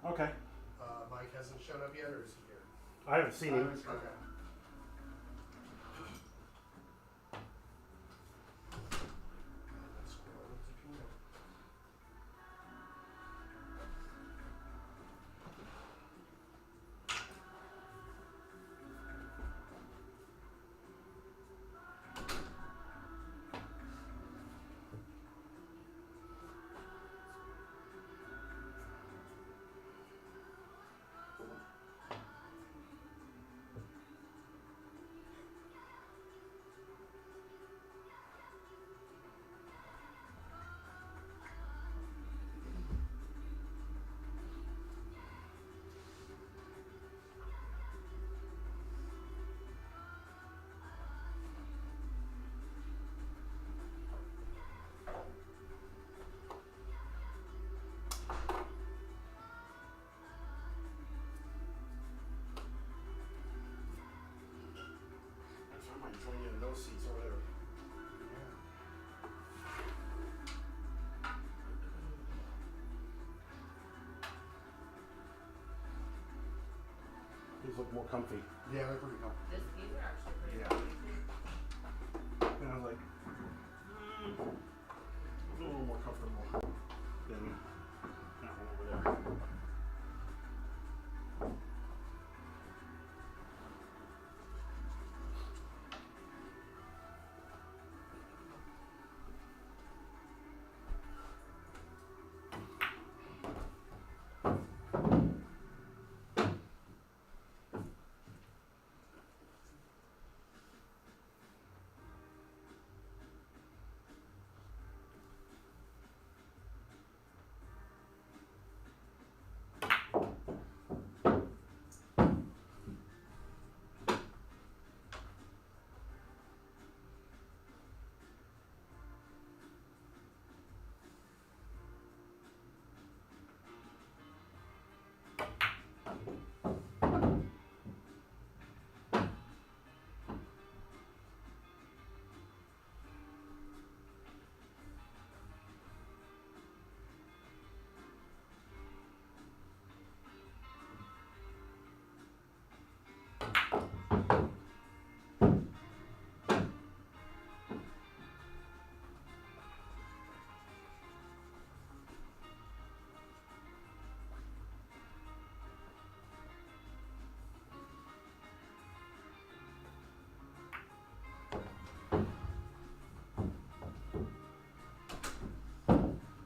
Okay. Mike hasn't shown up yet, or is he here? I haven't seen him. Okay. I might join you in those seats over there. These look more comfy. Yeah, they're pretty comfy. These are actually pretty Yeah. comfy too. And I was like, a little more comfortable than that one over there.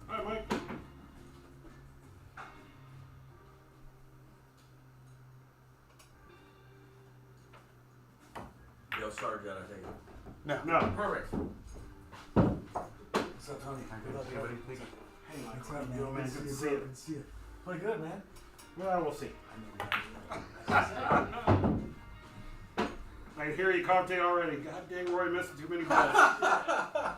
Hi, Mike. Yo, start yet, I think. No. Perfect. What's up, Tony? Good luck, buddy. Hey, Mike. What's How up, you man? doing, man? Good to see you. Good to see you. Pretty good, man. Well, we'll see. I I hear you commentate already. God dang, Roy missing too many balls. I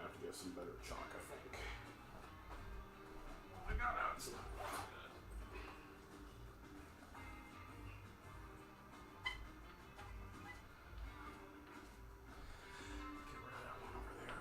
have to get some better chalk, I think. I got out some. Get rid of that one over there.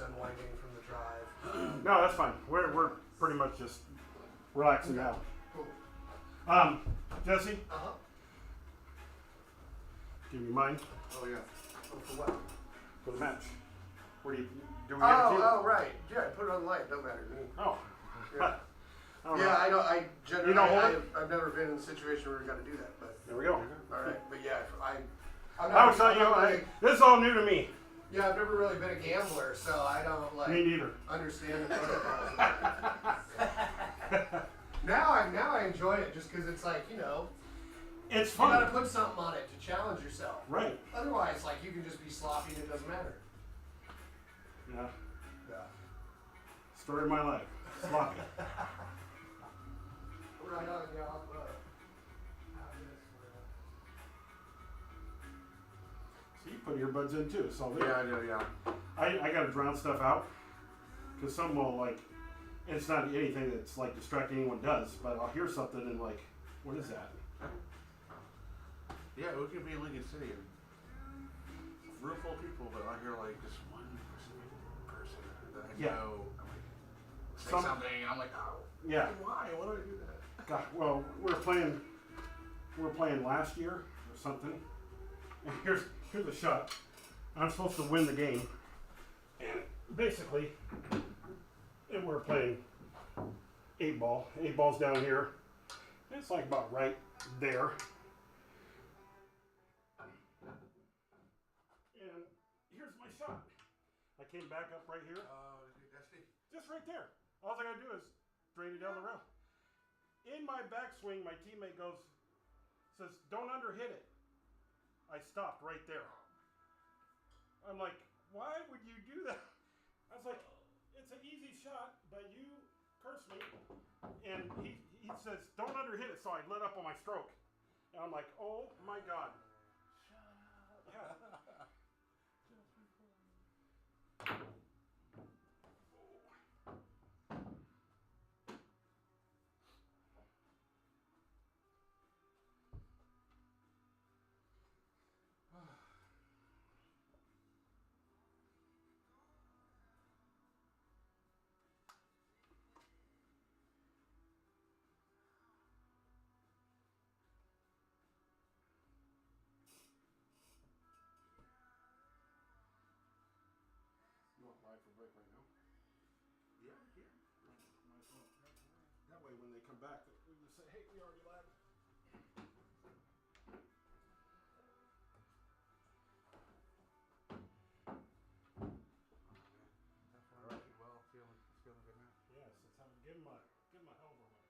unwinding from the drive. No, that's fine. We're pretty much just relaxing now. Cool. Jesse, Uh-huh. give me mine Oh, yeah. Oh, for what? for the match. Where do you do we get it to you? Oh, right. Yeah, put it on the light. Don't matter to me. Oh. Yeah. I don't Yeah, know. I don't. I generally. You don't hold it? I've never been in a situation where we got to do that, but There we go. all right. But yeah, I'm I was not telling you, really, this is all new to me. yeah, I've never really been a gambler, so I don't like Me neither. understand the protocols. now I enjoy it just because it's like It's you got to fun. put something on it to challenge yourself. Right. Otherwise, like you can just be sloppy and it doesn't matter. Yeah. Yeah. Story of my life. Sloppy. Right on, yeah. So you put earbuds in too. So Yeah, I do. Yeah. I gotta drown stuff out because some will like. It's not anything that's like distracting anyone does, but I'll hear something and like, what is that? Yeah, we could be in Lincoln City and room full of people, but I hear like just one person that I Yeah. know. I'm like, say Some- something, and I'm like, oh, Yeah. why? Why do I do that? God, well, we were playing last year or something. And here's a shot. I'm supposed to win the game, and basically, and we're playing 8-ball. 8-ball's down here. It's like about right there. And here's my shot. I came back up right here, just right there. All I gotta do is drain it down the rail. In my backswing, my teammate says, "Don't underhit it." I stopped right there. I'm like, why would you do that? I was like, it's an easy shot, but you cursed me. And he says, "Don't underhit it." So I let up on my stroke. And I'm like, oh my God. Yeah. You want live for break right now? Yeah, yeah. Might as well. That way, when they come back, we just say, "Hey, we already live." All right. Well, feeling good now. Yes, let's have give him a hell of a run.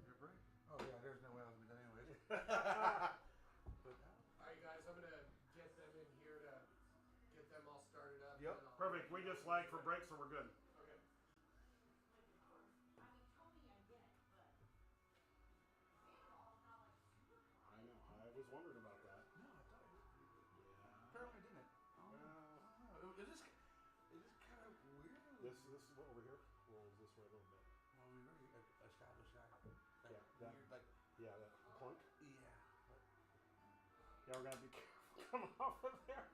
Your break? Oh yeah, there's no way I was gonna be done anyways. But All right, guys, I'm gonna get them in here to get them all started up. Yep, and I'll- perfect. We just lagged for break, so we're good. Okay. I know. I was wondering about that. no, I thought it. Yeah. Apparently didn't. Well, I don't know. It just kind of weird. this over here. We'll this way a little bit. Well, we already established that. Yeah, that- Weird, like Yeah, that clunk. yeah. Yeah, we're gonna be careful coming off of there.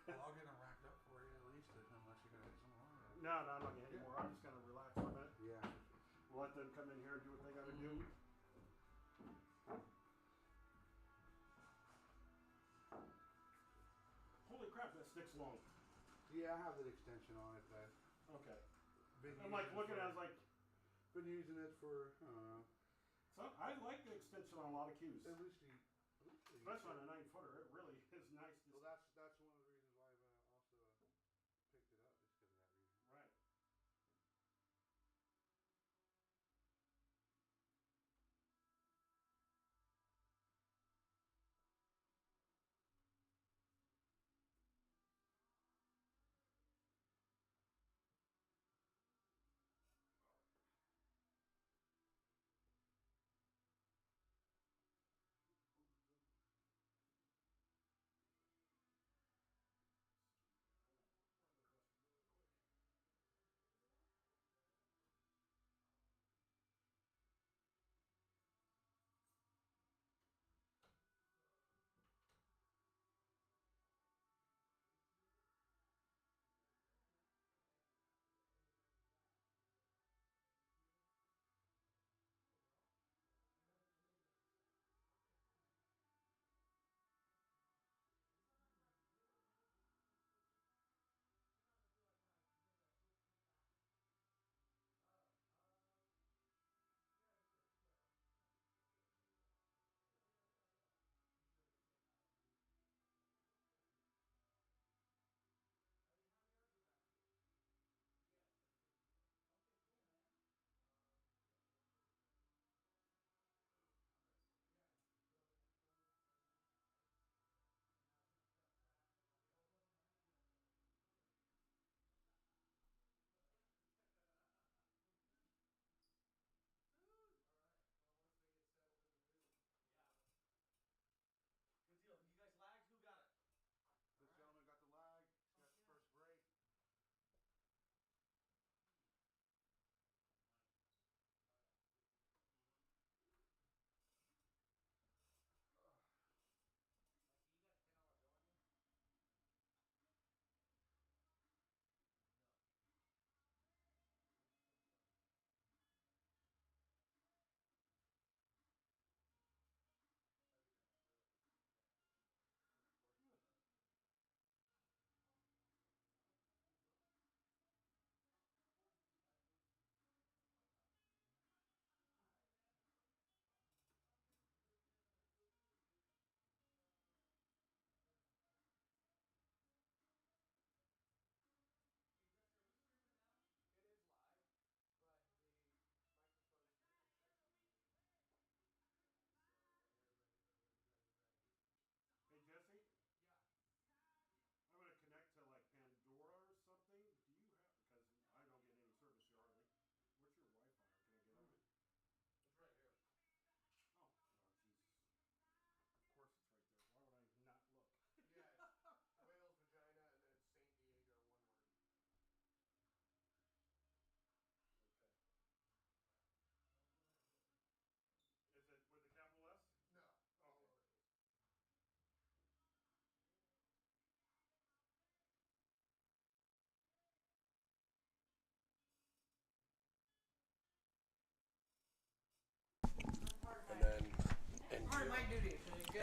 Well, I'll get them racked up for you at least, unless you're gonna hit some more. No, I'm not gonna hit more. I'm just gonna relax for a minute. Yeah. We'll let them come in here and do what they gotta do. Holy crap, that stick's long. Yeah, I have that extension on it. That Okay. been I'm like using looking at it, I for- was like, been using it for I don't know. so I like the extension on a lot of cues. At least you. Especially on a 9-footer. It really is nice. Well, that's one of the reasons why I've also picked it up, just because of that reason. Right.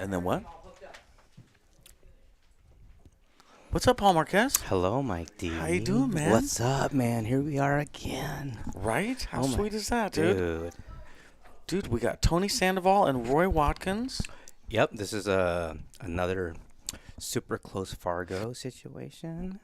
And then what? What's up, Paul Marquez? Hello, Mike D. How you doing, man? What's up, man? Here we are again. Right? How Oh my- sweet is that, dude? Dude, we got Tony Sandoval and Roy Watkins. Yep, this is another super close Fargo situation.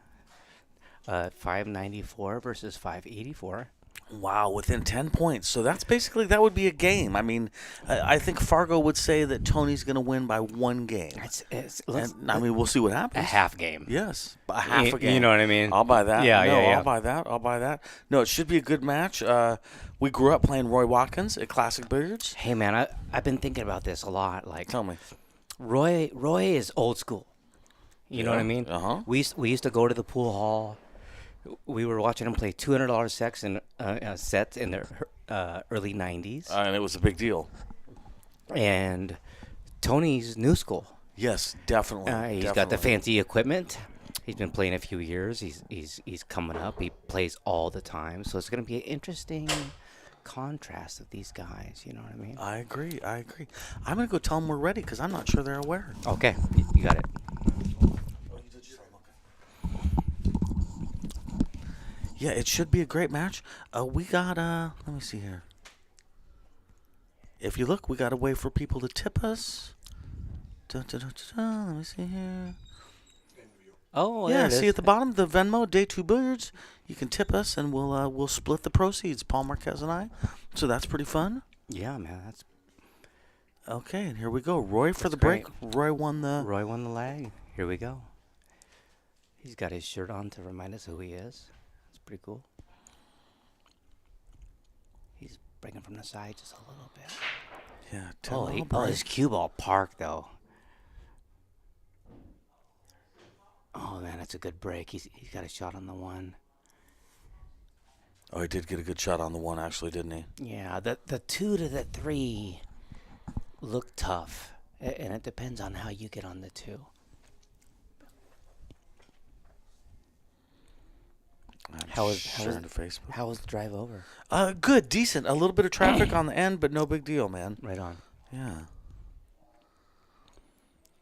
594 versus 584. Wow, within 10 points. So that's basically, that would be a game. I mean, I think Fargo would say that Tony's going to win by one game. I mean, we'll see what happens. A half game. Yes, a half a game. You know what I mean? I'll buy that. Yeah, no, yeah. I'll buy that. I'll buy that. No, it should be a good match. We grew up playing Roy Watkins at Classic Billiards. Hey, man, I've been thinking about this a lot. Like, Tell me. Roy is old school. You know what I mean? Uh-huh. We used to go to the pool hall. We were watching him play $200 sets in the early 90s. And it was a big deal. And Tony's new school. Yes, definitely. He's got the fancy equipment. He's been playing a few years. He's coming up. He plays all the time. So it's going to be an interesting contrast of these guys. You know what I mean? I agree. I'm going to go tell them we're ready because I'm not sure they're aware. Okay, you got it. Yeah, it should be a great match. We got, let me see here. If you look, we got a way for people to tip us. Let me see here. Oh, Yeah, there it see is. at the bottom, the Venmo, Day 2 Billiards. You can tip us, and we'll split the proceeds, Paul Marquez and I. So that's pretty fun. Yeah, man, that's Okay, and here we go. Roy for That's the break. great. Roy won the... Roy won the leg. Here we go. He's got his shirt on to remind us who he is. That's pretty cool. He's breaking from the side just a little bit. Yeah, His cue ball parked though. Oh man, that's a good break. He's got a shot on the one. Oh, he did get a good shot on the one, actually, didn't he? Yeah, the 2 to the 3 look tough, and it depends on how you get on the 2. How was the drive over? Good, decent. A little bit of traffic on the end, but no big deal, man. Right on. Yeah.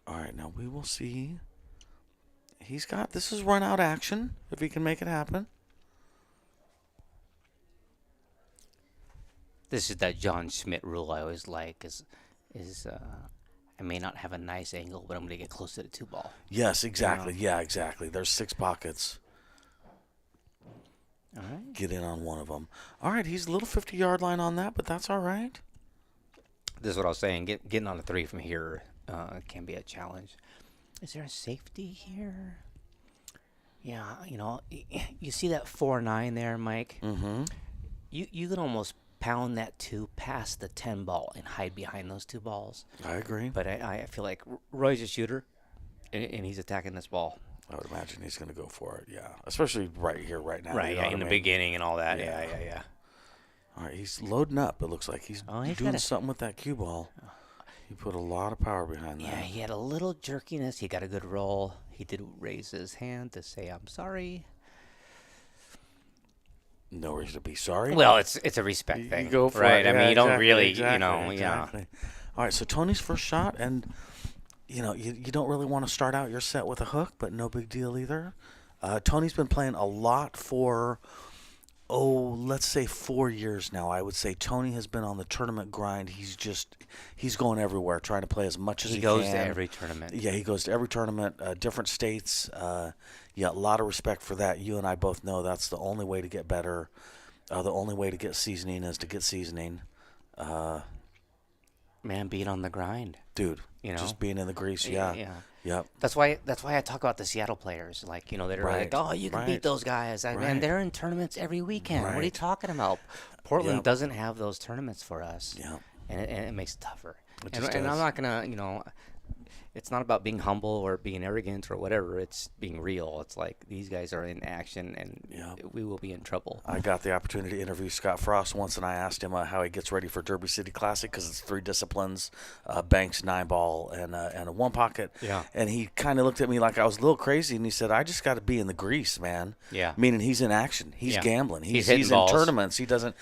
All right, now we will see. This is run out action, if he can make it happen. This is that John Schmidt rule I always like is I may not have a nice angle, but I'm going to get close to the 2 ball. Yes, exactly. Yeah, exactly. There's 6 pockets. All right. Get in on one of them. All right, he's a little 50-yard line on that, but that's all right. This is what I was saying. Getting on a 3 from here can be a challenge. Is there a safety here? Yeah, you see that 4-9 there, Mike? Mm-hmm. You can almost pound that 2 past the 10 ball and hide behind those 2 balls. I agree. But I feel like Roy's a shooter, and he's attacking this ball. I would imagine he's going to go for it, yeah. Especially right here, right now. Right, you know yeah, what in I the mean? beginning and all that. Yeah. Yeah. All right, he's loading up. It looks like he's doing something with that cue ball. He put a lot of power behind that. Yeah, he had a little jerkiness. He got a good roll. He did raise his hand to say, "I'm sorry." No reason to be sorry. Well, it's a respect thing, You go for right? it. I mean, Yeah, you don't exactly, really, exactly. yeah. All right, so Tony's first shot, and you don't really want to start out your set with a hook, but no big deal either. Tony's been playing a lot for, let's say 4 years now. I would say Tony has been on the tournament grind. He's going everywhere, trying to play as much as he can. He goes to every tournament. Yeah, he goes to every tournament, different states. Yeah, a lot of respect for that. You and I both know that's the only way to get better. The only way to get seasoning is to get seasoning. Man, being on the grind, Dude, just being in the grease, yeah. Yep. That's why I talk about the Seattle players, like they're like, oh, you can beat those guys. Man, they're in tournaments every weekend. What are you talking about? Portland doesn't have those tournaments for us. Yeah. And it makes it tougher. It just and I'm does. not gonna, it's not about being humble or being arrogant or whatever. It's being real. It's like these guys are in action, and we will be in trouble. I got the opportunity to interview Scott Frost once, and I asked him how he gets ready for Derby City Classic because it's 3 disciplines, banks, 9-ball, and a 1 pocket. Yeah. And he kind of looked at me like I was a little crazy, and he said, "I just got to be in the grease, man." Yeah. Meaning he's in action. He's gambling. He's hitting in balls. tournaments. He doesn't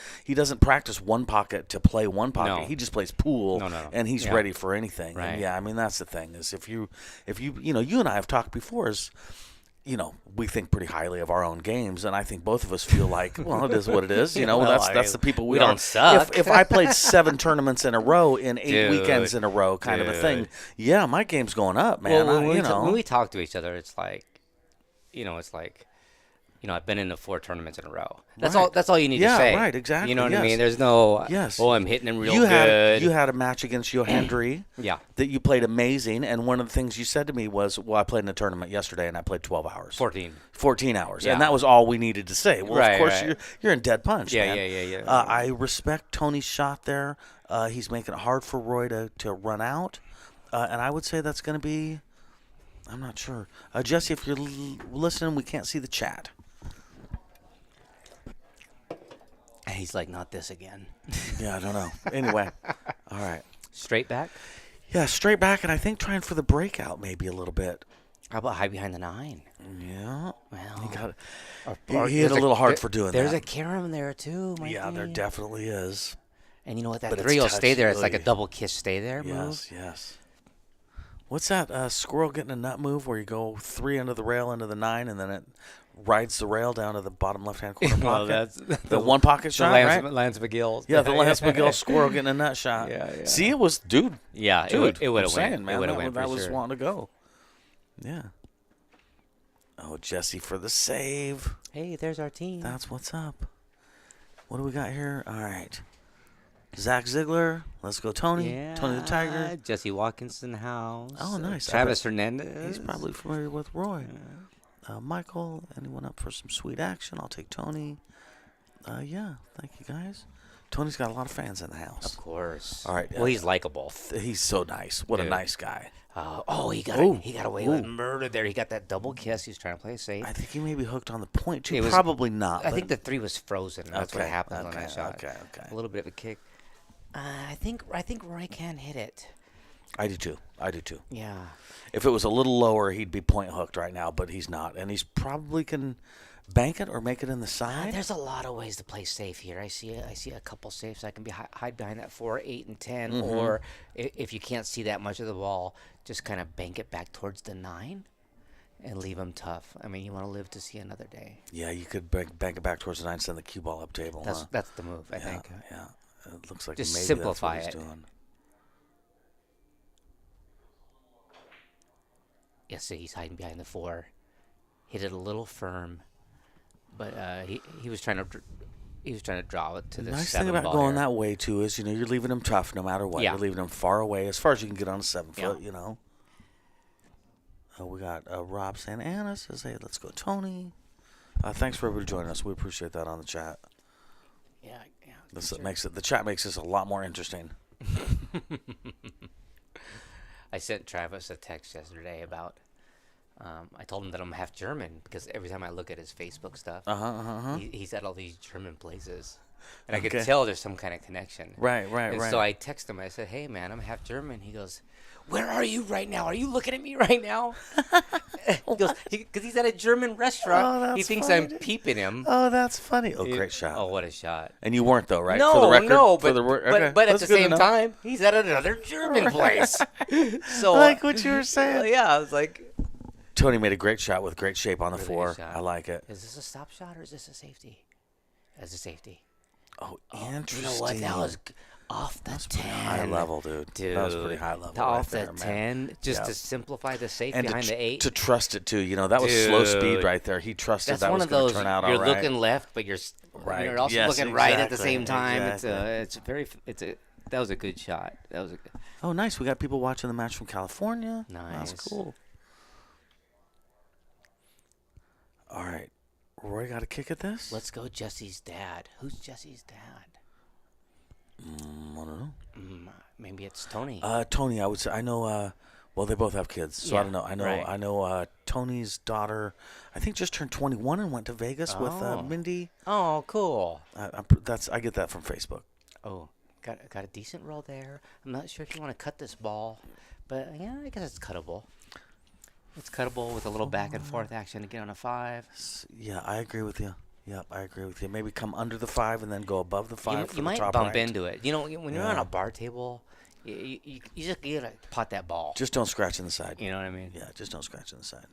practice 1 pocket to play 1 pocket. No. He just plays pool, and he's ready for anything. Right. And yeah, I mean that's the thing is if you you and I have talked before is. We think pretty highly of our own games, and I think both of us feel like, well, it is what it is. That's the people we don't suck. If I played 7 tournaments in a row in 8 Dude, weekends in a row, kind of a thing, yeah, my game's going up, man. Well, when we talk to each other, it's like, I've been in the 4 tournaments in a row. That's all. That's all you need to say. Yeah, right, exactly. You know what yes. I mean? There's no. Yes. Oh, I'm hitting him real you good. You had a match against Johandry. Yeah. That you played amazing, and one of the things you said to me was, "Well, I played in a tournament yesterday, and I played 12 hours." 14 hours, Yeah. and that was all we needed to say. Well, Right, of course, right. you're in dead punch. Yeah, man. yeah. I respect Tony's shot there. He's making it hard for Roy to run out, and I would say that's going to be. I'm not sure, Jesse. If you're listening, we can't see the chat. He's like, not this again. Yeah, I don't know. Anyway, all right. Straight back? Yeah, straight back, and I think trying for the breakout maybe a little bit. How about high behind the 9? Yeah. Well, He got or he hit a little hard for doing there's that. a carom there, too, Mikey. Yeah, there definitely is. And you know what? That But 3 will it's stay there. It's like a touchy. double kiss stay there move. Yes, yes. What's that squirrel getting a nut move where you go 3 under the rail into the 9 and then it rides the rail down to the bottom left-hand corner pocket? Well, that's the 1 pocket shot, right? Lance McGill. Yeah, the Lance McGill squirrel getting a nut shot. Yeah. See, it was, dude. Yeah, Dude, it would I'm have saying, went. man, It would have went that for was sure. wanting to go. Yeah. Oh, Jesse for the save. Hey, there's our team. That's what's up. What do we got here? All right. Zach Ziegler. Let's go, Tony. Yeah. Tony the Tiger. Jesse Watkins in the house. Oh, nice. Travis Hernandez. He's probably familiar with Roy. Michael, anyone up for some sweet action? I'll take Tony. Yeah, thank you, guys. Tony's got a lot of fans in the house. Of course. All right. Well, he's likable. He's so nice. What a Dude. nice guy. He got away with murder there. He got that double kiss. He was trying to play safe. I think he may be hooked on the point, too. It was- Probably not. I but- think the 3 was frozen. That's what Okay, happened on okay, that shot. okay. A little bit of a kick. I think Roy can hit it. I do, too. Yeah. If it was a little lower, he'd be point hooked right now, but he's not. And he's probably can bank it or make it in the side. There's a lot of ways to play safe here. I see a couple safes. I can hide behind that 4, 8, and 10, Mm-hmm. or if you can't see that much of the ball, just kind of bank it back towards the 9 and leave them tough. I mean, you want to live to see another day. Yeah, you could bank it back towards the 9, send the cue ball up table. That's the move, I think. Yeah, it looks like Just maybe simplify that's what it. he's doing. Yeah, see, he's hiding behind the 4. Hit it a little firm, but he was trying to draw it to the Nice 7 thing about ball going here. that way too is you're leaving him tough no matter what. Yeah. You're leaving him far away as far as you can get on a 7 Yeah. foot. We got Rob Santa Ana says, "Hey, let's go, Tony." Thanks for everybody joining us. We appreciate that on the chat. Yeah. The chat makes this a lot more interesting. I sent Travis a text yesterday about. I told him that I'm half German because every time I look at his Facebook stuff, he's at all these German places, and I could tell there's some kind of connection. Right. And so I texted him. I said, "Hey, man, I'm half German." He goes, "Where are you right now? Are you looking at me right now?" He goes, because he's at a German restaurant. Oh, that's he thinks funny. I'm peeping him. Oh, that's funny. Oh, great shot. Oh, what a shot. And you weren't though, right? No, For the record, no, for but, the okay. but at That's the good same enough. time, he's at another German place. So I like what you were saying. yeah, I was like, Tony made a great shot with great shape on the Really 4. good shot. I like it. is this a stop shot or is this a safety? That's a safety. Oh, You interesting. know what? That was off the 10. high level, dude. That was pretty high level. Off right the there, man. 10, just Yeah. to simplify the safe And behind the 8. to trust it too. That was slow speed Dude. right there. He trusted That's that one was of going those. to turn out You're all right. looking left, but Right. you're also Yes, looking right at the exactly, same time. exactly. That was a good shot. That was a Oh, nice. We got people watching the match from California. That's Nice. cool. All right. Roy got a kick at this? Let's go, Jesse's dad. Who's Jesse's dad? I don't know. Maybe it's Tony. Tony, I would say. I know Well, they both have kids, so I don't know. right. I know. Tony's daughter, I think, just turned 21 and went to Vegas with Mindy. Oh, cool. I get that from Facebook. Oh, got a decent roll there. I'm not sure if you want to cut this ball, but yeah, I guess it's cuttable. It's cuttable with a little back and forth action to get on a 5. Yeah, I agree with you. Yep, I agree with you. Maybe come under the 5 and then go above the 5 for You the might top bump right. into it. You know, when you're on a bar table, you just gotta pot that ball. Just don't scratch in the side. You know what I mean? Yeah, just don't scratch in the side.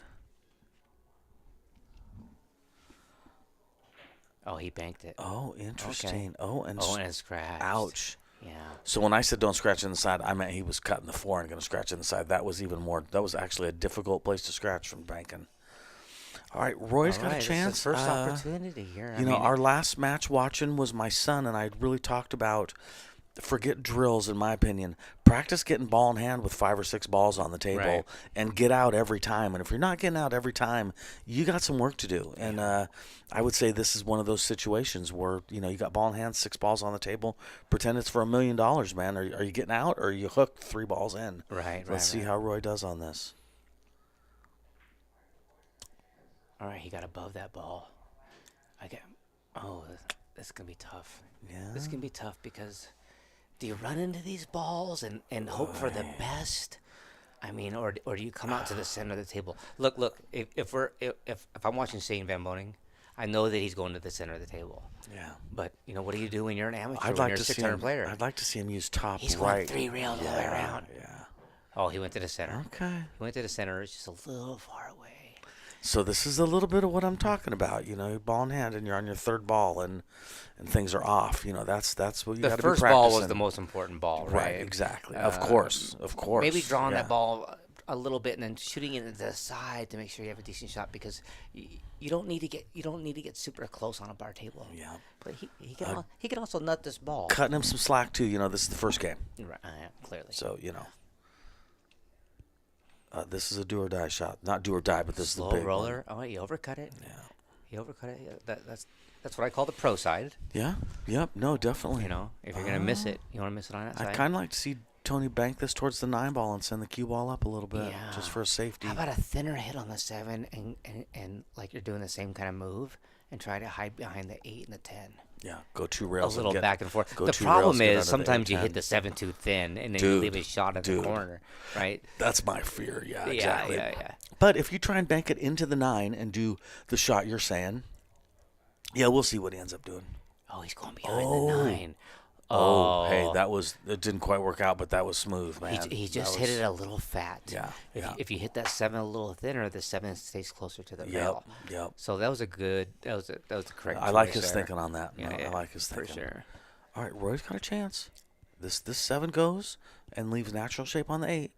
Oh, he banked it. Oh, interesting. Okay. Oh, and it scratched. ouch. Yeah. So when I said don't scratch in the side, I meant he was cutting the 4 and going to scratch in the side. That was even more. That was actually a difficult place to scratch from banking. All right, Roy's got a chance. This is his first opportunity here. You know, our last match watching was my son, and I really talked about forget drills, in my opinion. Practice getting ball in hand with 5 or 6 balls on the table and get out every time. And if you're not getting out every time, you got some work to do. And I would say this is one of those situations where, you know, you got ball in hand, 6 balls on the table. Pretend it's for $1 million, man. Are you getting out or are you hooked 3 balls in? Right. Let's see how Roy does on this. All right, he got above that ball. This is going to be tough. Yeah. This is going to be tough because do you run into these balls and hope for the best? I mean, or do you come out to the center of the table? Look, if I'm watching Shane Van Boning, I know that he's going to the center of the table. Yeah. But, you know, what do you do when you're an amateur, I'd when like you're a to see 600 him, player? I'd like to see him use top He's right. going 3 rails all the way around. Yeah. Oh, he went to the center. Okay. He went to the center. It's just a little far away. So this is a little bit of what I'm talking about. You know, ball in hand, and you're on your 3rd ball, and things are off. You know, that's what you got to be practicing. The first ball was the most important ball, right? Exactly. Of course. Maybe drawing that ball a little bit and then shooting it to the side to make sure you have a decent shot because you don't need to get super close on a bar table. Yeah. But he can also nut this ball. Cutting him some slack too. You know, this is the first game. Right. Clearly. So you know. This is a do or die shot. Not do or die, but this Slow is the big roller. one. Oh, he overcut it. Yeah. He overcut it. Yeah, that's what I call the pro side. Yeah. Yep. No, definitely. You know, if you're gonna miss it, you want to miss it on that side. I kind of like to see Tony bank this towards the 9 ball and send the cue ball up a little bit, just for a safety. How about a thinner hit on the 7 and like you're doing the same kind of move and try to hide behind the 8 and the 10. Yeah, go 2 rails. A little back and forth. Go The 2 problem rails, get is under the sometimes you 8-10. hit the 7 too thin and then you leave a shot in the corner, right? That's my fear. Yeah, exactly. Yeah. But if you try and bank it into the 9 and do the shot you're saying, yeah, we'll see what he ends up doing. Oh, he's going behind the 9. Oh, hey, it didn't quite work out, but that was smooth, man. He just hit it a little fat. Yeah. If you hit that 7 a little thinner, the 7 stays closer to the rail. Yep. So that was a correct. I like choice his there. thinking on that. Yeah, I like his thinking. for sure. All right, Roy's got a chance. This 7 goes and leaves natural shape on the 8.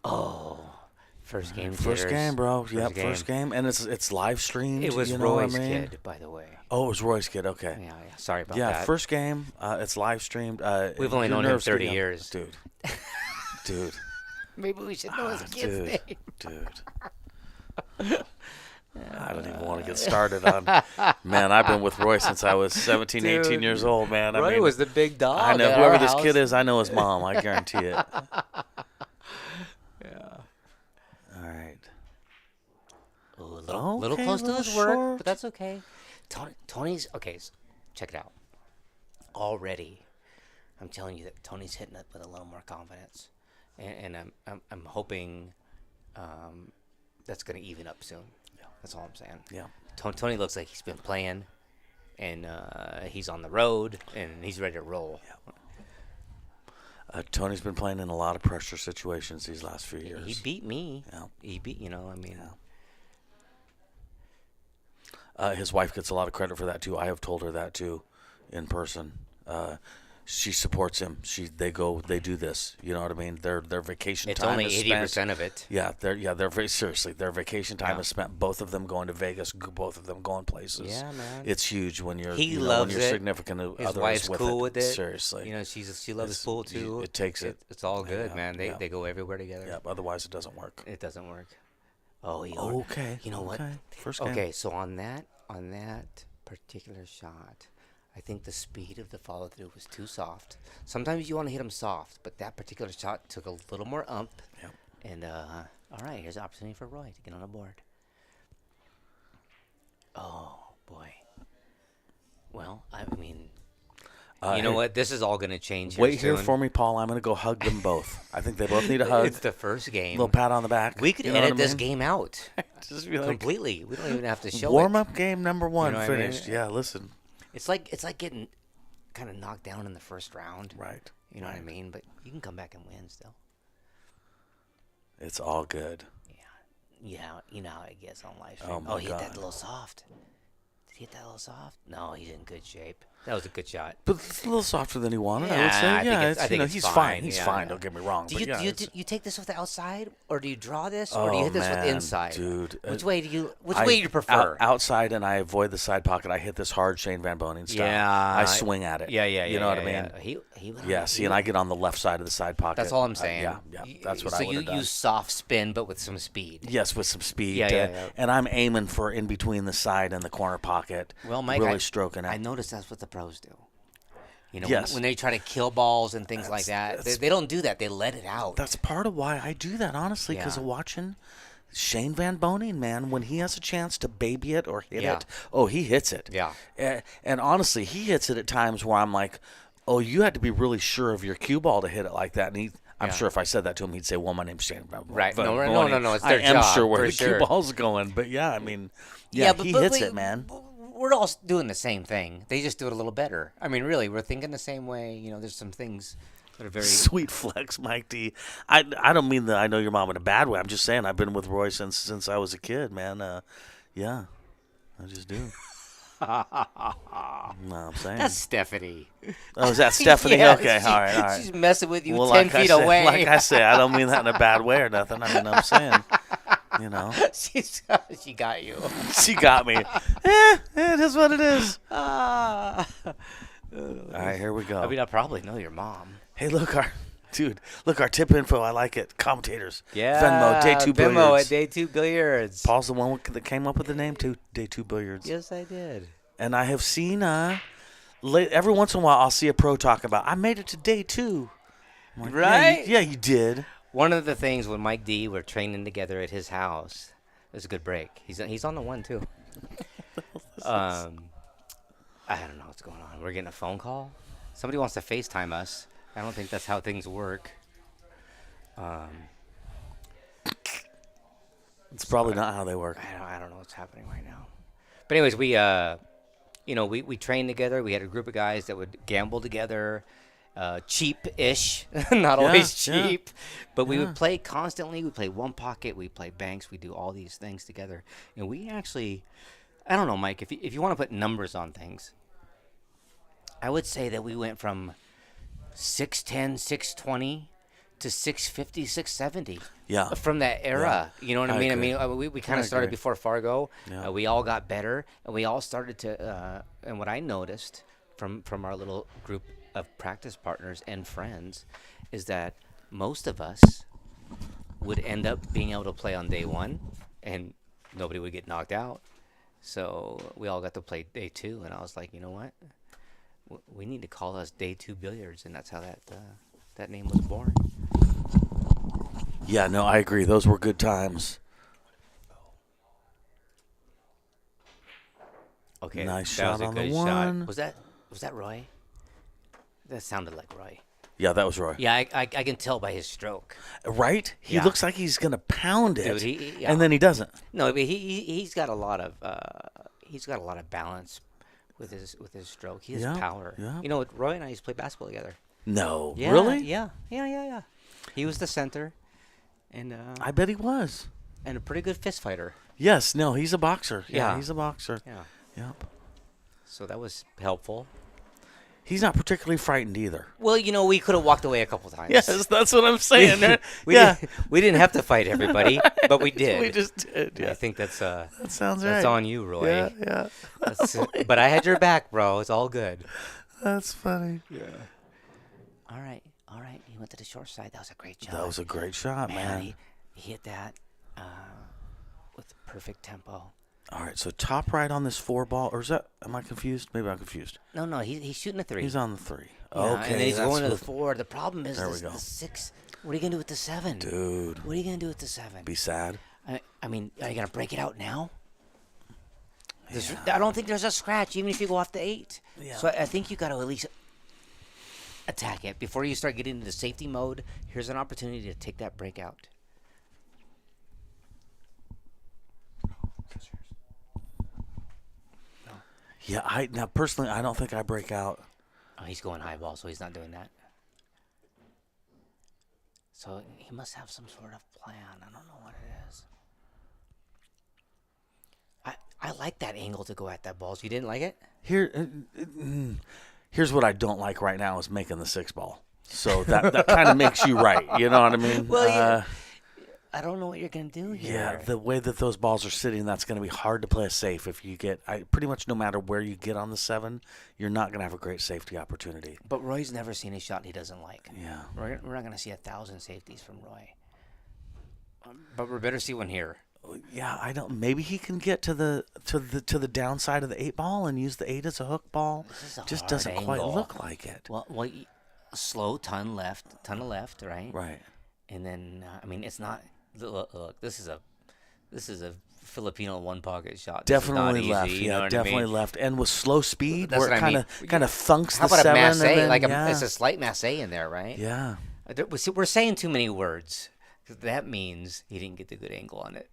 Oh, first game. First jitters. game, bro. First First game, and it's live streamed. It was you know Roy's what I mean? kid, by the way. Oh, it was Roy's kid. Okay. Yeah. Sorry about Yeah, that. first game. It's live streamed. We've only your known him nerves 30 get- years. Dude. Maybe we should know his kid's name. Dude. I don't even want to get started on. Man, I've been with Roy since I was 17, 18 years old, man. Roy was the big dog. I know at whoever our this house. kid is, I know his mom. I guarantee it. Yeah. All right. Ooh, a little Okay, close to little his work, short. but that's okay. Tony's okay. Check it out. Already, I'm telling you that Tony's hitting it with a little more confidence, and I'm hoping that's going to even up soon. Yeah. That's all I'm saying. Yeah. Tony looks like he's been playing, and he's on the road, and he's ready to roll. Yeah. Tony's been playing in a lot of pressure situations these last few years. He beat me. Yeah. He beat, I mean. Yeah. His wife gets a lot of credit for that too. I have told her that too, in person. She supports him. They do this. You know what I mean? Their vacation It's time only is 80% of it. Yeah, they're very seriously. Their vacation time is spent both of them going to Vegas, both of them going places. Yeah, man. It's huge when you're He when loves your it. significant His other wife's is with cool it. with it. Seriously. She loves pool too. It takes it. It's all good, man. yeah. They go everywhere together. Yep. Otherwise, it doesn't work. It doesn't work. Oh, Okay. You know what? Okay. First game. Okay, so on that particular shot, I think the speed of the follow through was too soft. Sometimes you want to hit them soft, but that particular shot took a little more ump. Yep. And all right, here's an opportunity for Roy to get on the board. Oh boy. Well, I mean, you know what? This is all going to change. Wait here soon. for me, Paul. I'm going to go hug them both. I think they both need a hug. It's the first game. Little pat on the back. We could You know what edit I this mean? game out Just be like, completely. We don't even have to show warm it. up game number 1 You know what I mean? finished. Yeah, listen. It's like getting kind of knocked down in the first round. Right. You know what I mean? But you can come back and win still. It's all good. Yeah, you know how it gets on live Oh, stream. my He hit that God. a little soft. Did he hit that a little soft? No, he's in good shape. That was a good shot. But it's a little softer than he wanted, I would Yeah, say. I think Yeah, it's- I think it's he's fine. fine. He's Yeah. fine. Don't get me wrong. Do but you yeah, do you, it's- you take this with the outside, or do you draw this, or do you hit this with the man, inside? dude. Which way do you prefer? Outside, and I avoid the side pocket. I hit this hard Shane Van Bonen style. Yeah, I swing at it. Yeah. You know what I mean? He went Yeah, on- see, he- and I get on the left side of the side pocket. That's all I'm saying. Yeah, that's what I would So have you done. use soft spin, but with some speed. Yes, with some speed. Yeah. And I'm aiming for in between the side and the corner pocket. Well, Mike, really I stroking it. I noticed that's what the pros do. You know, Yes. when they try to kill balls and things like that, they don't do that. They let it out. That's part of why I do that, honestly, because Yeah. of watching Shane Van Bonen, man. When he has a chance to baby it or hit Yeah. it, oh, he hits it. Yeah. And honestly, he hits it at times where I'm like, oh, you had to be really sure of your cue ball to hit it like that. And I'm Yeah. sure if I said that to him, he'd say, well, my name's Shane Van Bonen. Right. No, it's their I am job, sure where for the sure. cue ball's going. But, yeah, I mean, yeah, but he but hits we- it, man. We're all doing the same thing. They just do it a little better. I mean, really, we're thinking the same way. You know, there's some things that are very Sweet flex, Mike D. I don't mean that I know your mom in a bad way. I'm just saying I've been with Roy since I was a kid, man. Yeah, I just do. No, I'm saying. That's Stephanie. Oh, is that Stephanie? Yeah, okay, all right. She's messing with you Well, 10 like I feet say, away. like I say, I don't mean that in a bad way or nothing. I mean, I'm saying, you know, she got you. she got me. It is what it is. Ah. All right, here we go. I mean, I probably know your mom. Hey, look, our tip info. I like it. Commentators. Yeah. Venmo, Day 2 Venmo Billiards. at Day 2 Billiards. Paul's the one that came up with the name, too. Day 2 Billiards. Yes, I did. And I have seen, every once in a while, I'll see a pro talk about, I made it to day 2. I'm like, Right? Yeah, you did. One of the things when Mike D were training together at his house, it was a good break. He's on the one, too. I don't know what's going on. We're getting a phone call. Somebody wants to FaceTime us. I don't think that's how things work. It's probably not how they work. I don't know what's happening right now. But anyways, we trained together. We had a group of guys that would gamble together, cheap-ish, not always yeah. cheap. But we would play constantly. We play one pocket. We play banks. We do all these things together. And we actually, I don't know, Mike, if you want to put numbers on things, I would say that we went from 610, 620 to 650, 670. Yeah. From that era. You know what I mean? agree. I mean, we kind of started agree. before Fargo. Yeah. We all got better, and we all started to. And what I noticed from our little group of practice partners and friends is that most of us would end up being able to play on day 1, and nobody would get knocked out. So we all got to play day 2, and I was like, you know what? We need to call us Day 2 Billiards, and that's how that name was born. Yeah, no, I agree. Those were good times. Okay, Nice that shot was a on the good one. shot. Was that Roy? That sounded like Roy. Yeah, that was Roy. Yeah, I can tell by his stroke. Right? He Yeah. looks like he's going to pound it. Dude, And then he doesn't. No, but he's got a lot of balance with his stroke. He has Yeah, power. yeah. You know, Roy and I used to play basketball together. No. Yeah, Really? Yeah. He was the center, and I bet he was. a pretty good fist fighter. Yes, no, he's a boxer. Yeah, Yeah. he's a boxer. Yeah. Yep. So that was helpful. He's not particularly frightened either. Well, you know, we could have walked away a couple times. Yes, that's what I'm saying. we yeah. we didn't have to fight everybody, but we did. We just did. I Yeah. think that's That sounds that's right. on you, Roy. Yeah, yeah. But I had your back, bro. It's all good. That's funny. All right. He went to the short side. That was a great shot. That was a great shot, man. He hit that with perfect tempo. All right, so top right on this 4 ball, or is that? Am I confused? Maybe I'm confused. No, he's shooting a 3. He's on the 3. Yeah, Okay, and then he's that's going to the what- 4. The problem is There we this, go. the 6. What are you gonna do with the 7, Dude. What are you gonna do with the 7? Be sad. I mean, are you gonna break it out now? Yeah. I don't think there's a scratch, even if you go off the 8. Yeah. So I think you got to at least attack it before you start getting into safety mode. Here's an opportunity to take that break out. Yeah, now personally, I don't think I break out. Oh, he's going high ball, so he's not doing that. So he must have some sort of plan. I don't know what it is. I like that angle to go at that ball. So you didn't like it? Here's what I don't like right now is making the 6 ball. So that kind of makes you right. You know what I mean? Well, yeah. I don't know what you're going to do here. Yeah, the way that those balls are sitting, that's going to be hard to play a safe. If you get, pretty much no matter where you get on the 7, you're not going to have a great safety opportunity. But Roy's never seen a shot he doesn't like. Yeah. We're not going to see 1,000 safeties from Roy. But we better see one here. Yeah, I don't. Maybe he can get to the downside of the 8 ball and use the 8 as a hook ball. This is a Just hard doesn't quite angle. look like it. Well, slow ton left, right? Right. And then I mean, it's not. Look, this is a Filipino 1 pocket shot. This is not Definitely easy, left. you know Yeah, what I definitely mean? left. And with slow speed, That's where it what I mean. kind of thunks How the about 7. a masse? And then, Like yeah. it's a slight masse in there, right? Yeah. We're saying too many words. 'Cause that means he didn't get the good angle on it.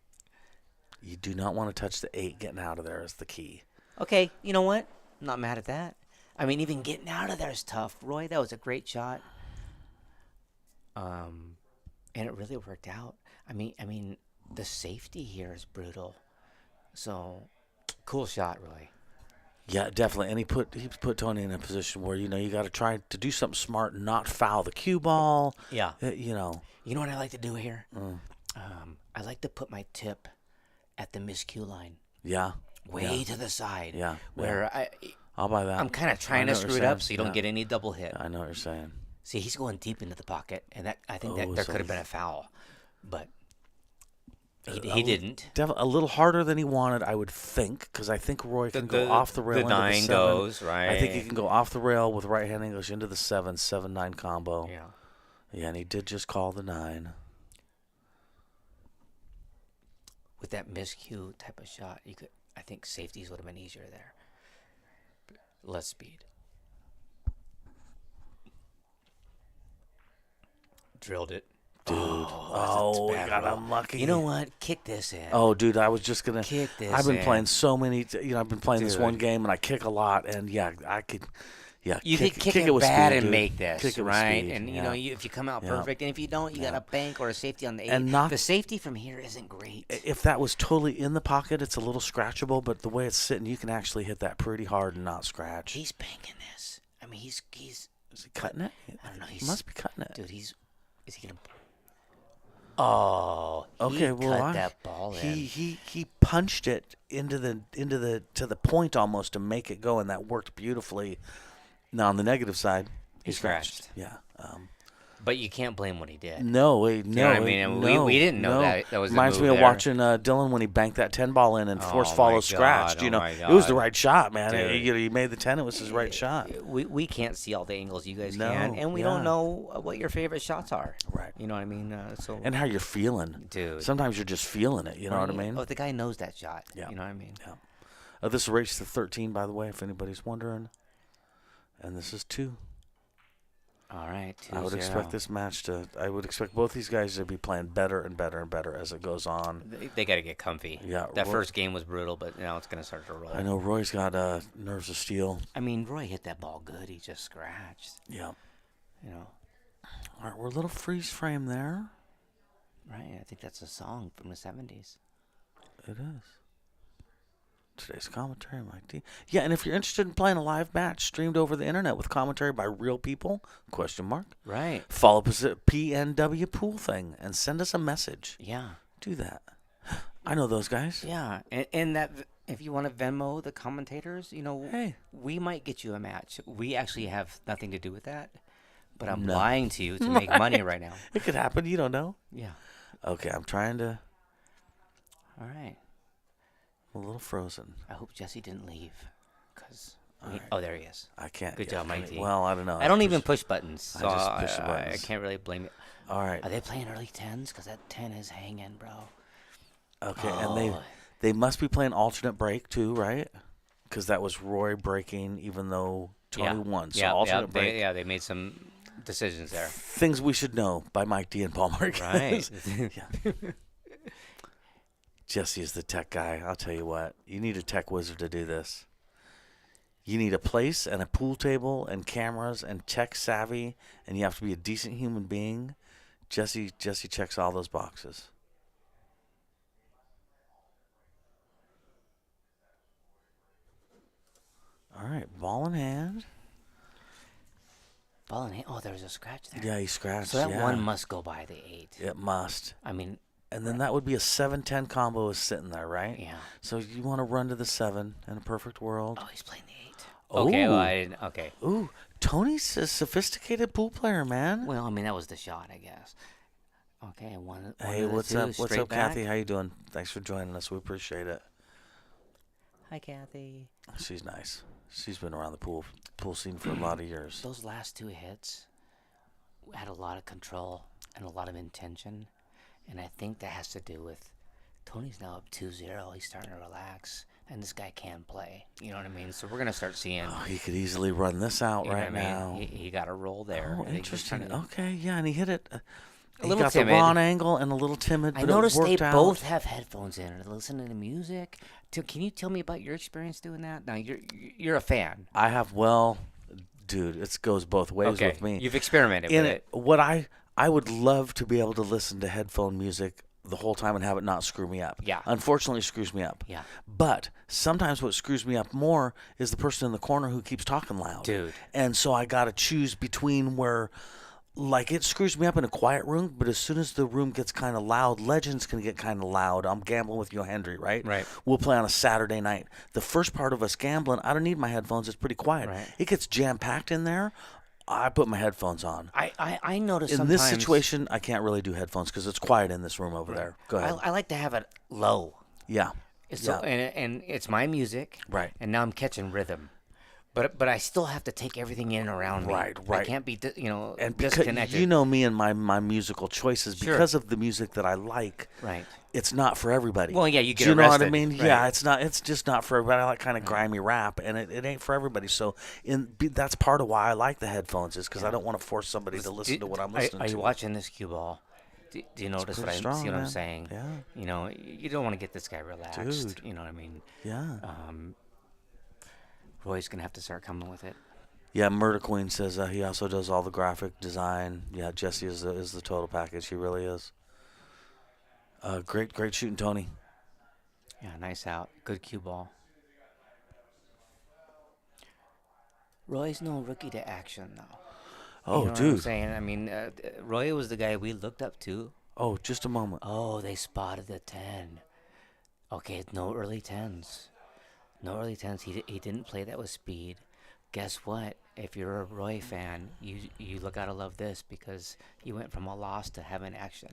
You do not want to touch the 8. Getting out of there is the key. Okay, you know what? I'm not mad at that. I mean, even getting out of there is tough. Roy, that was a great shot. And it really worked out. I mean, the safety here is brutal. So, cool shot, Roy. Yeah, definitely. And he put Tony in a position where, you got to try to do something smart and not foul the cue ball. Yeah. You know. You know what I like to do here? I like to put my tip at the miscue line. Yeah. Way to the side. Yeah. Where I'll buy that. I'm kind of trying know to what screw you're it up saying. so you don't Yeah. get any double hit. I know what you're saying. See, he's going deep into the pocket, and that I think Oh, that there so could have been a foul, but he didn't. A little harder than he wanted, I would think, because I think Roy can go off the rail The into 9 the 7. goes, right? I think he can go off the rail with right-hand English into the 7-9 combo. Yeah. Yeah, and he did just call the 9. With that miscue type of shot, I think safeties would have been easier there. Less speed. Drilled it. Dude. Oh, bad got roll. unlucky. You know what? Kick this in. Oh, dude, I was just going to... Kick this I've been in. playing so many... I've been playing this Dude. one game, and I kick a lot, and, yeah, I could... Yeah, You could kick it with bad speed, and dude. make this, Kick it with right? speed, And, you yeah. know, if you come out Yeah. perfect, and if you don't, you got Yeah. a bank or a safety on the 8. And not- the safety from here isn't great. If that was totally in the pocket, it's a little scratchable, but the way it's sitting, you can actually hit that pretty hard and not scratch. He's banking this. I mean, he's Is he cutting it? I don't know. He must be cutting it. Dude, is he gonna? Oh, Okay, he well, cut that ball in. he punched it into the point almost to make it go, and that worked beautifully. Now on the negative side, He scratched. Yeah. But you can't blame what he did. No, no. You know what I mean? And we didn't know that was the Reminds me move of there. watching Dylan when he banked that 10 ball in and force Oh, follow my scratched. God, You oh know, my it was the God. right shot, man. Dude. He made the 10. It was his right shot. We can't see all the angles you guys No, can, and we yeah. don't know what your favorite shots are. Right. You know what I mean? So And how you're feeling. Dude. Sometimes you're just feeling it. You know what I mean? Oh, the guy knows that shot. Yeah. You know what I mean? Yeah. This is race to 13, by the way, if anybody's wondering. And this is 2. All right. 2-0. I would expect this match I would expect both these guys to be playing better and better and better as it goes on. They got to get comfy. Yeah, That Roy- first game was brutal, but now it's going to start to roll. I know Roy's got nerves of steel. I mean, Roy hit that ball good. He just scratched. Yeah. You know, All right, we're a little freeze frame there. right? I think that's a song from the 70s. It is. Today's commentary, Mike D. Yeah, and if you're interested in playing a live match streamed over the internet with commentary by real people, ? Right. Follow us at PNW Pool Thing and send us a message. Yeah. Do that. I know those guys. Yeah. And that if you want to Venmo the commentators, you know, Hey. we might get you a match. We actually have nothing to do with that, but I'm No. lying to you to make money right now. It could happen. You don't know. Yeah. Okay, I'm trying to. All right. a little frozen. I hope Jesse didn't leave. Cause right. Oh, there he is. I can't. Good job, Mikey. Well, I don't know. I don't even push buttons, so I just push the I buttons. can't really blame you. All right. Are they playing early 10s? Because that 10 is hanging, bro. Okay, and they must be playing alternate break too, right? Because that was Roy breaking, even though Tony won. So alternate break. They made some decisions there. Things we should know by Mike D and Paul Marquez. Right. Yeah. Jesse is the tech guy. I'll tell you what. You need a tech wizard to do this. You need a place and a pool table and cameras and tech savvy, and you have to be a decent human being. Jesse checks all those boxes. All right, ball in hand. Ball in hand. Oh, there was a scratch there. Yeah, he scratched. So that one must go by the 8. It must. I mean. And then that would be a 7-10 combo is sitting there, right? Yeah. So you want to run to the 7 in a perfect world. Oh, he's playing the 8. Oh. Okay, well, I didn't. Okay. Ooh, Tony's a sophisticated pool player, man. Well, I mean, that was the shot, I guess. Okay, one Hey, of the what's two, up? What's straight up, back. Kathy? How you doing? Thanks for joining us. We appreciate it. Hi, Kathy. She's nice. She's been around the pool scene for a lot of years. Those last 2 hits had a lot of control and a lot of intention, and I think that has to do with Tony's now up 2-0. He's starting to relax, and this guy can play. You know what I mean? So we're going to start seeing. Oh, he could easily run this out right now. He got a roll there. Oh, interesting. Okay, yeah, and he hit it. A little got timid. the wrong angle and a little timid, but I noticed it they worked out. both have headphones in and listening to music. Can you tell me about your experience doing that? Now, you're a fan. I have, dude, it goes both ways with me. You've experimented with it. What I would love to be able to listen to headphone music the whole time and have it not screw me up. Yeah. Unfortunately, it screws me up. Yeah. But sometimes what screws me up more is the person in the corner who keeps talking loud. Dude. And so I got to choose between where, like, it screws me up in a quiet room, but as soon as the room gets kind of loud, Legends can get kind of loud. I'm gambling with Yo Hendry, right? Right. We'll play on a Saturday night. The first part of us gambling, I don't need my headphones. It's pretty quiet. Right. It gets jam-packed in there. I put my headphones on. I notice in sometimes. this situation, I can't really do headphones because it's quiet in this room over there. Go ahead. I like to have it low. Yeah. So, and it's my music. Right. And now I'm catching rhythm. But I still have to take everything in around me. Right. I can't be, and because disconnected. you know me and my musical choices, Sure. because of the music that I like, Right. it's not for everybody. Well, yeah, you get Do you know what I arrested. mean? Right. Yeah, it's just not for everybody. I like kind of grimy rap, and it ain't for everybody. So that's part of why I like the headphones, is because I don't want to force somebody to listen to what I'm listening Are to. you watching this cue ball? Do you notice pretty strong, see what I'm man. saying? Yeah. You don't want to get this guy relaxed. Dude. You know what I mean? Yeah. Roy's going to have to start coming with it. Yeah, Murder Queen says he also does all the graphic design. Yeah, Jesse is the total package. He really is. Great shooting, Tony. Yeah, nice out. Good cue ball. Roy's no rookie to action, though. Oh, you know dude. What I'm saying? I mean, Roy was the guy we looked up to. Oh, just a moment. Oh, they spotted the 10. Okay, no early 10s. No early 10s. He didn't play that with speed. Guess what? If you're a Roy fan, you gotta love this, because you went from a loss to having action.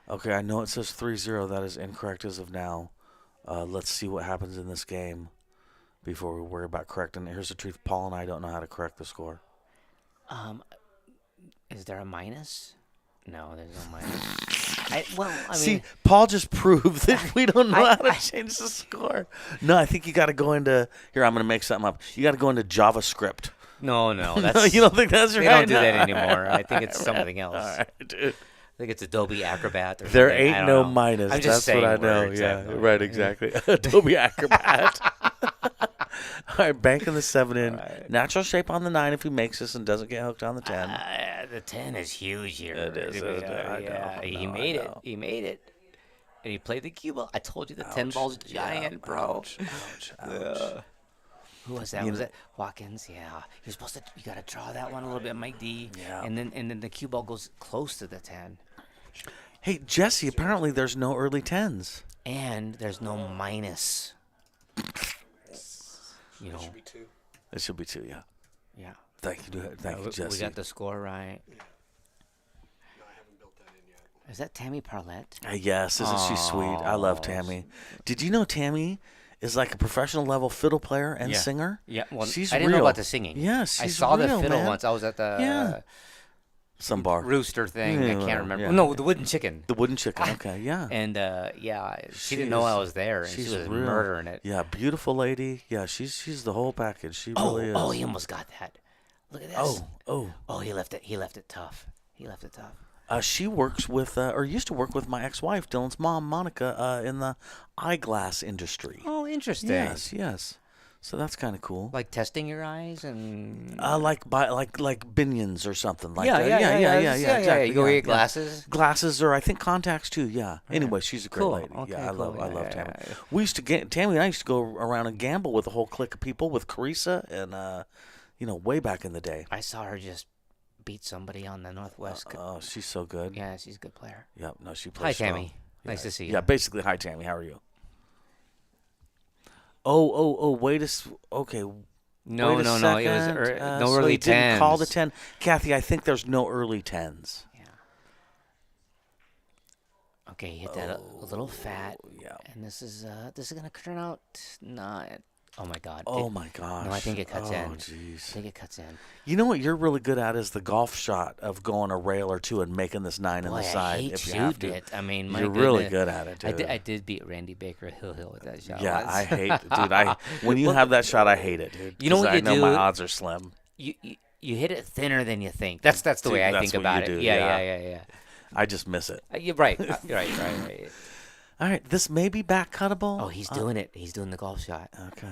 Okay, I know it says 3-0. That is incorrect as of now. Let's see what happens in this game before we worry about correcting it. Here's the truth. Paul and I don't know how to correct the score. Is there a minus? No, there's no minus. See, Paul just proved that we don't know how to change the score. No, I think you got to go into here. I'm going to make something up. You got to go into JavaScript. No, that's No, you don't think that's right? They don't do that anymore. I think it's something else. All right, dude. I think it's Adobe Acrobat. Or There something. ain't no know. minus. I'm just That's what I know. words. Yeah, right, exactly. Adobe Acrobat. All right, banking the 7 in. Right. Natural shape on the 9 if he makes this and doesn't get hooked on the 10. The 10 is huge here. It is, isn't it? I know, He I made it. know. He made it. And he played the cue ball. I told you the 10 ball's giant, bro. Ouch. Who was that? Was it Watkins? Yeah. You're supposed to. You got to draw that one a little bit, Mike D. Yeah. And then the cue ball goes close to the 10. Hey, Jesse, apparently there's no early 10s. And there's no minus. You know. Should be 2. It should be 2, yeah. Yeah. Thank you, Jesse. We got the score right. No, I haven't built that in yet. Is that Tammy Parlett? Yes, isn't she sweet? I love Tammy. Did you know Tammy is like a professional level fiddle player and singer? Yeah, well, she's I didn't real. know about the singing. Yes, I she's saw the real, fiddle man. once. I was at the some bar. rooster thing. Yeah, I can't whatever. remember. Yeah. No, the wooden chicken. The wooden chicken. Okay, yeah. And she didn't know I was there, and she she's was real. murdering it. Yeah, beautiful lady. Yeah, she's the whole package. She really is. Oh, he almost got that. Look at this. Oh. He left it. He left it tough. He left it tough. She works with, or used to work with my ex-wife, Dylan's mom, Monica, in the eyeglass industry. Oh, interesting. Yes. So that's kind of cool. Like testing your eyes and. Like Binions or something like Yeah. Exactly. You go get glasses. Glasses, or I think contacts too. Yeah. Anyway, she's a great Cool. lady. Okay, I cool. love Tammy. Yeah. We used to Tammy and I used to go around and gamble with a whole clique of people with Carissa and way back in the day. I saw her just beat somebody on the Northwest. Oh, she's so good. Yeah, she's a good player. Yep. No, she Hi, plays strong. Tammy. Nice to see you. Yeah, basically, hi, Tammy. How are you? Oh, wait okay. No. Wait a It was second. no So early he didn't call the 10s. 10. Kathy, I think there's no early 10s. Yeah. Okay, he hit that a little fat. Yeah. And this is gonna turn out not. Oh my God. Oh my gosh. No, I think it cuts in. Oh I jeez. think it cuts in. You know what you're really good at is the golf shot of going a rail or two and making this 9 in Boy, the side I hate if you have shooting to. it. I mean, my You're really goodness. good at it, dude. I did beat Randy Baker Hill with that shot. Yeah, once. I hate, dude. When you have that shot, I hate it, dude. You know 'cause what I you know do? my odds are slim. You hit it thinner than you think. That's the See, way I that's think what about you it. do, Yeah. I just miss it. You're right. Right. All right, this may be back cuttable. Oh, he's doing it. He's doing the golf shot. Okay.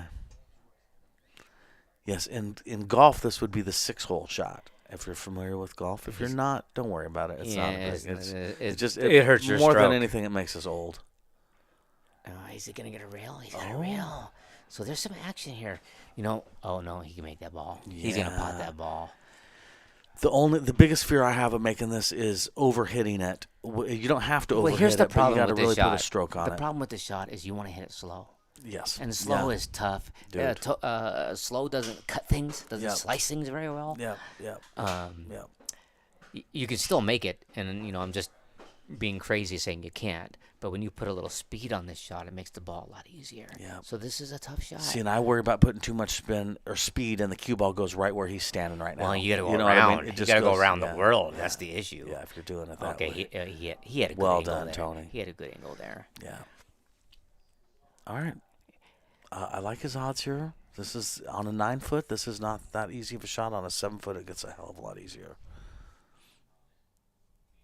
Yes, in golf, this would be the 6-hole shot. If you're familiar with golf, if you're not, don't worry about it. It's not. It hurts your more stroke. than anything. It makes us old. Oh, is he gonna get a rail? He's got a rail. So there's some action here. Oh no, he can make that ball. He's gonna pot that ball. The biggest fear I have of making this is overhitting it. You don't have to overhit Well, here's the it, but problem you got to with really this shot. put a stroke on The it. problem with the shot is you want to hit it slow. Yes. And slow is tough. Dude. Slow doesn't cut things, doesn't Yep. slice things very well. Yeah. You can still make it, and I'm just being crazy saying you can't. But when you put a little speed on this shot, it makes the ball a lot easier. Yeah. So this is a tough shot. See, and I worry about putting too much spin or speed, and the cue ball goes right where he's standing right now. Well, you got to go know what I around. mean? It You just got to go goes- around yeah, the world. yeah. That's the issue. Yeah, if you're doing it that Okay, way. he had a good Well angle done, there. Tony. He had a good angle there. Yeah. All right. I like his odds here. This is on a 9-foot. This is not that easy of a shot. On a 7-foot, it gets a hell of a lot easier.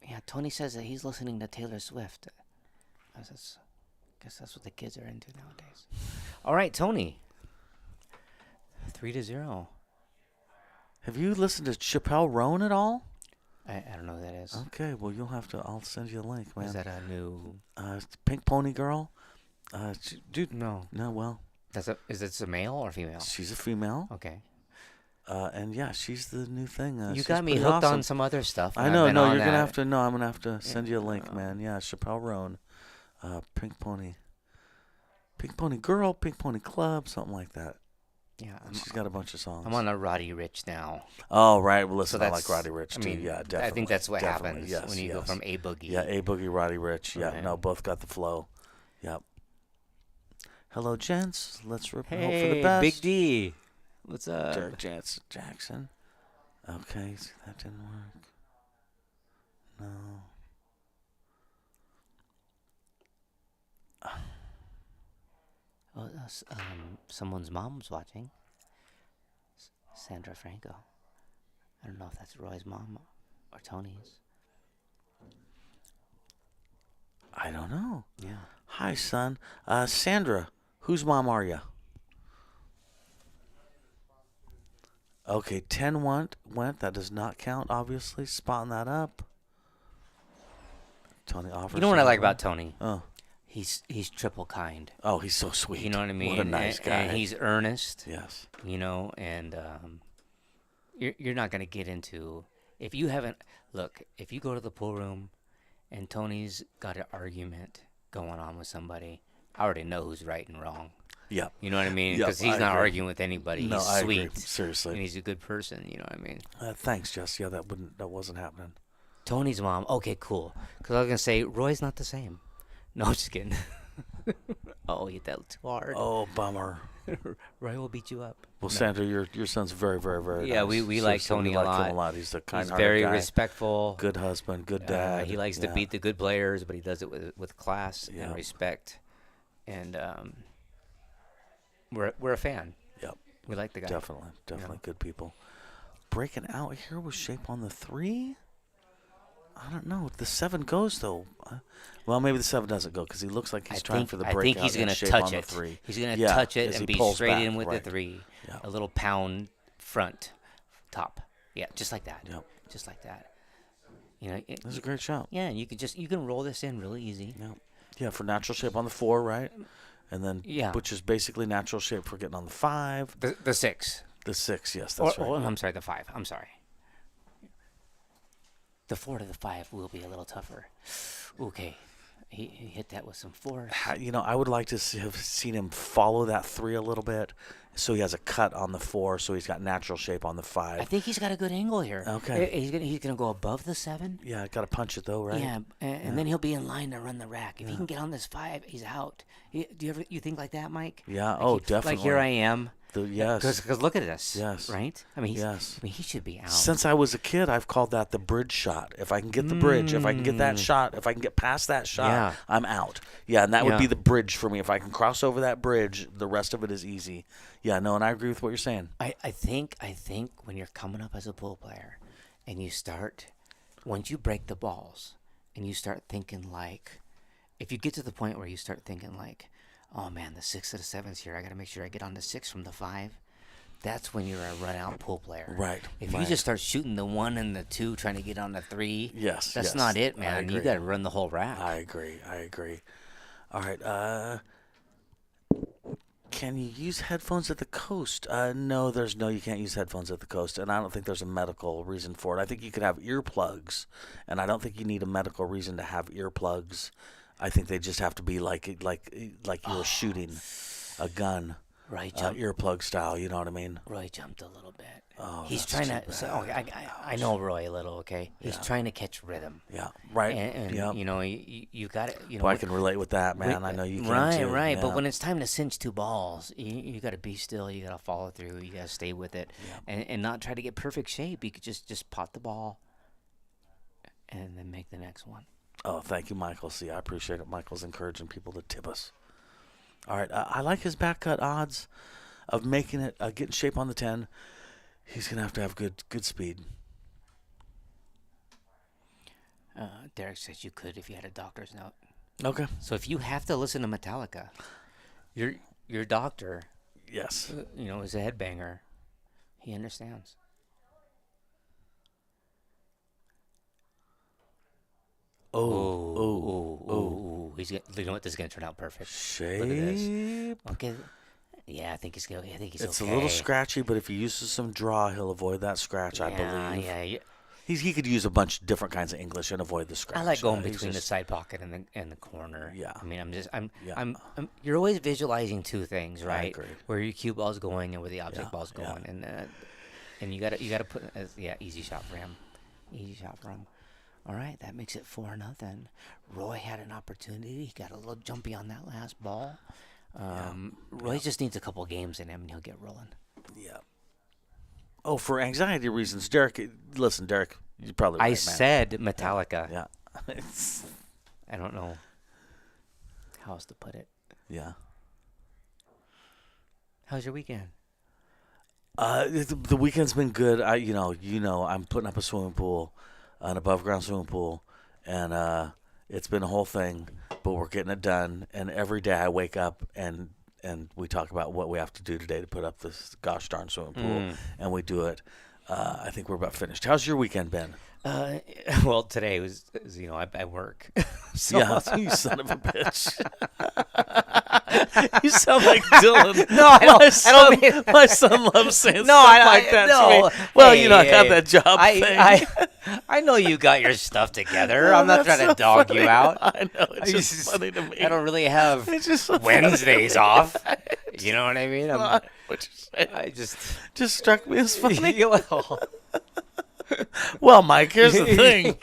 Yeah, Tony says that he's listening to Taylor Swift. I guess that's what the kids are into nowadays. All right, Tony. 3-0. Have you listened to Chappelle Roan at all? I don't know who that is. Okay, well, you'll have to. I'll send you a link, man. Is that a new? Pink Pony Girl? Dude, No. well, Is it a male or female? she's a female. Okay. And yeah, she's the new thing. You she's got me pretty hooked awesome. on some other stuff. I and know. I've been No, on you're gonna that. have to. No, I'm gonna have to send you a link, man. Yeah, Chappelle Roan, Pink Pony Girl, Pink Pony Club, something like that. Yeah, She's got a bunch of songs. I'm on a Roddy Rich now. Oh right, well listen, So I that's- like Roddy Rich I too. mean, Yeah, definitely. I think that's what definitely. happens Yes, when you go from A Boogie. Yeah, A Boogie, Roddy Rich. Yeah, Right. no, both got the flow. Yep. Hello, gents. Let's hope for the Hey, best. Big D. What's up? Derek Jackson. Okay, see, that didn't work. No. Oh, someone's mom's watching. Sandra Franco. I don't know if that's Roy's mom or Tony's. I don't know. Yeah. Hi, son. Sandra, whose mom are you? Okay, 10 went. That does not count, obviously. Spotting that up. Tony offers. You know what I like another about Tony? one. He's triple kind. Oh, he's so sweet. You know what I mean? What a nice guy. And he's earnest. Yes. And you're not gonna get into if you go to the pool room and Tony's got an argument going on with somebody, I already know who's right and wrong. Yep. You know what I mean? Yep, Because he's I not agree. arguing with anybody. No, He's I sweet. agree. Seriously. And he's a good person. You know what I mean? Thanks, Jess. Yeah, that wasn't happening. Tony's mom. Okay, cool. Because I was gonna say Roy's not the same. No, I'm just kidding. Oh, you hit that too hard. Oh, bummer. Roy will beat you up. Well, Sandra, your son's very, very, very Yeah, nice. we like Seriously, Tony we a like him lot. He's a He's kind-hearted very guy. respectful. Good husband, good dad. He likes to beat the good players, but he does it with class Yeah. and respect. And we're a fan. Yep. We like the guy. Definitely good people. Breaking out here with shape on the 3. I don't know. The 7 goes though. Well, maybe the 7 doesn't go because he looks like he's trying for the breakout. I think he's going gonna to touch on it. The 3. He's gonna touch it and be straight back, in with right. the 3. Yeah. A little pound front, top. Yeah, just like that. Yep. Just like that. You know, This is a great shot. Yeah, and you can roll this in really easy. Yeah. Yeah, for natural shape on the 4, right? And then, Yeah. which is basically natural shape for getting on the 5. The 6. The 6, yes, that's right. I'm sorry, the 5. I'm sorry. The 4 to the 5 will be a little tougher. Okay. He hit that with some force. You know, I would like to have seen him follow that 3 a little bit, so he has a cut on the 4, so he's got natural shape on the 5. I think he's got a good angle here. Okay. He's gonna go above the 7. Yeah, got to punch it though, right? Yeah, and then he'll be in line to run the rack. If he can get on this 5, he's out. Do you think like that, Mike? Yeah. Like Definitely. Like here I am. Yes. Because look at this. Yes. Right. I mean, Yes. he should be out. Since I was a kid, I've called that the bridge shot. If I can get the bridge, if I can get that shot, if I can get past that shot, Yeah. I'm out. Yeah, and that would Yeah. be the bridge for me. If I can cross over that bridge, the rest of it is easy. Yeah, no, and I agree with what you're saying. I think when you're coming up as a pool player, and you start, once you break the balls, and you start thinking like, if you get to the point where you start thinking like, oh man, the 6 to the 7's here. I got to make sure I get on the 6 from the 5. That's when you're a run-out pool player. Right. If you just start shooting the 1 and the 2, trying to get on the 3, Yes. that's yes. not it, I man. You agree. got to run the whole rack. I agree. All right. Can you use headphones at the coast? No, you can't use headphones at the coast, and I don't think there's a medical reason for it. I think you could have earplugs, and I don't think you need a medical reason to have earplugs. I think they just have to be like you were shooting a gun, Roy earplug style. You know what I mean? Roy jumped a little bit. Oh, He's that's trying too to. So, bad. I know Roy a little. Okay, he's trying to catch rhythm. Yeah. Right. And yep. you know, you got it. You know, Well, I can relate with that, man. I know you can Right, too. right. Yeah. But when it's time to cinch 2 balls, you got to be still. You got to follow through. You got to stay with it, and not try to get perfect shape. You could just pot the ball, and then make the next one. Oh, thank you, Michael. See, I appreciate it. Michael's encouraging people to tip us. All right, I like his back cut odds of making it, getting shape on the 10. He's gonna have to have good speed. Derek says you could if you had a doctor's note. Okay. So if you have to listen to Metallica, your doctor, Yes. is a headbanger. He understands. Oh. He's you know what? This is gonna turn out perfect. Shape. Look at this. Okay. Yeah, I think he's okay. It's a little scratchy, but if he uses some draw, he'll avoid that scratch. I believe. Yeah. He could use a bunch of different kinds of English and avoid the scratch. I like going He's between the just- side pocket and the corner. Yeah. I mean, Yeah. I'm you're always visualizing 2 things, right? agree. Where your cue ball's going and where the object ball's yeah. going, and you gotta put easy shot for him. Easy shot for him. All right, that makes it 4-0. Roy had an opportunity. He got a little jumpy on that last ball. Roy just needs a couple games in him, and he'll get rolling. Yeah. Oh, for anxiety reasons, Derek. Listen, Derek, you're probably right, I man. said Metallica. Yeah. I don't know how else to put it. Yeah. How's your weekend? The weekend's been good. I'm putting up a swimming pool, an above ground swimming pool, and it's been a whole thing, but we're getting it done. And every day I wake up and we talk about what we have to do today to put up this gosh darn swimming pool, and we do it. I think we're about finished. How's your weekend been? Well, today was I work. So, Yeah, you son of a bitch. You sound like Dylan. No, I don't mean My son loves saying No, stuff like that to me. Well, Hey, I got hey, that job thing. I know you got your stuff together. I'm not That's trying to so dog funny. you out. I know, it's just funny to me. I don't really have It's just so funny. Wednesdays off. You know what I mean? What you say? I just Just struck me as funny. well, Well, Mike, here's the thing.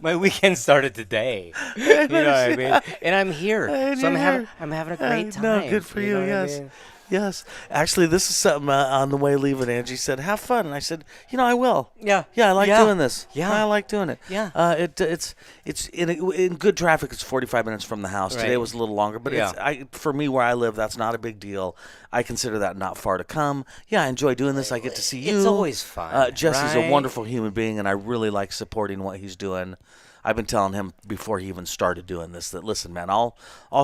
My weekend started today. You know what I mean? And I'm here, And so you're here. I'm having a great time. No, good for you. know what I Yes. mean? Yes. Actually, this is something on the way leaving. Angie said, "Have fun," and I said, "I will." Yeah. Yeah, I like Yeah. doing this. Yeah. I like doing it. Yeah. It's in good traffic. It's 45 minutes from the house. Today Right. was a little longer, but Yeah. for me where I live, that's not a big deal. I consider that not far to come. Yeah, I enjoy doing this. I get to see you. It's always fun. Jesse's right? a wonderful human being, and I really like supporting what he's doing. I've been telling him before he even started doing this that, listen, man, I'll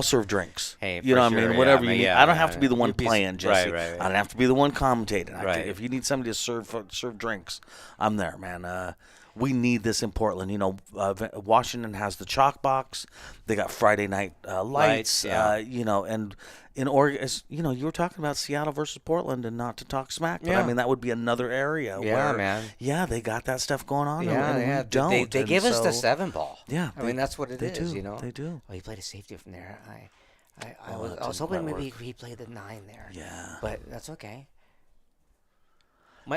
serve drinks. Hey, you for know what sure, I mean? yeah, Whatever I you mean, need. yeah, I don't have to be the one You'd be- playing, Jesse. right. I don't have to be the one commentating. Right. If you need somebody to serve drinks, I'm there, man. We need this in Portland. Washington has the chalk box. They got Friday night lights. yeah. And in Oregon, you were talking about Seattle versus Portland, and not to talk smack, but I Yeah. mean that would be another area. Yeah, where, man. Yeah, they got that stuff going on. Yeah, and yeah. we don't. They and give us the so- 7-ball. Yeah, I mean that's what it they is. do. They do. Oh, he played a safety from there. I Oh, was that I was didn't hoping quite maybe work. he played the 9 there. Yeah. But that's okay.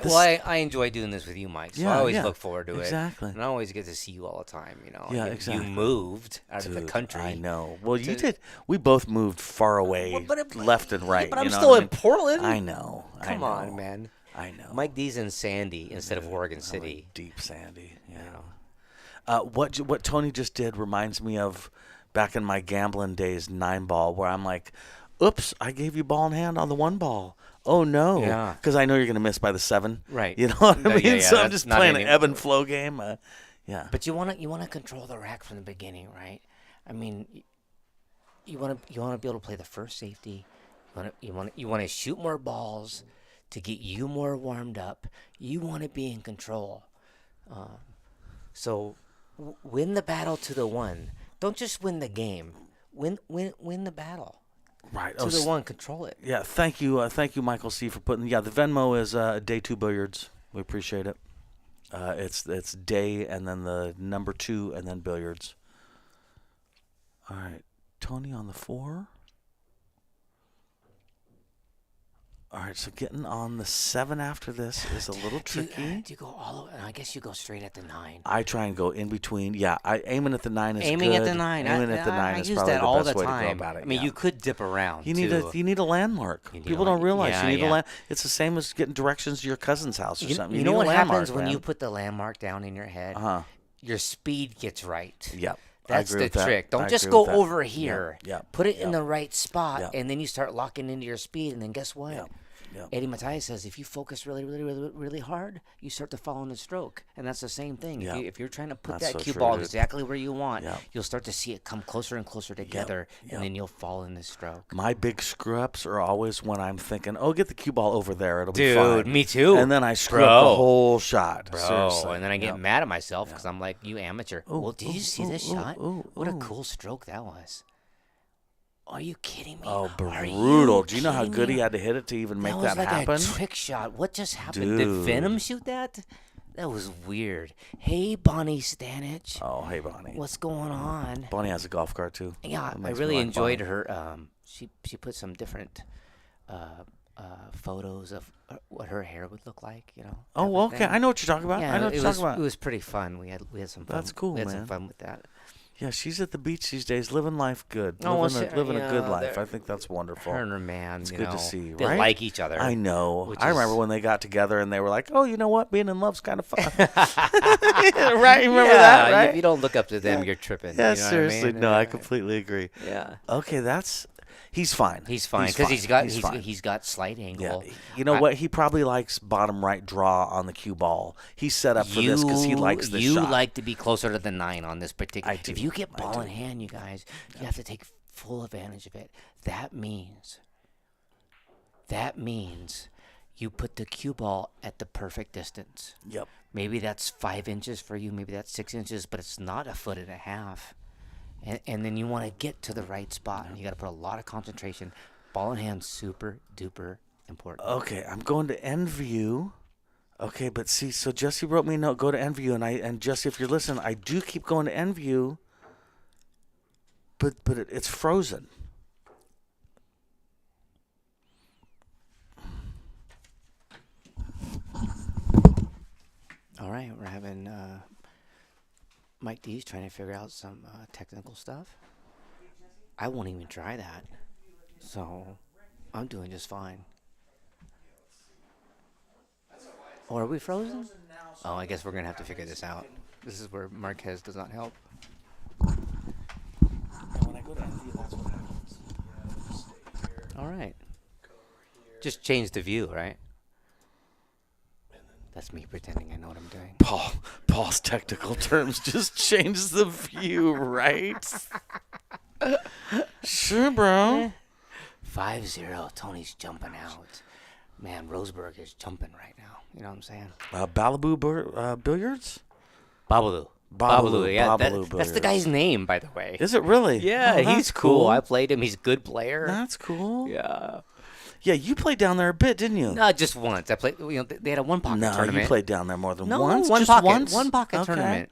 This- I enjoy doing this with you, Mike. So I Yeah, always yeah, look forward to exactly. it. And I always get to see you all the time. Yeah, You exactly. moved out of the Dude, country. I know. Well, you to- did. We both moved far away, Well, but left and right. But I'm you know still what I in mean? Portland. I know. Come I on, know, man. I know. Mike D's in Sandy instead of Oregon I'm City. like deep Sandy. Yeah. What Tony just did reminds me of back in my gambling days, 9-ball, where I'm like, "Oops, I gave you ball in hand on the 1 ball. Oh no!" Yeah. Because I know you're going to miss by the 7. Right. You know what I No, mean? yeah, So I'm that's just not playing an any- ebb and flow game. Yeah. But you wanna control the rack from the beginning, right? I mean, you wanna be able to play the first safety. You wanna shoot more balls to get you more warmed up. You want to be in control. So win the battle to the 1. Don't just win the game. Win the battle. Right. To the 1, control it. Yeah, thank you, Michael C. for putting. Yeah, the Venmo is day 2 billiards. We appreciate it. It's day and then the number 2 and then billiards. All right, Tony on the 4. All right, so getting on the 7 after this is a little tricky. Do you go all the way? I guess you go straight at the 9. I try and go in between. Yeah, aiming at the 9 is Aiming good. at the 9. Aiming at the 9 I is use probably that the all best the way to go time. about it. I mean, yeah. you could dip around. You need a landmark. You need People a don't realize yeah, you need yeah. a land. It's the same as getting directions to your cousin's house or something. You need know a what landmark, happens when man. you put the landmark down in your head? Your speed gets right. Yep. That's I agree the with that. trick. Don't I just agree go with that. over here. Yep. Put it in Yep. the right spot, Yep. and then you start locking into your speed. And then guess what? Yep. Yep. Eddie Matthias says if you focus really, really, really, really hard, you start to fall in the stroke. And that's the same thing. Yep. If you're trying to put That's that so cue true, ball dude. exactly where you want, Yep. you'll start to see it come closer and closer together, Yep. and then you'll fall in the stroke. My big screw ups are always when I'm thinking, "Oh, get the cue ball over there; it'll be Dude, fine." me too. And then I screw up the whole shot. Bro, Seriously. and then I get Yep. mad at myself because I'm like, you amateur. Ooh, Well, did you see this ooh, shot? ooh, What a ooh. cool stroke that was. Are you kidding me? Oh, Are brutal! you Do you know how kidding good me? he had to hit it to even make That that was like happen? a trick shot. What just happened? Did Dude. Venom shoot that? That was weird. Hey, Bonnie Stanich. Oh, hey, Bonnie. What's going on? Bonnie has a golf cart too. Yeah, That I makes me really like enjoyed Bonnie. her. She put some different photos of what her hair would look like. You know. Oh, type of okay. thing. I know what you're talking about. Yeah, I know what it you're was talking about. it was pretty fun. We had some fun. That's cool, We had man. some fun with that. Yeah, she's at the beach these days, living life good, Oh, well, living a good yeah, life. they're- I think that's wonderful. Her and her man. It's you good to know, see, They right? like each other. I know. which I remember is- when they got together and they were like, "Oh, you know what? Being in love's kind of fun." Right? You remember yeah, that, right? If you don't look up to them, you're tripping. Yeah, you know what I seriously. mean? No, I completely agree. Yeah. Okay, he's fine. He's fine because he's got slight Yeah, angle. you know what? He probably likes bottom right draw on the cue ball. He's set up for this because he likes this You shot. like to be closer to the 9 on this particular. I do. If you get I ball do. in hand, you guys, you have to take full advantage of it. That means you put the cue ball at the perfect distance. Yep. Maybe that's 5 inches for you. Maybe that's 6 inches, but it's not 1.5 feet. And then you want to get to the right spot. And you got to put a lot of concentration. Ball in hand, super duper important. Okay, I'm going to end view. Okay, but see, so Jesse wrote me a note, go to end view, and Jesse, if you're listening, I do keep going to end view, but it's frozen. All right, we're having Mike D's trying to figure out some technical stuff. I won't even try that. So I'm doing just fine. Oh, are we frozen? Oh, I guess we're going to have to figure this out. This is where Marquez does not help. And when I go to NV, that's what happens. All right. Just change the view, right? That's me pretending I know what I'm doing. Paul's technical terms just changed the view, right? Sure, bro. 5-0. Tony's jumping out. Man, Roseburg is jumping right now. You know what I'm saying? Balabu Billiards? Babalu. Yeah, that's the guy's name, by the way. Is it really? Yeah, Oh, he's cool. I played him. He's a good player. That's cool. Yeah. Yeah, you played down there a bit, didn't you? No, just once. I played. You know, they had a one pocket tournament. No, you played down there more than no, once. One just pocket. Once? One pocket Okay. tournament.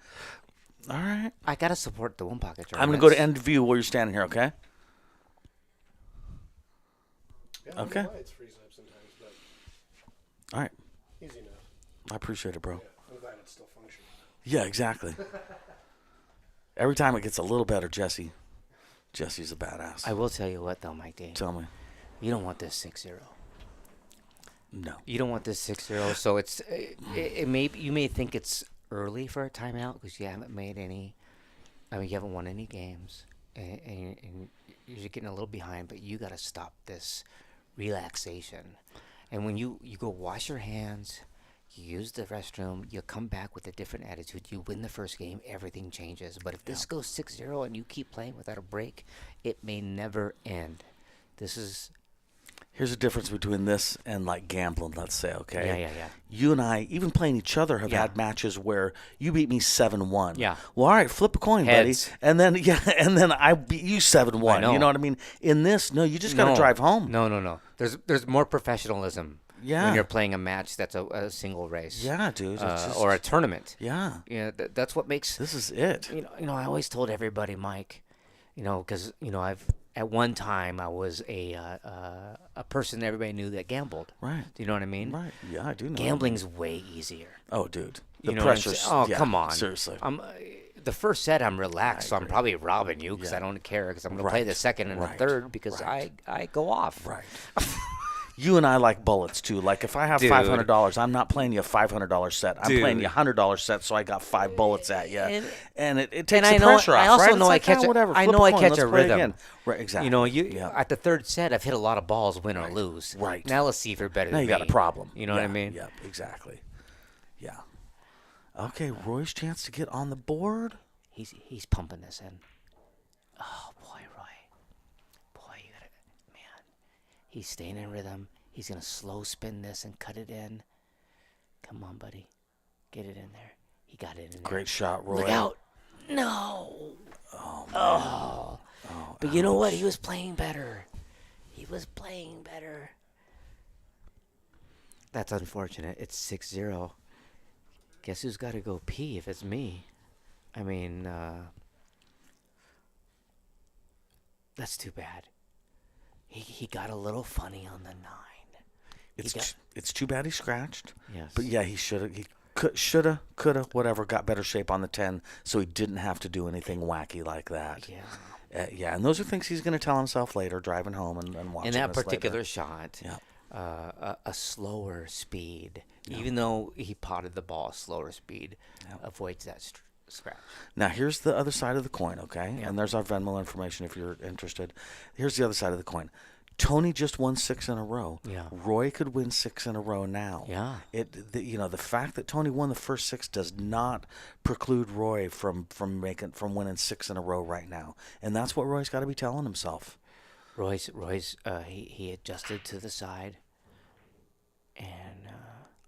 All right. I gotta support the one pocket tournament. I'm gonna go to end view while you're standing here. Okay. Yeah, I don't Okay. know why it's freezing up sometimes, but All right. easy enough. I appreciate it, bro. Yeah, I'm glad it's still functioning. Yeah, exactly. Every time it gets a little better, Jesse's a badass. I will tell you what, though, Mike D. Tell me. You don't want this 6-0. No. You don't want this 6-0. So it's it may you may think it's early for a timeout because you haven't made any. I mean, you haven't won any games, and you're getting a little behind. But you got to stop this relaxation. And when you go wash your hands, you use the restroom, you come back with a different attitude. You win the first game, everything changes. But if this goes 6-0 and you keep playing without a break, it may never end. This is. Here's the difference between this and like gambling, let's say, okay? Yeah. You and I, even playing each other, have Yeah. had matches where you beat me 7-1. Yeah. Well, all right, flip a coin, Heads. buddy. And then I beat you 7-1. I know. You know what I mean? In this, no, you just got to drive home. No. There's more professionalism Yeah. when you're playing a match that's a single race. Yeah, dude. It's just, or a tournament. yeah. Yeah, that's what makes. This is it. You know, I always told everybody, Mike, because at one time I was a person everybody knew that gambled. Right. Do you know what I mean? Right. Yeah, I do know. Gambling's way easier. Oh, dude. The You know what I'm pressure's. saying? Oh, yeah, come on. Seriously. The first set I'm relaxed, so I'm agree. probably robbing you because Yeah. I don't care because I'm going to play Right. the second and the Right. third because Right. I go off. Right. You and I like bullets too. Like if I have Dude. $500, I'm not playing you a $500 set. I'm playing you a $100 set, so I got 5 bullets at you, and it takes I the know- pressure I off. also right? know It's I like, catch a- whatever. I flip know I coin, catch let's a play rhythm. again. Right, exactly. Yeah. At the third set, I've hit a lot of balls, win or lose. Right. Now let's see if you're better Now than you got me. a problem. You know what I Yeah, mean? Yep, exactly. Yeah. Okay, Roy's chance to get on the board. He's pumping this in. Oh boy, Roy. Boy, you got it, man. He's staying in rhythm. He's gonna slow spin this and cut it in. Come on, buddy, get it in there. He got it in there. Great shot, Roy. Look out! No. Oh, man. Oh. But you know what? He was playing better. That's unfortunate. It's 6-0. Guess who's got to go pee if it's me? I mean, that's too bad. He got a little funny on the 9. It's too bad he scratched. Yes. But yeah, he shoulda, coulda, whatever, got better shape on the 10, so he didn't have to do anything wacky like that. Yeah. Yeah, and those are things he's going to tell himself later, driving home and watching In that this particular later. shot, Yeah. a slower speed, even though he potted the ball, a slower speed avoids that scratch. Now, here's the other side of the coin, okay? Yeah. And there's our Venmo information if you're interested. Here's the other side of the coin. Tony just won 6 in a row. Yeah. Roy could win 6 in a row now. Yeah. The fact that Tony won the first 6 does not preclude Roy from winning 6 in a row right now. And that's what Roy's got to be telling himself. Roy's he adjusted to the side, and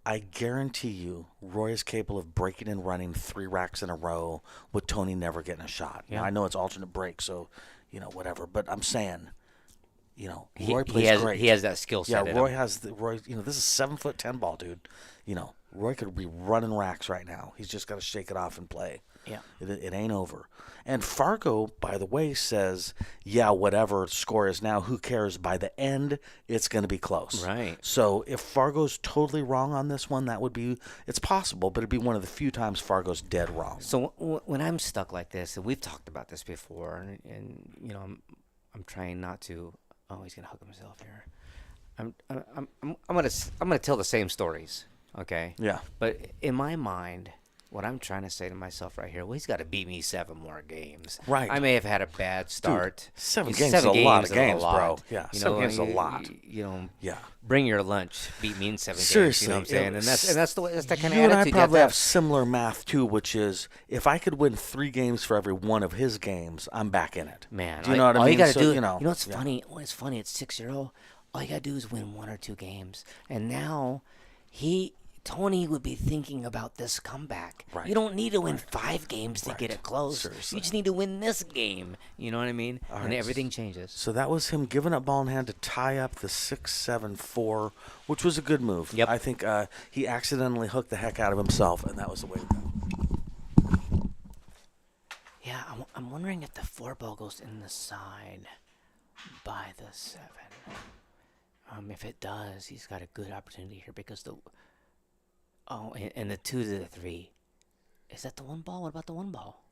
I guarantee you, Roy is capable of breaking and running 3 racks in a row with Tony never getting a shot. Yeah. Now, I know it's alternate break, so, whatever. But I'm saying, Roy plays great. He has that skill set. Yeah, Roy has Roy. This is 7'10" ball, dude. Roy could be running racks right now. He's just got to shake it off and play. Yeah, it ain't over. And Fargo, by the way, says, yeah, whatever score is now, who cares? By the end, it's going to be close. Right. So if Fargo's totally wrong on this one, it's possible, but it'd be one of the few times Fargo's dead wrong. So when I'm stuck like this, and we've talked about this before, and I'm trying not to. Oh, he's gonna hook himself here. I'm gonna tell the same stories. Okay. Yeah. But in my mind, what I'm trying to say to myself right here, well, he's got to beat me 7 more games. Right. I may have had a bad start. Dude, 7 games is a lot of games, bro. Yeah, You 7 know, games is a lot. Yeah. Bring your lunch. Beat me in 7 Seriously, games. You know what I'm saying? And that's the kind of you and I attitude probably you have similar math too, which is if I could win 3 games for every one of his games, I'm back in it. Man, do you know what I mean? All you got to do, you know what's funny? When it's funny, it's 6-0. All you got to do is win 1 or 2 games, and now Tony would be thinking about this comeback. Right. You don't need to win 5 games to get it close. Seriously. You just need to win this game. You know what I mean? All and right. everything changes. So that was him giving up ball in hand to tie up the 6-7-4, which was a good move. Yep. I think he accidentally hooked the heck out of himself, and that was the way to go. Yeah, I'm wondering if the 4 ball goes in the side by the 7. If it does, he's got a good opportunity here because and the 2 to the 3. Is that the 1 ball? What about the 1 ball?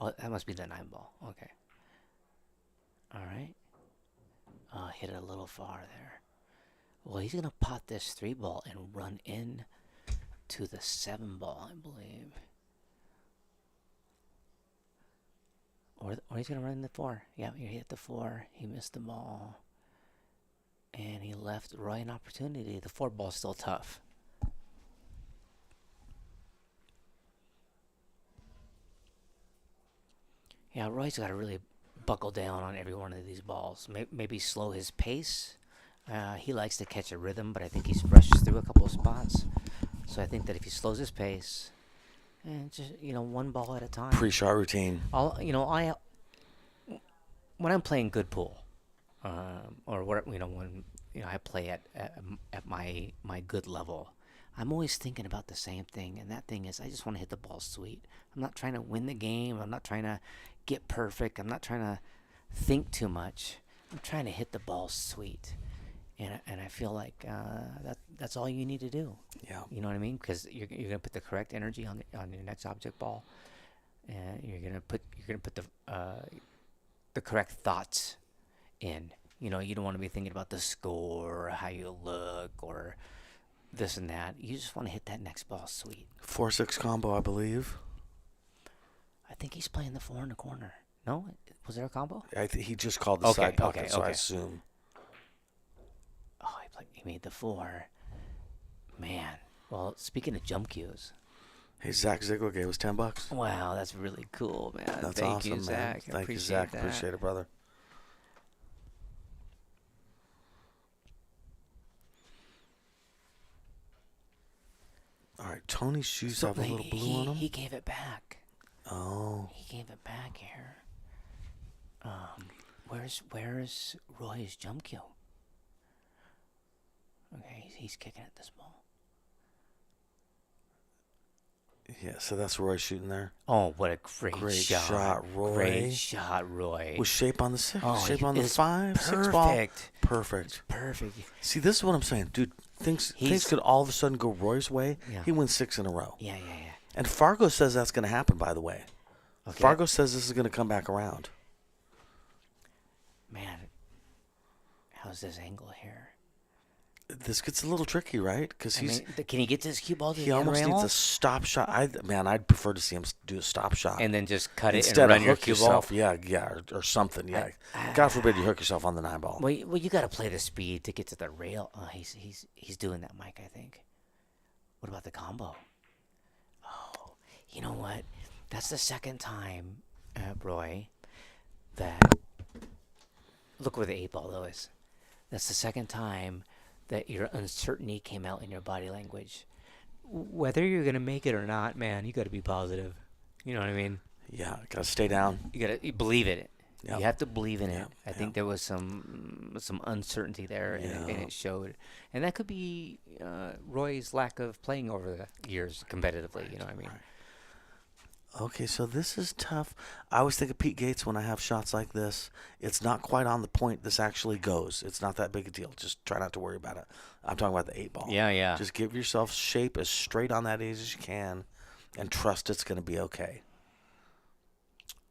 Oh, that must be the 9 ball. Okay. All right. Hit it a little far there. Well, he's going to pot this 3 ball and run in to the 7 ball, I believe. Or he's going to run in the 4. Yeah, he hit the 4. He missed the ball. And he left Roy an opportunity. The 4 ball's still tough. Yeah, Roy's got to really buckle down on every one of these balls. Maybe slow his pace. He likes to catch a rhythm, but I think he's rushed through a couple of spots. So I think that if he slows his pace, and just 1 ball at a time. Pre-shot routine. When I'm playing good pool, or when I play at my good level, I'm always thinking about the same thing, and that thing is I just want to hit the ball sweet. I'm not trying to win the game. I'm not trying to get perfect. I'm not trying to think too much. I'm trying to hit the ball sweet, and I feel like that's all you need to do. Yeah. You know what I mean? Because you're gonna put the correct energy on your next object ball, and you're gonna put the correct thoughts in. You don't want to be thinking about the score or how you look or this and that. You just want to hit that next ball sweet. 4-6 combo, I believe. I think he's playing the 4 in the corner. No? Was there a combo? I think he just called the side pocket, so I okay. assume. Oh, he made the 4. Man. Well, speaking of jump cues. Hey, Zach Ziegler gave us $10. Wow, that's really cool, man. That's Thank awesome, you, man. Zach. Thank you, Zach. That. Appreciate it, brother. All right, Tony's shoes have a little blue on them. He gave it back. Oh. He gave it back here. Where's Roy's jump cue? Okay, he's kicking at this ball. Yeah, so that's Roy shooting there. Oh, what a great shot, Roy. Great shot, Roy. With shape on the 6, Oh, shape on the it's 5, 6 ball. perfect. Perfect. Perfect. See, this is what I'm saying, dude. Things could all of a sudden go Roy's way. Yeah. He wins 6 in a row. Yeah. And Fargo says that's going to happen, by the way. Okay. Fargo says this is going to come back around. Man, how's this angle here? This gets a little tricky, right? Because can he get this cue ball to he the almost rail? needs a stop shot. I'd prefer to see him do a stop shot And then just cut it instead and of run your hook cue yourself. ball. Yeah, or something. Yeah, God forbid you hook yourself on the 9 ball. Well, you got to play the speed to get to the rail. He's doing that, Mike. I think. What about the combo? Oh, you know what? That's the second time, Roy. That look where the 8 ball though is. That's the second time that your uncertainty came out in your body language. Whether you're gonna make it or not, man, you got to be positive. You know what I mean? Yeah, gotta stay down. You believe it. Yep. You have to believe in it. Yep. I think there was some uncertainty there, and it showed. And that could be Roy's lack of playing over the years competitively. You know what I mean? Okay, so this is tough. I always think of Pete Gates when I have shots like this. It's not quite on the point this actually goes. It's not that big a deal. Just try not to worry about it. I'm talking about the 8-ball. Yeah. Just give yourself shape as straight on that edge as you can and trust it's going to be okay.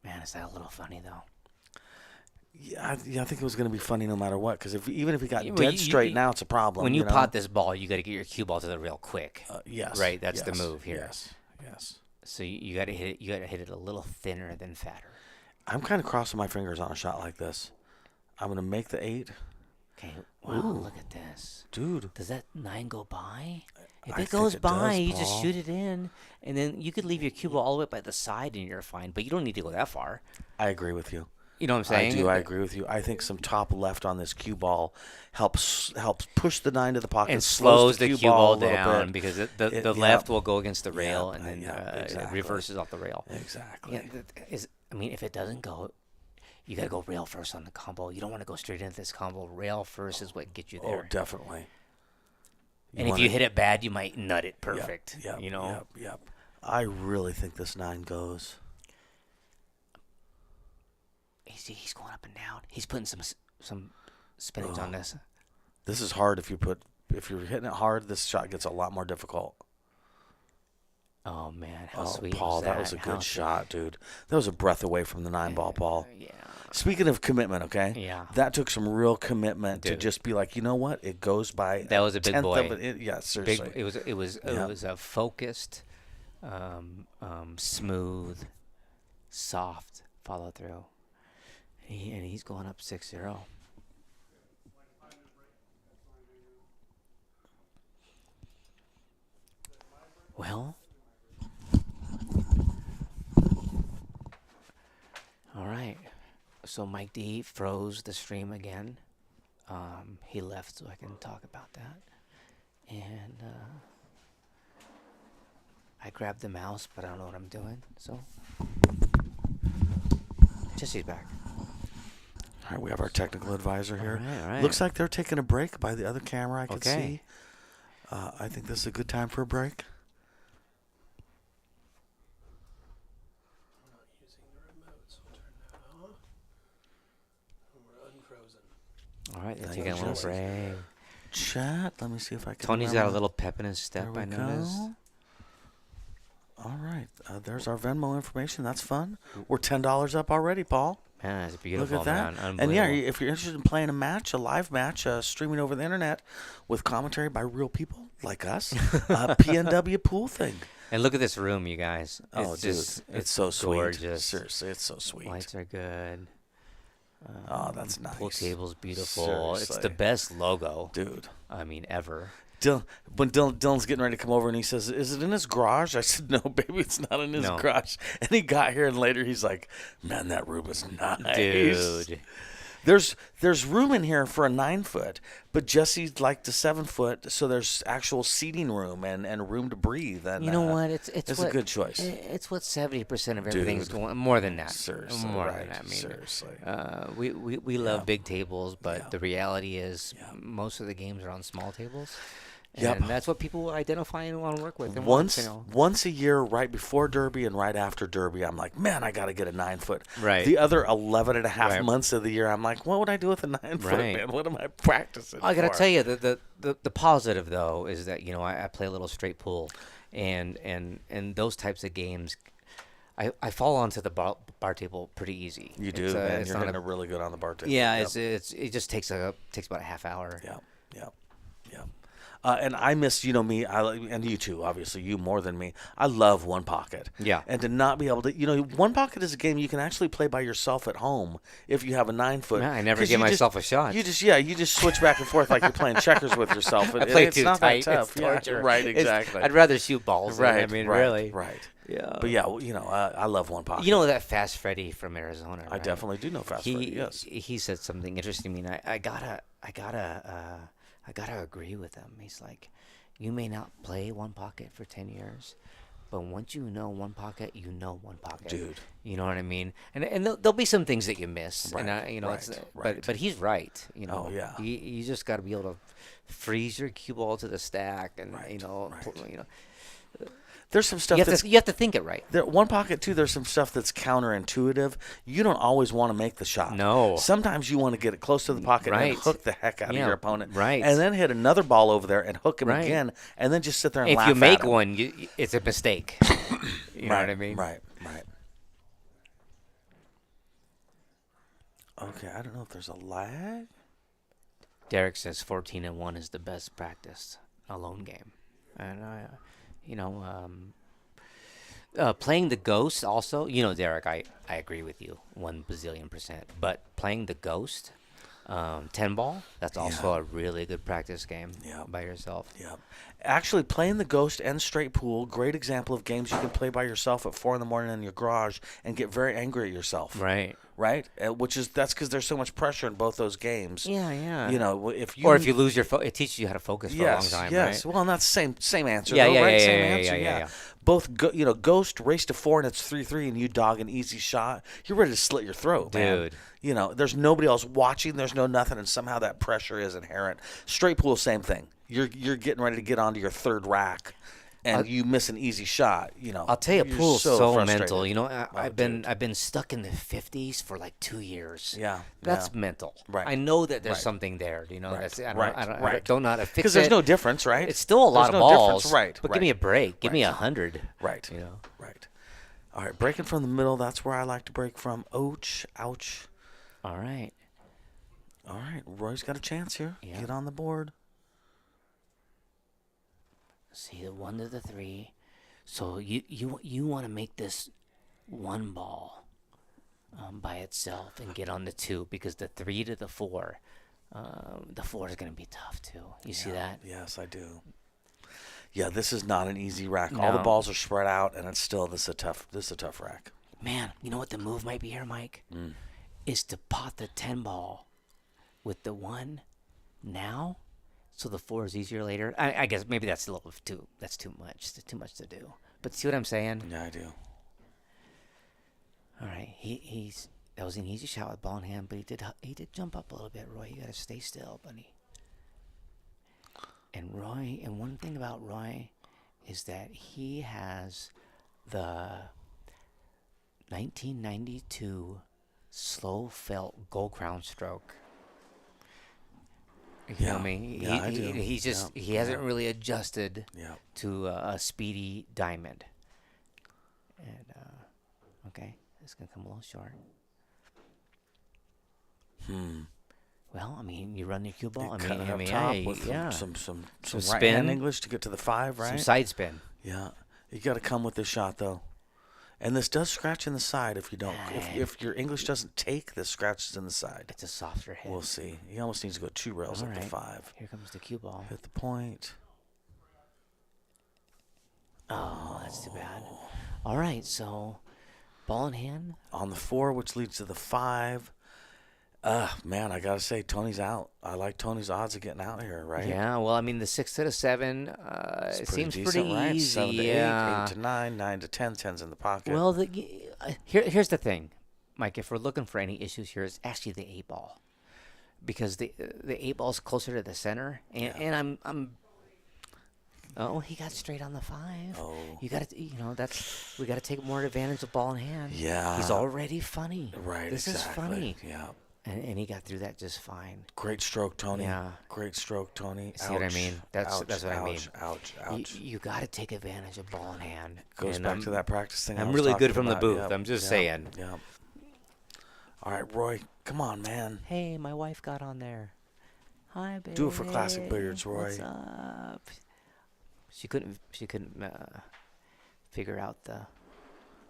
Man, is that a little funny, though? Yeah, I think it was going to be funny no matter what, because even if he got Well, dead straight now, it's a problem. When you know? pot this ball, you got to get your cue ball to the rail quick. Yes. Right, that's the yes, move here. Yes. So you got to hit it. You got to hit it a little thinner than fatter. I'm kind of crossing my fingers on a shot like this. I'm going to make the 8. Okay. Wow, Ooh. look at this. Dude. Does that 9 go by? If I it goes think it by, does, you just Paul. shoot it in, and then you could leave your cue ball all the way by the side, and you're fine. But you don't need to go that far. I agree with you. You know what I'm saying? I do. I agree with you. I think some top left on this cue ball helps push the 9 to the pocket and slows the cue ball a little down bit. because the left will go against the rail, Yep, and then yep, exactly. it reverses off the rail. Exactly. Yeah, if it doesn't go, you got to go rail first on the combo. You don't want to go straight into this combo. Rail first is what gets you there. Oh, definitely. And if you hit it bad, you might nut it perfect. Yep, you know. Yep. I really think this 9 goes. He's going up and down. He's putting some spinach on this. This is hard if you're hitting it hard. This shot gets a lot more difficult. Oh man, how sweet Paul, was that? that was a good shot, dude. That was a breath away from the 9-ball, Paul. Yeah. Speaking of commitment, okay? Yeah. That took some real commitment to Dude. just be like, you know what? It goes by. That was a big tenth boy. Of it. Yeah, seriously. It was a focused, smooth, soft follow through. And he's going up 6-0. Well, all right. So Mike D froze the stream again. He left so I can talk about that. And I grabbed the mouse, but I don't know what I'm doing. So Jesse's back. All right, we have our technical advisor here. All right. Looks like they're taking a break by the other camera I can Okay. see. I think this is a good time for a break. I'm not using the remote, so I'll turn that off. And we're unfrozen. All right, they're Thank taking a you, little Jesse. break. Chat. Let me see if I can. Tony's got a remember. little pep in his step, There I we noticed. go. All right. There's our Venmo information. That's fun. We're $10 up already, Paul. Man, that's beautiful, Look at that. man. And yeah, Unbelievable. if you're interested in playing a match, a live match, streaming over the internet with commentary by real people like us, PNW pool thing. And look at this room, you guys. Oh, It's dude, just, it's so sweet. gorgeous. Seriously, it's so sweet. Lights are good. Oh, that's nice. Pool table's beautiful. It's Seriously. the best logo, Dude. I mean, ever. Dylan's getting ready to come over and he says, "Is it in his garage?" I said, "No, baby, it's not in his No. garage." And he got here and later he's like, "Man, that room is nice, Dude. There's room in here for a 9-foot, but Jesse liked the 7-foot, so there's actual seating room and room to breathe. And You know what? It's it's what, a good choice. It's what 70% of everything's Dude. going. More than that. Seriously, More right. than that. I mean, Seriously. we love big tables, but Yeah. the reality is Yeah. most of the games are on small tables. Yep. And that's what people identify and want to work with. And want, you know. Once a year, right before Derby and right after Derby, I'm like, man, I got to get a 9-foot. Right. The other 11 and a half Right. months of the year, I'm like, what would I do with a 9-foot, Right. man? What am I practicing I gotta for? tell you, the positive though is that I play a little straight pool, and those types of games, I fall onto the bar table pretty easy. You do, It's, man. it's You're not hitting it really good on the bar table. Yeah, Yep. it just takes about a half hour. Yep. And I miss, me, and you too, obviously, you more than me. I love One Pocket. Yeah. And to not be able to, One Pocket is a game you can actually play by yourself at home if you have a 9-foot. Yeah, I never 'Cause give you myself a shot. You just switch back and forth like you're playing checkers with yourself. I play it's too not tight. that tough. It's Yeah, torture. right, It's- exactly. I'd rather shoot balls. right, I mean, right, really. Right. Yeah. But yeah, I love One Pocket. You know that Fast Freddy from Arizona. I right? definitely do know Fast Freddy, yes. He said something interesting. I mean, I gotta agree with him. He's like, you may not play One Pocket for 10 years, But once you know one pocket, you know one pocket. Dude. You know what I mean? And there'll be some things that you miss. Right, And you know, right, it's, right. But he's right. You know, Oh, yeah. You just got to be able to freeze your cue ball to the stack, and Right, you know, right. you know, There's some stuff you that's have to think it right. one pocket too. There's some stuff that's counterintuitive. You don't always want to make the shot. No. Sometimes you want to get it close to the pocket Right. and hook the heck out of Yeah, your opponent. right. And then hit another ball over there and hook him Right. again, and then just sit there and If laugh you make at him. one, it's a mistake. You know Right, what I mean? Right. Right. Okay. I don't know if there's a lag. Derek says 14-1 is the best practice alone game, and you know, playing the ghost also. You know, Derek, I agree with you 1 bazillion%. But playing the ghost, 10 ball, that's also a really good practice game by yourself. Yeah. Actually, playing the ghost and straight pool, great example of games you can play by yourself at 4 a.m. in your garage and get very angry at yourself. Right. Right? That's because there's so much pressure in both those games. Yeah, yeah. You know, if you lose your it teaches you how to focus for a long time, yes. right? Well, and that's same answer. Yeah, though, yeah, right? yeah, Same yeah, answer. yeah. Both, Ghost race to 4 and it's 3-3, and you dog an easy shot. You're ready to slit your throat, man. Dude. You know, there's nobody else watching. There's no nothing, and somehow that pressure is inherent. Straight pool, same thing. You're getting ready to get onto your third rack, and you miss an easy shot. You know, I'll tell you, you're pool's so frustrated. mental. You know, I've been dude. stuck in the 50s for like 2 years. Yeah, That's yeah. mental. Right. I know that there's Right. something there. You know, Right. that's I Right. don't know how to fix it. Because there's no difference, right? It's still a lot There's of no balls, difference. Right? But right. give me a break. Give me Right. 100. Right. You know. Right. All right, breaking from the middle. That's where I like to break from. Ouch. Ouch. All right. All right, Roy's got a chance here. Yeah. Get on the board. See the 1 to the 3. So you want to make this 1 ball by itself and get on the 2, because the 3 to the 4, the 4 is going to be tough too. You see that? Yes, I do. Yeah, this is not an easy rack. All the No. balls are spread out, and it's still this is a tough rack. Man, you know what the move might be here, Mike? Is to pot the 10 ball with the 1 now, so the 4 is easier later. I guess maybe that's a little too much. Too much to do. But see what I'm saying? Yeah, I do. All right, that was an easy shot with ball in hand, but he did jump up a little bit, Roy. You got to stay still, buddy. And one thing about Roy is that he has the 1992 slow felt gold crown stroke. You know what I mean? Yeah, I do. He's just Yeah, he hasn't really adjusted Yeah. to a speedy diamond. And okay, it's gonna come a little short. Well, I mean, you run your cue ball. Cut it I up mean, top yeah, with yeah. some right spin. hand English to get to the 5, right? Some side spin. Yeah, you got to come with this shot though, and this does scratch in the side if you don't. If your English doesn't take, this scratches in the side. It's a softer hit. We'll see. He almost needs to go 2 rails All at the right. 5. Here comes the cue ball. Hit the point. Oh, that's too bad. All right, so ball in hand. On the 4, which leads to the 5. Man, I gotta say, Tony's out. I like Tony's odds of getting out here, right? Yeah, well, I mean, the 6 to the 7 It's it pretty seems decent, pretty right? easy. 7 to 8, Yeah. 8 to 9, 9 to 10, 10's in the pocket. Well, here's the thing, Mike. If we're looking for any issues here, it's actually the 8 ball, because the 8 ball's closer to the center, and I'm. Oh, he got straight on the 5. Oh. You got to, we got to take more advantage of ball in hand. Yeah. He's already funny. Right, This exactly. is funny. Yeah. And he got through that just fine. Great stroke, Tony. Yeah. Great stroke, Tony. See what I mean? That's what I mean. Ouch, ouch. You got to take advantage of ball in hand. Goes And back to that practice thing. I'm I was really good talking from the about. booth. Yep, I'm just yep, saying. Yep. All right, Roy, come on, man. Hey, my wife got on there. Hi, baby. Do it for classic billiards, Roy. What's up? She couldn't figure out the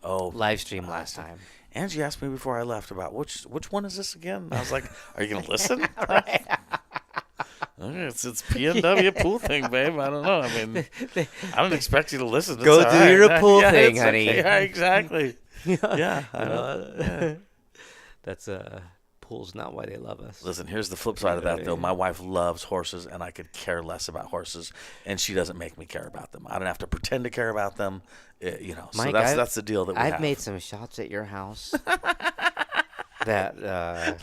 live stream last time. Angie asked me before I left about which one is this again? And I was like, "Are you gonna listen?" Right. Okay, it's PNW pool thing, babe. I don't know. I mean, I don't expect you to listen. It's Go all do right. your pool Yeah, thing, it's honey. okay. Yeah, exactly. Yeah, I know. Yeah. That's pool's not why they love us. Listen, here's the flip side of that, though. My wife loves horses, and I could care less about horses, and she doesn't make me care about them. I don't have to pretend to care about them, you know. Mike, so that's the deal that we have. I've made some shots at your house that,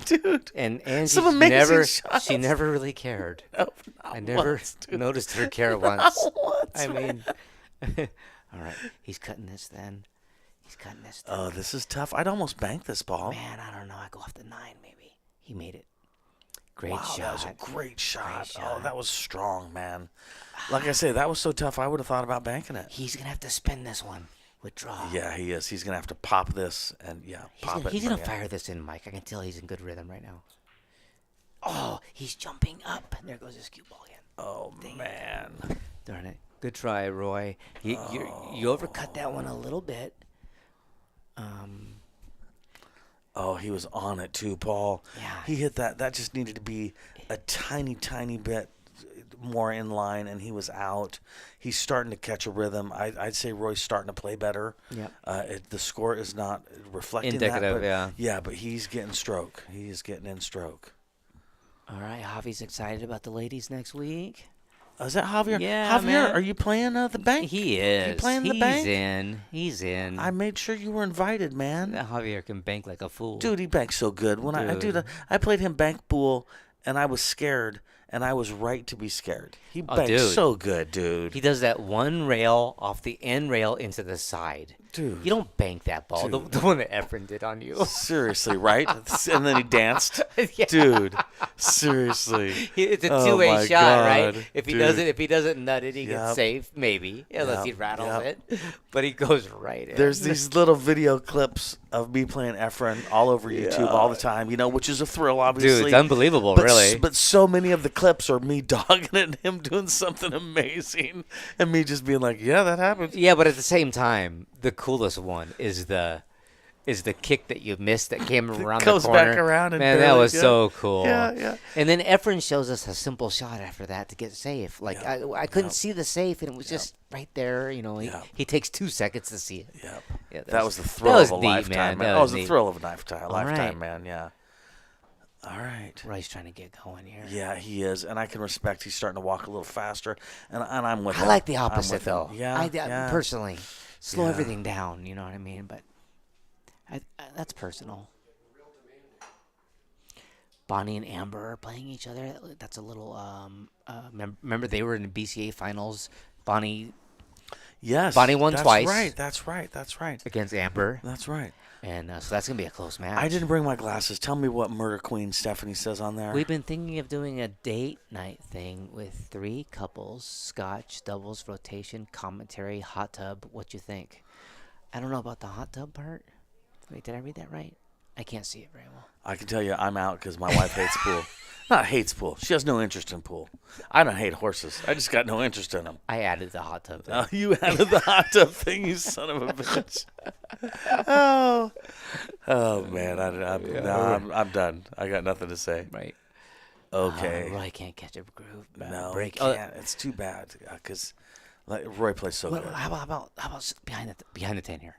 Dude, and some Angie's amazing shots. she never really cared. No, I never once, dude. noticed her care once. Not once, I man. mean, all right, he's cutting this then. He's cutting this. Then. Oh, this is tough. I'd almost bank this ball. Man, I don't know. I go off the 9 maybe. He made it. Great Wow, shot. that was a great shot. Oh, shot. that was strong, man. Like I say, that was so tough, I would have thought about banking it. He's going to have to spin this one with draw. Yeah, he is. He's going to have to pop this and, pop it. He's and going to bring it. fire this in, Mike. I can tell he's in good rhythm right now. Oh, he's jumping up. There goes his cue ball again. Oh, man. Darn it. Good try, Roy. You overcut that one a little bit. Oh, he was on it too, Paul. Yeah. He hit that. That just needed to be a tiny, tiny bit more in line, and he was out. He's starting to catch a rhythm. I'd say Roy's starting to play better. Yep. The score is not reflecting Indicative, that. But, yeah. Yeah, but he's getting stroke. He's getting in stroke. All right, Javi's excited about the ladies next week. Is that Javier? Yeah, Javier, man. are you playing the bank? He is. You playing the He's bank? in. He's in. I made sure you were invited, man. Javier can bank like a fool. Dude, he banks so good. When Dude. I played him bank pool, and I was scared, and I was right to be scared. He banks dude. so good, dude. He does that one rail off the end rail into the side. Dude. You don't bank that ball. The one that Efren did on you. Seriously, right? And then he danced. Yeah. Dude, seriously. It's a Oh, two-way my shot, right? God, If he dude. doesn't nut it, he Yep. gets safe, maybe, unless he Yep, rattles yep. it. But he goes right in. There's these little video clips of me playing Efren all over YouTube all the time, which is a thrill, obviously. Dude, it's unbelievable, but, really. But so many of the clips are me dogging it and him doing something amazing, and me just being like, "Yeah, that happens." Yeah, but at the same time, the coolest one is the kick that you missed that came around goes the corner. back around and man, that barely- was yeah. so cool. Yeah, yeah. And then Efren shows us a simple shot after that to get safe. Like Yep. I couldn't Yep. see the safe, and it was just right there. Yep. He takes 2 seconds to see it. Yep. Yeah, That was the thrill was of a neat, lifetime, man. man. That was the neat. thrill of a lifetime, right. man. Yeah. All right. Roy's trying to get going here. Yeah, he is, and I can respect. He's starting to walk a little faster, and I'm with I him. like the I'm opposite with him. though. Yeah, yeah. Personally, slow Yeah. everything down. You know what I mean? But that's personal. Bonnie and Amber are playing each other. That's a little. Remember they were in the BCA finals. Bonnie Yes. Bonnie won that's twice. Right. That's right. That's right. against Amber, That's right. and so that's gonna be a close match. I didn't bring my glasses. Tell me what Murder Queen Stephanie says on there. We've been thinking of doing a date night thing with 3 couples, scotch, doubles, rotation, commentary, hot tub. What you think? I don't know about the hot tub part. Wait, did I read that right? I can't see it very well. I can tell you I'm out because my wife hates pool. Not hates pool. She has no interest in pool. I don't hate horses. I just got no interest in them. I added the hot tub thing. Oh, you added the hot tub thing, you son of a bitch. Oh man, I'm done. I got nothing to say. Right. Okay. Roy can't catch a groove. No, break. he can't. It's too bad because Roy plays so Well, good. how about behind the 10 here?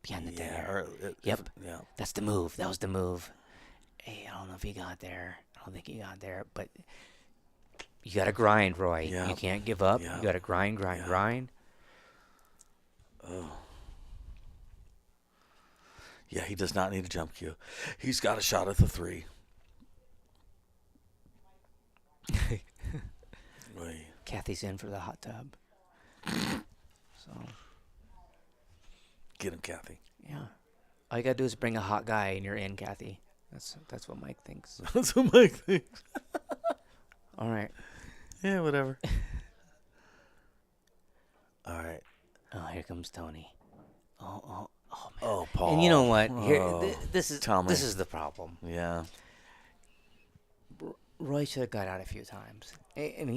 Behind the 10 Yeah. here. Yep. Yeah. That's the move. That was the move. Hey, I don't know if he got there. I don't think he got there, but you got to grind, Roy. Yeah. You can't give up. Yeah. You got to grind. Yeah. Oh. Yeah, he does not need a jump cue. He's got a shot at the 3. Oy. Kathy's in for the hot tub. So, Get him, Kathy. yeah. All you got to do is bring a hot guy and you're in, Kathy. That's what Mike thinks. That's what Mike thinks. All right. Yeah, whatever. All right. Oh, here comes Tony. Oh, man. Oh, Paul. And you know what? Here, Oh, this is tell me. this is the problem. Yeah. Roy should have got out a few times, and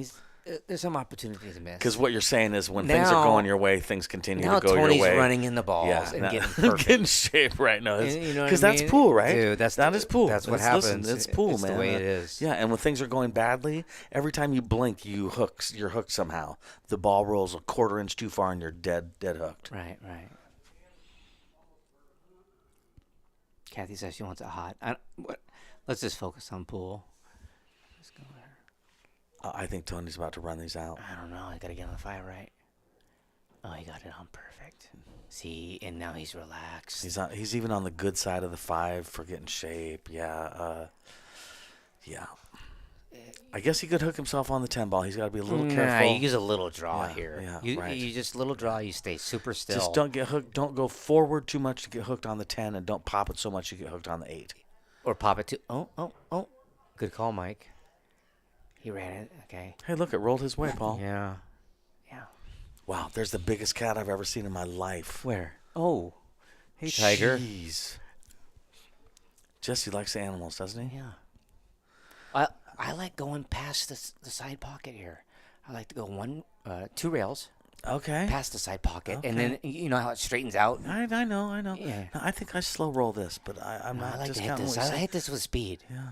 there's some opportunities missed. Because what you're saying is when things Now- are going your way, things continue now to go Tony's your way. running in the balls Yeah, and now- getting perfect. getting shape right now. And you know what Because I that's mean? pool, right? Dude, that is pool. That's what Listen, happens. it's pool, it's man. the way it is. Yeah, and when things are going badly, every time you blink, you're hooked somehow. The ball rolls a quarter inch too far, and you're dead hooked. Right. Kathy says she wants it hot. Let's just focus on pool. Let's go there. I think Tony's about to run these out. I don't know. I gotta get on the 5 right. Oh, he got it on perfect. See, and now he's relaxed. He's even on the good side of the 5 for getting shape. Yeah. Yeah. I guess he could hook himself on the 10 ball. He's got to be a little careful. You use a little draw here. Yeah, right. You just little draw. You stay super still. Just don't get hooked. Don't go forward too much to get hooked on the 10, and don't pop it so much you get hooked on the 8. Or pop it to. Oh. Good call, Mike. He ran it. Okay. Hey, look, it rolled his way, Paul. Yeah. Wow, there's the biggest cat I've ever seen in my life. Where? Oh. Hey, Tiger. Jeez. Jesse likes animals, doesn't he? Yeah. I like going past the side pocket here. I like to go 2 rails. Okay. Past the side pocket, Okay. and then you know how it straightens out. I know. Yeah. No, I think I slow roll this, but I'm not I like to hit discounting this. what you I hit this with speed. Yeah.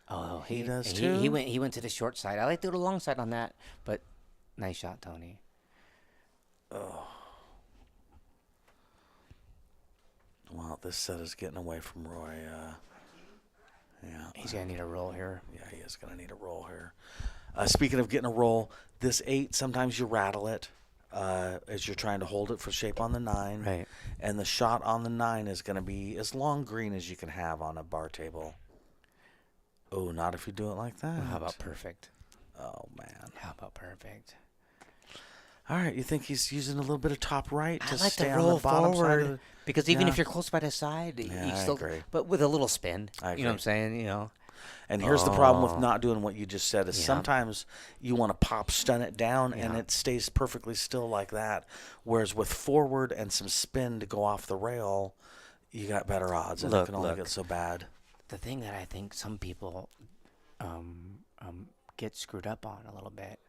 Oh, He does he, too? He went to the short side. I like to do the long side on that, but nice shot, Tony. Well, this set is getting away from Roy. Yeah. He's gonna need a roll here. Yeah, he is going to need a roll here. Speaking of getting a roll, this 8, sometimes you rattle it as you're trying to hold it for shape on the 9. Right. And the shot on the 9 is going to be as long green as you can have on a bar table. Oh, not if you do it like that. Well, how about perfect? Oh, man. How about perfect? All right, you think he's using a little bit of top right to I like stay to on roll the bottom forward side of the... because even Yeah. if you're close by the side, Yeah, you I still. agree. But with a little spin, I you know what I'm agree. saying? You know. And here's the problem with Oh. not doing what you just said is Yeah. sometimes you want to pop stun it down and Yeah. it stays perfectly still like that. Whereas with forward and some spin to go off the rail, you got better odds, and it can only get so bad. The thing that I think some people get screwed up on a little bit.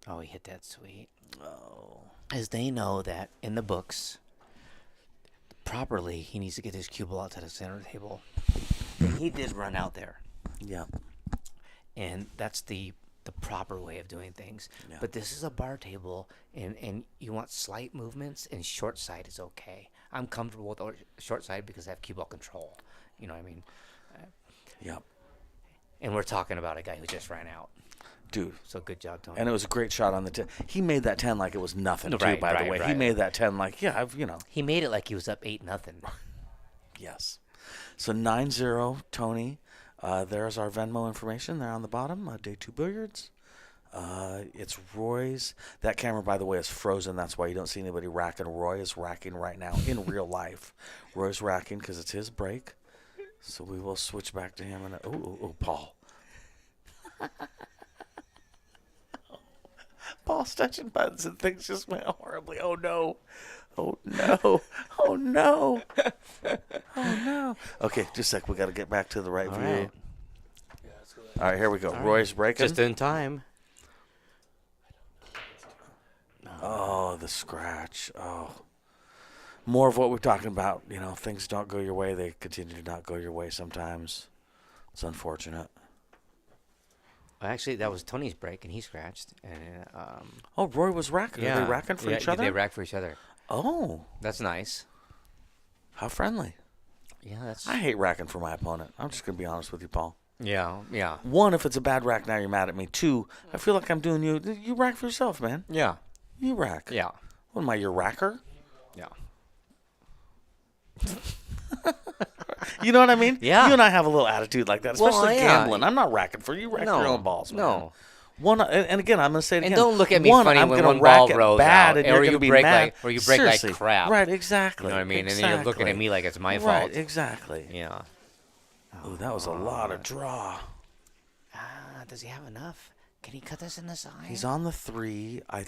Oh, he hit that sweet. Oh. As they know that in the books, properly, he needs to get his cue ball out to the center of the table. And he did run out there. Yeah. And that's the proper way of doing things. Yeah. But this is a bar table, and you want slight movements, and short side is okay. I'm comfortable with short side because I have cue ball control. You know what I mean? Yeah. And we're talking about a guy who just ran out. Dude. So good job, Tony. And it was a great shot on the 10. He made that 10 like it was nothing, too, Right, by the right, way. He right. made that 10 like, yeah, He made it like he was up 8-0. Yes. So 9-0, Tony. There's our Venmo information there on the bottom. Day 2 Billiards. It's Roy's. That camera, by the way, is frozen. That's why you don't see anybody racking. Roy is racking right now in real life. Roy's racking because it's his break. So we will switch back to him. Oh, Paul. Paul's touching buttons and things just went horribly. Oh, no. Oh, no. Oh, no. Oh, no. Okay, just a sec. We got to get back to the right All view. right. All right, here we go. Roy's breaking. Just in time. Oh, the scratch. Oh. More of what we're talking about. You know, things don't go your way. They continue to not go your way sometimes. It's unfortunate. Actually, that was Tony's break, and he scratched. And Oh, Roy was racking. Are they racking for each other? They rack for each other. Oh, That's nice. how friendly. Yeah, that's. I hate racking for my opponent. I'm just going to be honest with you, Paul. Yeah. One, if it's a bad rack, now you're mad at me. Two, I feel like I'm doing you. You rack for yourself, man. Yeah. You rack. Yeah. What am I, your racker? Yeah. You know what I mean? Yeah. You and I have a little attitude like that, especially Well, yeah. gambling. I'm not racking for you. You rack your own balls, man. No. One, and again, I'm going to say it again. And don't look at me One, funny I'm when gonna one ball rack it rolls bad out, and or you're going you to be break mad. like- or you break like Seriously. crap. Right, exactly. You know what I mean? And then you're looking at me like it's my fault. Right, exactly. Yeah. Oh, that was a lot of draw. Does he have enough? Can he cut this in the side? He's on the 3. I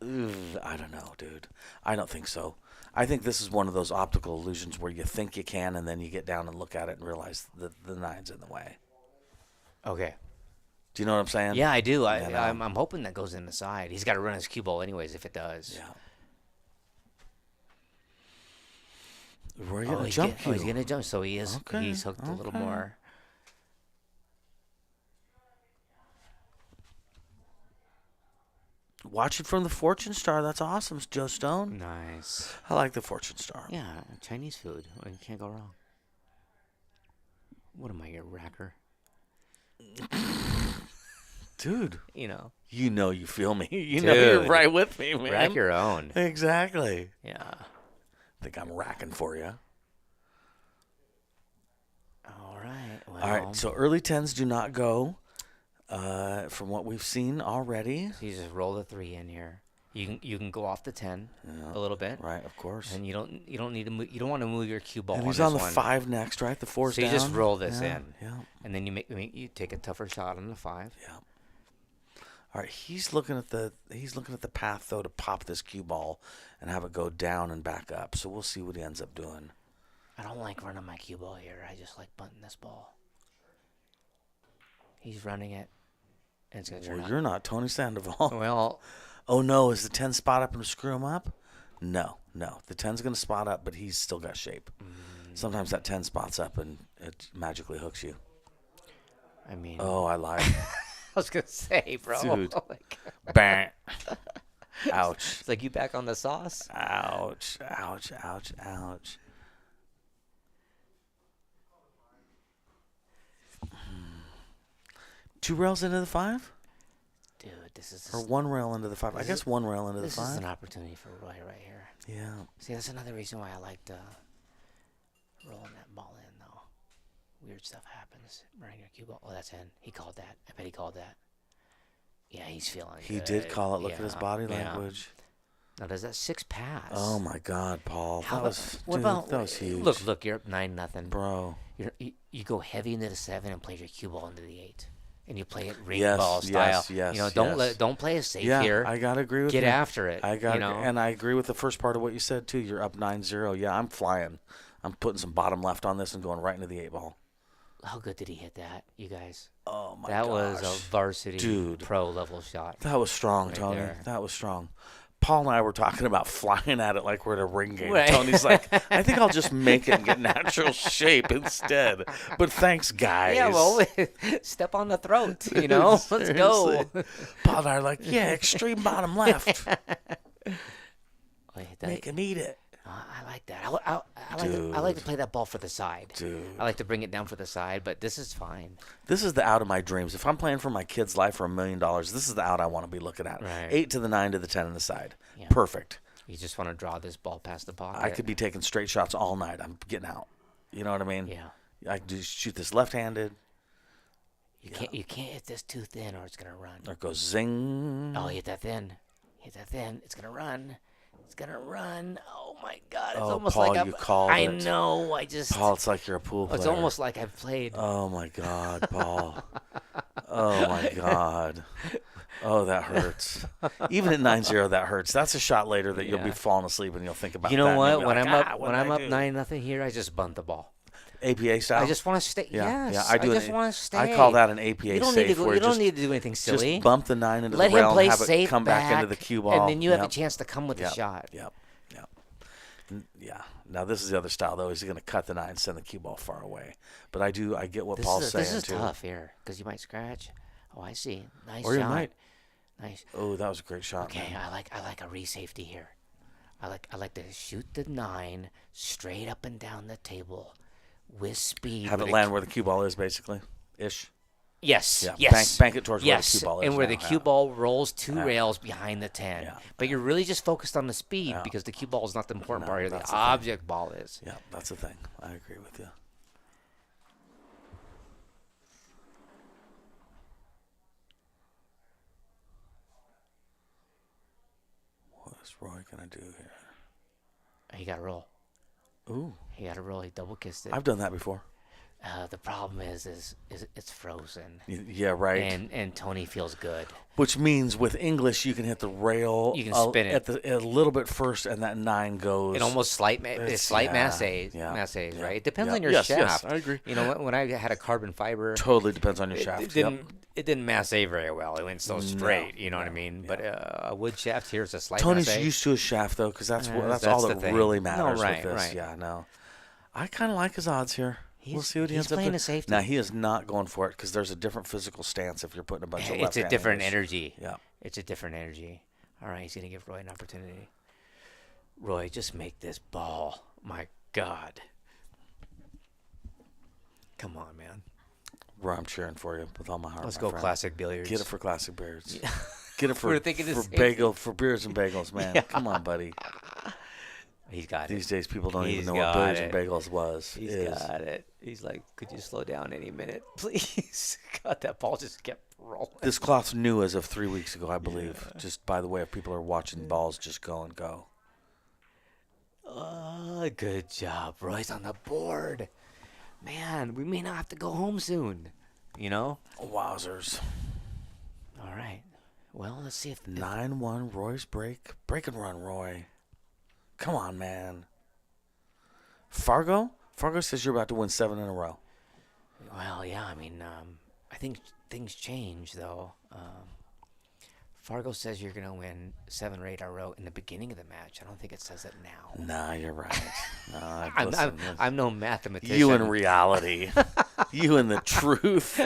don't know, dude. I don't think so. I think this is one of those optical illusions where you think you can, and then you get down and look at it and realize that the 9's in the way. Okay. Do you know what I'm saying? Yeah, I do. Yeah, no. I'm hoping that goes in the side. He's got to run his cue ball anyways if it does. Yeah. We're Oh, gonna he's jump he's going to jump. So he is. Okay, He's hooked a little okay. more. Watch it from the Fortune Star. That's awesome, Joe Stone. Nice. I like the Fortune Star. Yeah, Chinese food. You can't go wrong. What am I, your racker? Dude, You know. you feel me. You know you're Dude. right with me, man. Rack your own. Exactly. Yeah. Think I'm racking for you. All right. Well, All right, so early tens do not go. From what we've seen already. so you just roll the 3 in here. You can go off the 10 a little bit. Right, of course. And you don't need to move. You don't want to move your cue ball. And on he's this on the one. 5 next, right? The 4's So down. you just roll this Yeah, in. Yeah. And then you take a tougher shot on the 5. Yeah. All right, he's looking at the path though to pop this cue ball and have it go down and back up. So we'll see what he ends up doing. I don't like running my cue ball here. I just like bunting this ball. He's running it. And it's gonna turn Well, out. you're not Tony Sandoval. Well, Oh no, is the 10 spot up and screw him up? No. The 10's gonna spot up, but he's still got shape. Sometimes that 10 spots up and it magically hooks you. I mean, Oh, I lied. I was gonna say, bro. Dude. Like, Bang. Ouch. it's like you back on the sauce. Ouch. 2 rails into the 5? Dude, this is Or 1 rail into the 5? I guess 1 rail into the this 5. is an opportunity for Roy right here. Yeah. See, that's another reason why I like rolling that ball in, though. Weird stuff happens. Running your cue ball. Oh, that's in. He called that. I bet he called that. Yeah, he's feeling He good. did call it. Look at his Yeah, body yeah. language. Now, does that 6 pass? Oh my God, Paul. How That about, was what dude, about, that was huge. Look, you're up 9-0. Bro. You go heavy into the 7 and play your cue ball into the 8. And you play it ring Yes, ball style. yes, You know, don't yes. don't play it safe Yeah, here. I gotta agree with Get you. after it. I got you know? and I agree with the first part of what you said too. You're up 9-0. Yeah, I'm flying. I'm putting some bottom left on this and going right into the 8 ball. How good did he hit that, you guys? Oh my That gosh. was a varsity Dude. pro level shot. That was strong, Right Tony. there. That was strong. Paul and I were talking about flying at it like we're at a ring game. Right. Tony's like, I think I'll just make it and get natural shape instead. But thanks, guys. Yeah, well, step on the throat, you know? Let's go. Seriously. Paul and I are like, yeah, extreme bottom left. Wait, Make him eat it. I like that. I like to play that ball for the side. Dude. I like to bring it down for the side, but this is fine. This is the out of my dreams. If I'm playing for my kid's life for $1 million, this is the out I want to be looking at. Right. 8 to the 9 to the 10 on the side. Yeah. Perfect. You just want to draw this ball past the pocket. I could be taking straight shots all night. I'm getting out. You know what I mean? Yeah. I could just shoot this left-handed. You can't hit this too thin or it's gonna run. Or it goes zing. Oh, hit that thin. Hit that thin. It's gonna run. It's gonna run. Oh my God! It's Oh, almost Paul, like you called I it. know. I just. Paul, it's like you're a pool player. It's almost like I've played. Oh, my God, Paul. Oh, my God. Oh, that hurts. Even at 9-0, that hurts. That's a shot later that you'll be Yeah. falling asleep and you'll think about You that. know and what? you'll be When like, I'm up, what when did I'm I up do? 9-0 here, I just bunt the ball. APA style? I just want to stay. Yeah, Yes, yeah. I do. just want to stay. I call that an APA You don't safe. need to. Where You don't just, need to do anything silly. Just bump the 9 into Let the rail him play and have safe it come back into the cue ball. and then you have a Yep. chance to come with Yep. the shot. Yep. Yeah. Now this is the other style though. Is going to cut the 9, send the cue ball far away. But I get what Paul's saying This is too. tough here because you might scratch. Oh, I see. Nice Or you shot. might. Nice. Oh, that was a great shot. Okay, man. I like a re-safety here. I like to shoot the 9 straight up and down the table with speed. Have it with land where the cue ball is, basically, ish. Yes. Yeah, Yes. bank it towards where the yes. cue ball is and where now, the cue yeah. ball rolls 2 Yeah. rails behind the 10. Yeah. But you're really just focused on the speed Yeah. because the cue ball is not the important No, part here. The that's the thing. object ball is. Yeah, that's the thing. I agree with you. What is Roy gonna do here? He got to roll. Ooh, He got to roll. He double kissed it. I've done that before. The problem is it's frozen. Yeah, right. And Tony feels good. Which means with English, you can hit the rail. You can spin it. a little bit first, and that 9 goes. It almost slight yeah, massages, yeah. right? It depends Yeah. on your Yes, shaft. yes, I agree. You know, when I had a carbon fiber, Totally depends on your shaft. it didn't masse very well. It went so straight. You know what I mean? But a wood shaft here is a slight Tony's masse. used to his shaft though, because that's Yeah, that's that's all the that thing. really No, matters right, with this. right. Yeah, no. I kind of like his odds here. We'll see what he he's ends up playing doing. a safety. Now he is not going for it because there's a different physical stance if you're putting a bunch of It's a left-handers. different energy. Yeah. It's a different energy. All right, he's going to give Roy an opportunity. Roy, just make this ball. My God. Come on, man. Roy, I'm cheering for you with all my heart. Let's my go friend. classic billiards. Get it for classic beers. Yeah. Get it for We're thinking the for same for beers and bagels, man. Yeah. Come on, buddy. He's got These it. days, people don't He's even know what got beers it. and bagels was. He's is. got it. He's like, could you slow down any minute, please? God, that ball just kept rolling. This cloth's new as of 3 weeks ago, I believe. Just by the way, if people are watching balls, just go and go. Good job. Roy's on the board. Man, we may not have to go home soon. You know? Wowzers. All right. Well, let's see if 9-1 Roy's break. Break and run, Roy. Come on, man. Fargo? Fargo says you're about to win 7 in a row. Well, yeah, I mean, I think things change, though. Fargo says you're going to win 7 or 8 in a row in the beginning of the match. I don't think it says it now. Nah, you're right. Nah, I'm no mathematician. you in reality. You in the truth.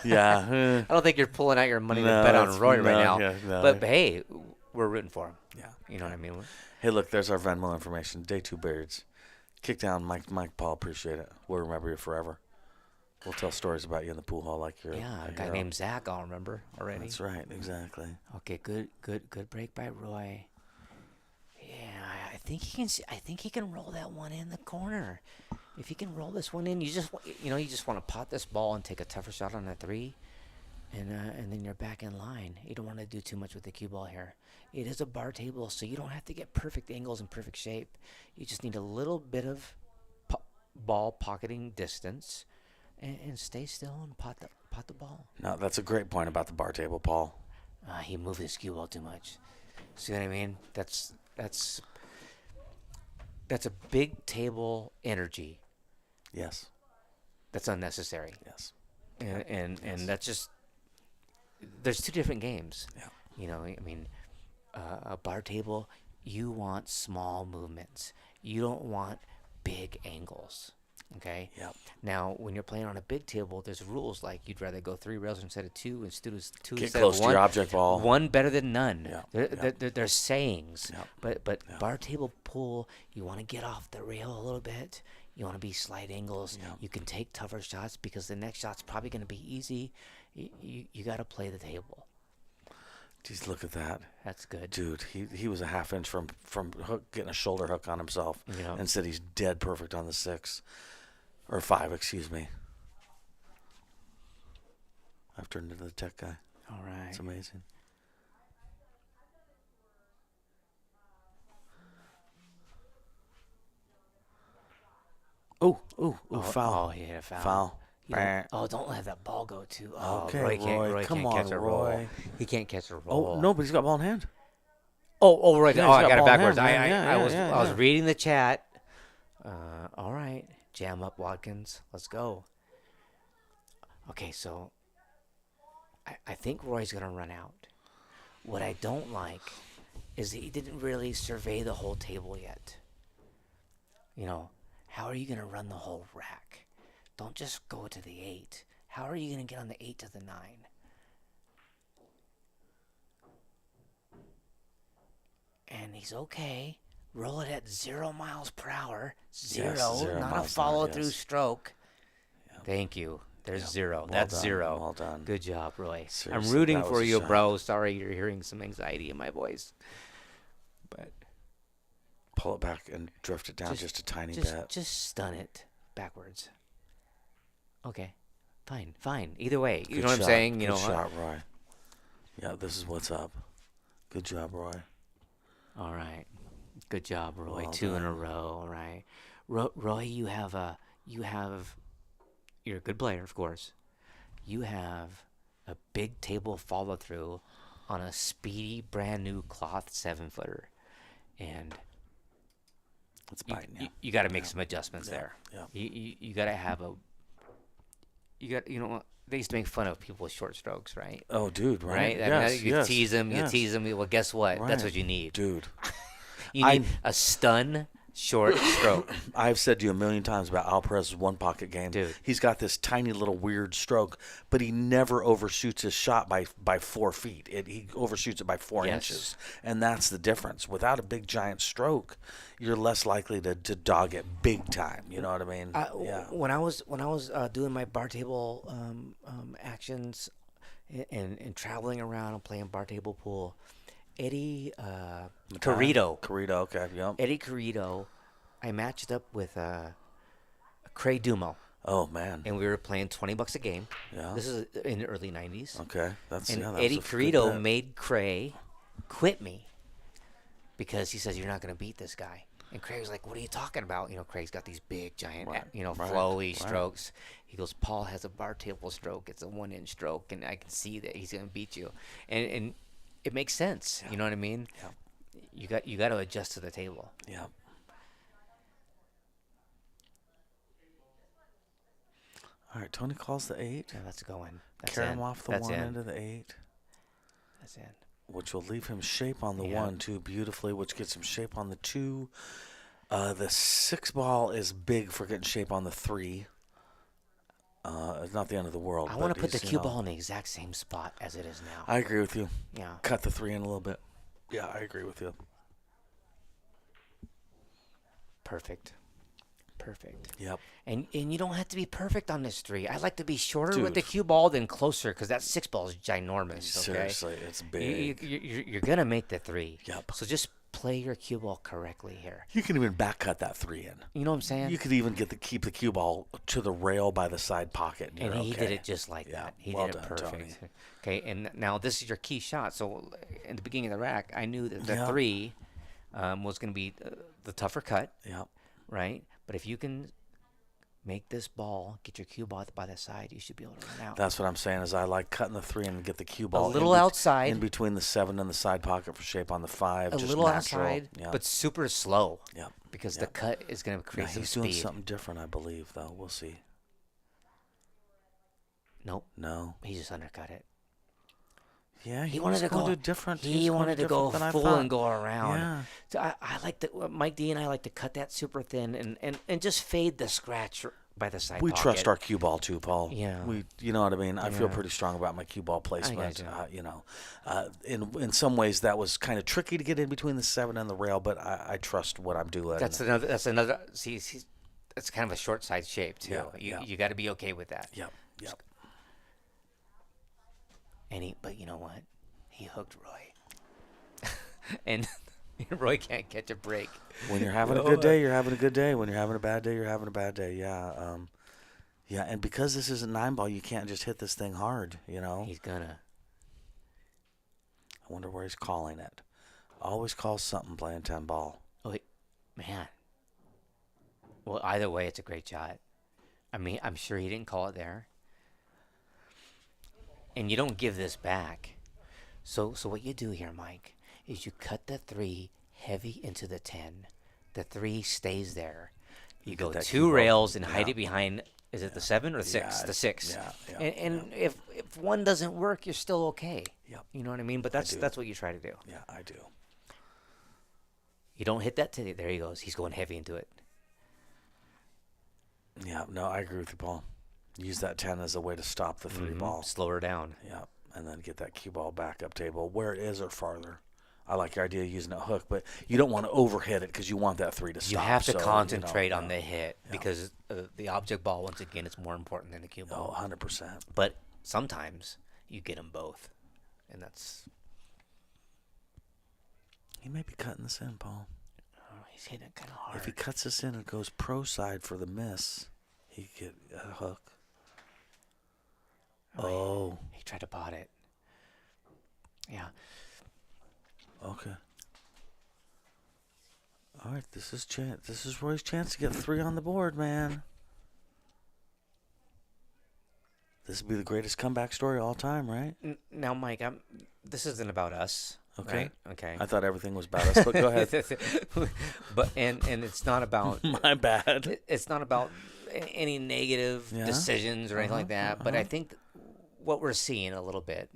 Yeah. I don't think you're pulling out your money to bet on Roy right now. Yeah, but hey, we're rooting for him. Yeah. You know what I mean? Hey, look, there's our Venmo information. Day 2 Beards. Kick down, Mike, Paul, appreciate it. We'll remember you forever. We'll tell stories about you in the pool hall like you're a guy named Zach I'll remember already. That's right, exactly. Okay, good break by Roy. Yeah, I think he can roll that one in the corner. If he can roll this one in, you just want to pot this ball and take a tougher shot on a 3, and then you're back in line. You don't want to do too much with the cue ball here. It is a bar table, so you don't have to get perfect angles and perfect shape. You just need a little bit of ball pocketing distance, and stay still and pot the ball. No, that's a great point about the bar table, Paul. He moved his cue ball too much. See what I mean? That's a big table energy. Yes. That's unnecessary. Yes. And that's just, there's 2 different games. Yeah. You know, I mean, a bar table, you want small movements. You don't want big angles. Okay. Yep. Now, when you're playing on a big table, there's rules like you'd rather go 3 rails instead of 2, instead of 2 Get instead close of to 1. your object ball. 1 better than none. Yeah. They're sayings. Yep. But bar table pool, you want to get off the rail a little bit. You want to be slight angles. Yep. You can take tougher shots because the next shot's probably going to be easy. You got to play the table. Jeez, look at that. That's good. Dude, he was a half inch from hook, getting a shoulder hook on himself. Yeah. And said he's dead perfect on the 6. Or 5, excuse me. I've turned into the tech guy. All right. It's amazing. Oh, foul. Oh, he hit a foul. Foul. Don't let that ball go too. Oh, Okay, Roy come can't catch on, a roll. Roy. He can't catch a roll. Oh, no, but he's got ball in hand. Oh, right. Yeah, Oh, he's I got got it ball in backwards. hand, man. I was reading the chat. All right. Jam up, Watkins. Let's go. Okay, so I think Roy's going to run out. What I don't like is that he didn't really survey the whole table yet. You know, how are you going to run the whole rack? Don't just go to the 8. How are you going to get on the 8 to the 9? And he's okay. Roll it at 0 miles per hour. Zero, Yes, 0 not a miles per hour, follow-through yes. stroke. Yep. Thank you. There's 0. Well That's done, 0. well done. Good job, Roy. Seriously, I'm rooting that for was a you, shot. bro. Sorry you're hearing some anxiety in my voice. But Pull it back and drift it down just a tiny bit. just stun it backwards. Okay. Fine. Either way. You Good know what I'm shot. saying? You Good know shot, Roy. Yeah, this is what's up. Good job, Roy. All right. Good job, Roy. Well 2 in a done. row. All right. Roy, you're a good player, of course. You have a big table follow through on a speedy, brand new cloth 7-footer. And It's biting you. you got to make some adjustments there. Yeah. You got to have you know, they used to make fun of people with short strokes, right? Oh, dude, right? Right? Yes, You tease them. yes. Well, guess what? That's Right. what you need. Dude. You need a stun short stroke. I've said to you a million times about Al Perez's one pocket game. Dude. He's got this tiny little weird stroke, but he never overshoots his shot by 4 feet. He overshoots it by 4 Yes. inches, and that's the difference. Without a big giant stroke, you're less likely to dog it big time. You know what I mean? Yeah. When I was doing my bar table actions and traveling around and playing bar table pool, Eddie Carrito. Carrito, okay, yep. Eddie Carrito, I matched up with Craig Dumo, Oh man. and we were playing $20 a game. Yeah. This is in the early '90s. Okay, that's And yeah. That Eddie was a good Carrito bet. made Craig quit me because he says, "You're not going to beat this guy." And Craig was like, "What are you talking about?" You know, Craig's got these big, giant, Right, right, flowy right. strokes. He goes, "Paul has a bar table stroke. It's a 1-inch stroke, and I can see that he's going to beat you." And it makes sense. You know what I mean? Yeah. You got to adjust to the table. Yeah. All right, Tony calls the 8. Yeah, that's going. That's Carry in. him off the That's 1 in. end of the 8, That's in. which will leave him shape on the Yeah. 1 too beautifully, which gets him shape on the 2. The 6 ball is big for getting shape on the 3. It's not the end of the world. I but want to put the he's, cue ball in the exact same spot as it is now. I agree with you. Yeah. Cut the 3 in a little bit. Yeah, I agree with you. Perfect. Perfect. Yep. And you don't have to be perfect on this 3. I like to be shorter with the Dude. cue ball than closer because that 6 ball is ginormous. Okay? Seriously, it's big. You're going to make the 3. Yep. So just play your cue ball correctly here. You can even back cut that 3 in. You know what I'm saying? You could even keep the cue ball to the rail by the side pocket. And you're he okay. did it just like Yeah, that. He well did it done, perfect. Tony. Okay, and now this is your key shot. So in the beginning of the rack, I knew that the Yeah. 3 was going to be the tougher cut, Yeah. right? But if you can make this ball, get your cue ball by the side, you should be able to run out. That's what I'm saying is I like cutting the 3 and get the cue ball little outside. in between the 7 and the side pocket for shape on the 5. A just little natural. outside, Yeah. but super slow yeah. because Yeah. the cut is going to Yeah, create some he's doing speed. something different, I believe, though. We'll see. Nope, No. he just undercut it. Yeah, He was wanted to going go. different. He was going wanted to go different than I full thought. and go around. Yeah. So I like to. Mike D and I like to cut that super thin and just fade the scratch by the side. We pocket. trust our cue ball too, Paul. Yeah. You know what I mean. I feel Yeah. pretty strong about my cue ball placement. do. In some ways that was kind of tricky to get in between the 7 and the rail, but I trust what I'm doing. That's another. See, that's kind of a short side shape too. Yeah, You got to be okay with that. Yep. Yep. But you know what? He hooked Roy, and Roy can't catch a break. When you're having a good day, you're having a good day. When you're having a bad day, you're having a bad day. Yeah. Yeah, and because this is a 9 ball, you can't just hit this thing hard. You know. He's gonna. I wonder where he's calling it. Always calls something playing 10 ball. Oh, man. Well, either way, it's a great shot. I mean, I'm sure he didn't call it there. And you don't give this back. So what you do here, Mike, is you cut the 3 heavy into the 10. The 3 stays there. You get go that 2 cue ball. rails and hide Yeah. it behind. Is it the 7 or the 6? Yeah, The 6. yeah, And if one doesn't work, you're still okay. Yep. You know what I mean? But that's do. what you try to do. Yeah, I do. You don't hit that today. There he goes. He's going heavy into it. Yeah, no, I agree with you, Paul. Use that 10 as a way to stop the 3 ball. Slow her down. Yeah, and then get that cue ball back up table where it is or farther. I like your idea of using a hook, but you don't want to overhit it because you want that 3 to stop. You have to so, concentrate on yeah. the hit because the object ball, once again, is more important than the cue Oh, ball. 100%. But sometimes you get them both, and that's He may be cutting this in, Paul. he's hitting it kind of hard. If he cuts this in and goes pro side for the miss, he could get a hook. Oh, He tried to pot it. Yeah. okay. All right, this is Roy's chance to get 3 on the board, man. This would be the greatest comeback story of all time, right? Now, Mike, this isn't about us. Okay. Right? Okay. I thought everything was about us, but go ahead. But and it's not about My bad. it's not about any negative Yeah. decisions or anything like that. But I think what we're seeing a little bit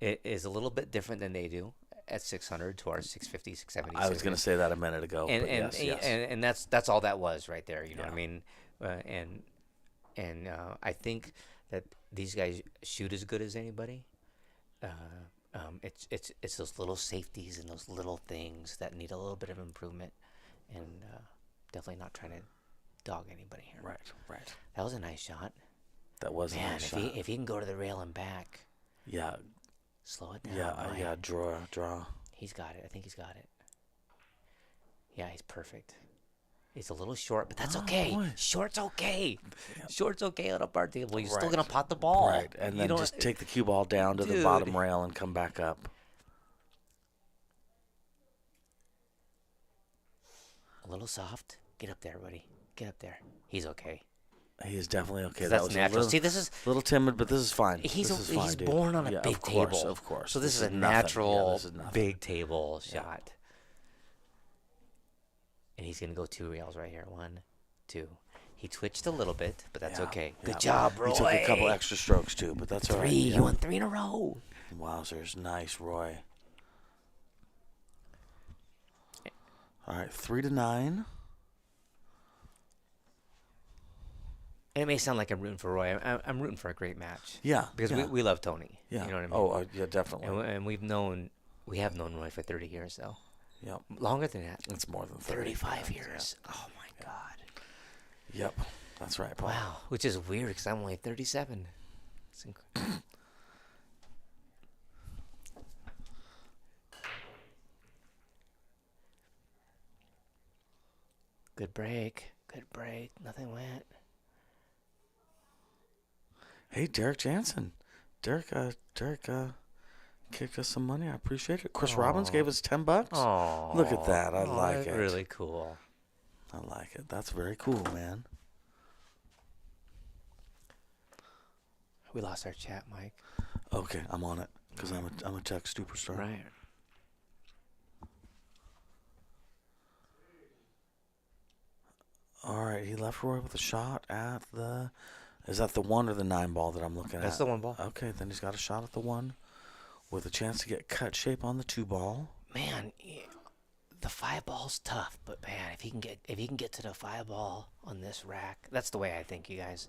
is a little bit different than they do at 600 to our 650, 670. I was going to say that a minute ago. And but and, yes. and that's all that was right there. You know what I Yeah. mean? And I think that these guys shoot as good as anybody. It's those little safeties and those little things that need a little bit of improvement, and definitely not trying to dog anybody here. Right. That was a nice shot. That was a Man, nice if shot. he can go to the rail and back, Yeah. slow it down. Yeah. Mike. Draw. He's got it. I think he's got it. Yeah, he's perfect. He's a little short, but that's okay. Boy. Short's okay. Yeah. Short's okay on a bar table. You're still Right. gonna pot the ball. Right, and You then don't- just take the cue ball down to the Dude. bottom rail and come back up. a little soft. Get up there, buddy. Get up there. He's okay. He is definitely okay. That's That was natural. A little, See, this is little timid, but this is fine. he's this is fine, he's dude. born on a Yeah, big of course, table. Of course. So this is a nothing. natural Yeah, this is nothing. big table Yeah. shot. And he's gonna go 2 rails right here. 1, 2. He twitched a little bit, but that's Yeah, okay. yeah. Good job, Roy. He took a couple extra strokes too, but that's all right. 3. Yeah. You won 3 in a row. Wowzers, nice, Roy. All right, 3-9. And it may sound like I'm rooting for Roy. I'm rooting for a great match. Yeah, Because yeah. we love Tony. Yeah. You know what I mean? Oh, yeah, definitely. And we have known Roy for 30 years, though. Yep. Longer than that. It's more than 30. 35 yeah, years. Oh, my God. Yep. That's right, Paul. Wow. Which is weird because I'm only 37. It's incredible. Good break. Good break. Nothing went. Hey, Derek Jansen. Derek kicked us some money. I appreciate it. Chris Robbins gave us $10. Oh, Look at that. I like it. Really cool. I like it. That's very cool, man. We lost our chat, Mike. Okay, I'm on it because I'm a tech superstar. Right. All right, he left Roy with a shot at the. Is that the 1 or the 9 ball that I'm looking at? That's the 1 ball. Okay, then he's got a shot at the 1 with a chance to get cut shape on the 2 ball. Man, the 5 ball's tough, but man, if he can get to the 5 ball on this rack, that's the way I think, you guys.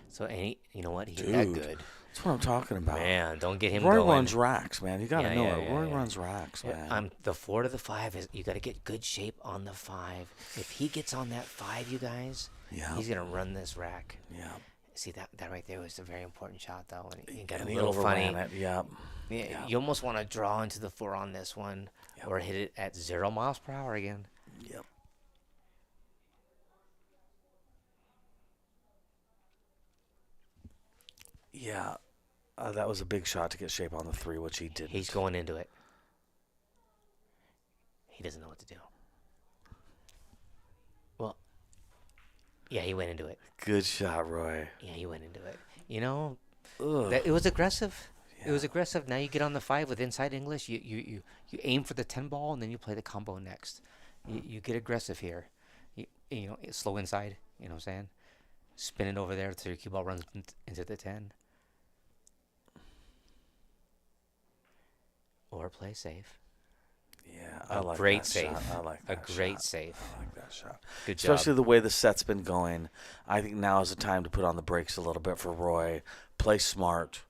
So, and you know what? He hit that Dude, good. That's what I'm talking about. Man, don't get him Roy going. runs racks, man. You got to Yeah, know yeah, it. yeah, Roy yeah. runs racks, man. The 4 to the 5 is you got to get good shape on the 5. If he gets on that 5, you guys, Yeah. he's gonna run this rack. Yeah. See that right there was a very important shot though, and he got And a he little funny. overran it. Yeah. Yeah, Yeah. you almost want to draw into the 4 on this one, Yep. or hit it at 0 miles per hour again. Yep. Yeah. That was a big shot to get shape on the 3, which he didn't. He's going into it. He doesn't know what to do. Well, yeah, he went into it. Good shot, Roy. Yeah, he went into it. You know, Ugh. it was aggressive. It was Yeah. aggressive. Now you get on the 5 with inside English. You aim for the 10 ball, and then you play the combo next. You get aggressive here. You know, slow inside. You know what I'm saying? Spin it over there so your cue ball runs into the 10. Or play safe. Yeah, A I like great that save. shot. I like A that great shot. save. I like that shot. Good job. Especially the way the set's been going. I think now is the time to put on the brakes a little bit for Roy. Play smart.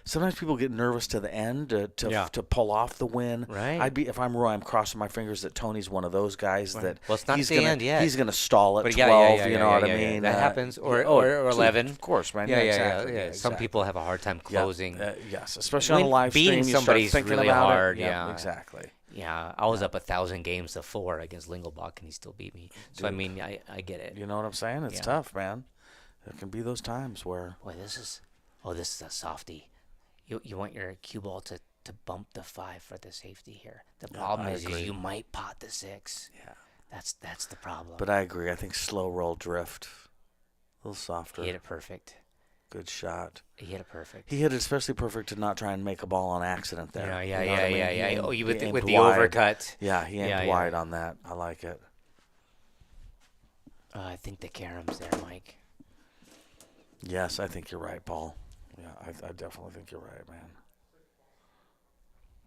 Sometimes people get nervous to the end to pull off the win. Right. If I'm Roy, I'm crossing my fingers that Tony's one of those guys Right. that Well, it's not he's the gonna end yet. he's gonna stall at But 12. You know what I mean? That happens. Or, yeah, or dude, 11. Of course, man. Yeah, exactly. yeah. Some exactly. people have a hard time Yeah, closing. yes, especially on a live beating stream. You start somebody's thinking really about hard. It. Yeah, exactly. Yeah, I was up 1,000 games to 4 against Lingelbach, and he still beat me. So I Dude. mean, I get it. You know what I'm saying? It's Yeah. tough, man. There can be those times where Boy, this is a softie. You want your cue ball to bump the 5 for the safety here. The problem I is agree. you might pot the 6. Yeah. That's the problem. But I agree. I think slow roll drift, a little softer. He hit it perfect. Good shot. He hit it perfect. He hit it especially perfect to not try and make a ball on accident there. Yeah, You know what I mean? He aimed- Oh, he with aimed the wide. overcut. Yeah, he aimed Yeah, yeah. wide on that. I like it. I think the carom's there, Mike. Yes, I think you're right, Paul. Yeah, I definitely think you're right, man.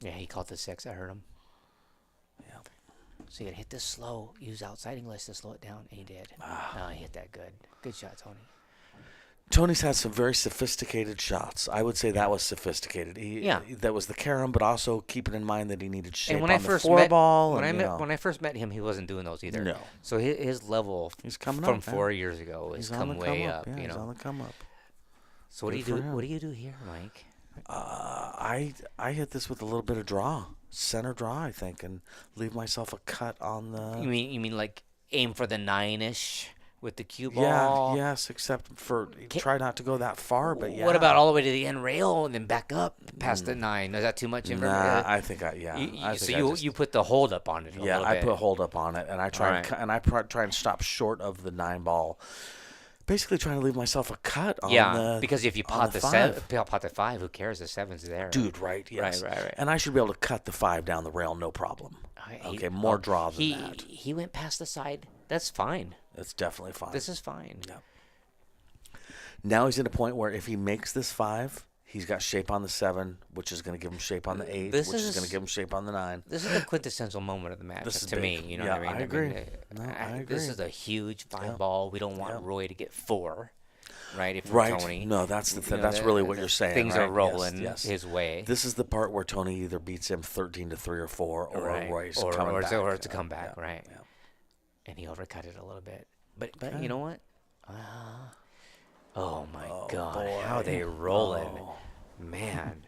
Yeah, he called the 6. I heard him. Yeah. So you got to hit this slow. Use outside English to slow it down. And he did. Oh, he hit that good. Good shot, Tony. Tony's had some very sophisticated shots. I would say that was sophisticated. That was the carom, but also keeping in mind that he needed shape on the four ball. When I first met him, he wasn't doing those either. No. So his level from 4 years ago has come way up. Yeah, you he's know. on the come up. So what do you do? What do you do here, Mike? I hit this with a little bit of draw, center draw, I think, and leave myself a cut on the. You mean like aim for the 9-ish with the cue ball? Yeah, yes, except for try not to go that far, but yeah. What about all the way to the end rail and then back up past the 9? Is that too much information? Nah, I think you put the hold up on it. I put hold up on it, and I try try and stop short of the 9 ball. Basically, trying to leave myself a cut on the because if you pot the 5, who cares? The 7's there, dude. Right? Yes. Right. And I should be able to cut the 5 down the rail, no problem. More draw than that. He went past the side. That's fine. That's definitely fine. This is fine. Yeah. Now he's at a point where if he makes this 5, he's got shape on the 7, which is going to give him shape on the 8, which is going to give him shape on the 9. This is the quintessential moment of the match to me. You know what I mean? I agree. I agree. This is a huge 5 ball. We don't want Roy to get 4, right? If right. Tony, no, that's the thing. That's really what you're saying. Things are rolling yes. his way. This is the part where Tony either beats him 13-3 or 4, or Roy's coming back. Or to come back, right? Yeah. And he overcut it a little bit. But you know what? Oh my God! Boy. How they rolling, man!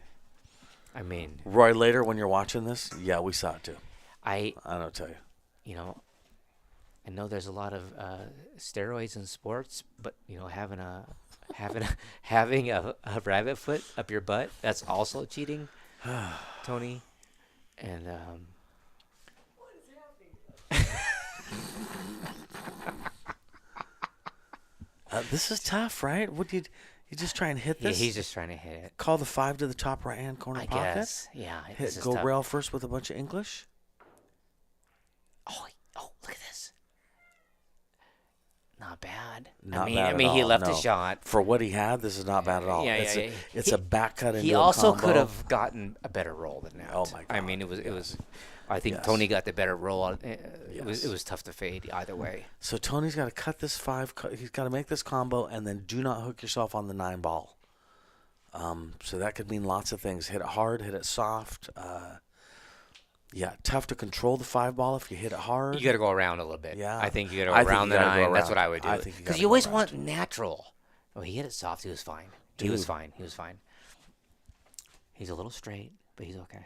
I mean, Roy, later when you're watching this, yeah, we saw it too. I don't tell you. You know, I know there's a lot of steroids in sports, but you know, having a rabbit foot up your butt, that's also cheating, Tony. And What is happening? This is tough, right? What you just try and hit this? Yeah, he's just trying to hit it. Call the 5 to the top right-hand corner pocket. I guess. Yeah. Go tough. Rail first with a bunch of English. Oh, look at this. Not bad. Not bad at all. He left no. a shot. For what he had, this is not bad at all. Yeah, it's a back cut into He a also combo. could have gotten a better roll than that. Oh my God. I mean, it was. I think Tony got the better roll. It was tough to fade either way. So Tony's got to cut this 5. He's got to make this combo, and then do not hook yourself on the 9 ball. So that could mean lots of things. Hit it hard, hit it soft. Tough to control the 5 ball if you hit it hard. You got to go around a little bit. Yeah, I think you got to go around the 9. That's what I would do. I think because you always want natural. Oh, he hit it soft. He was fine. He was fine. He's a little straight, but he's okay.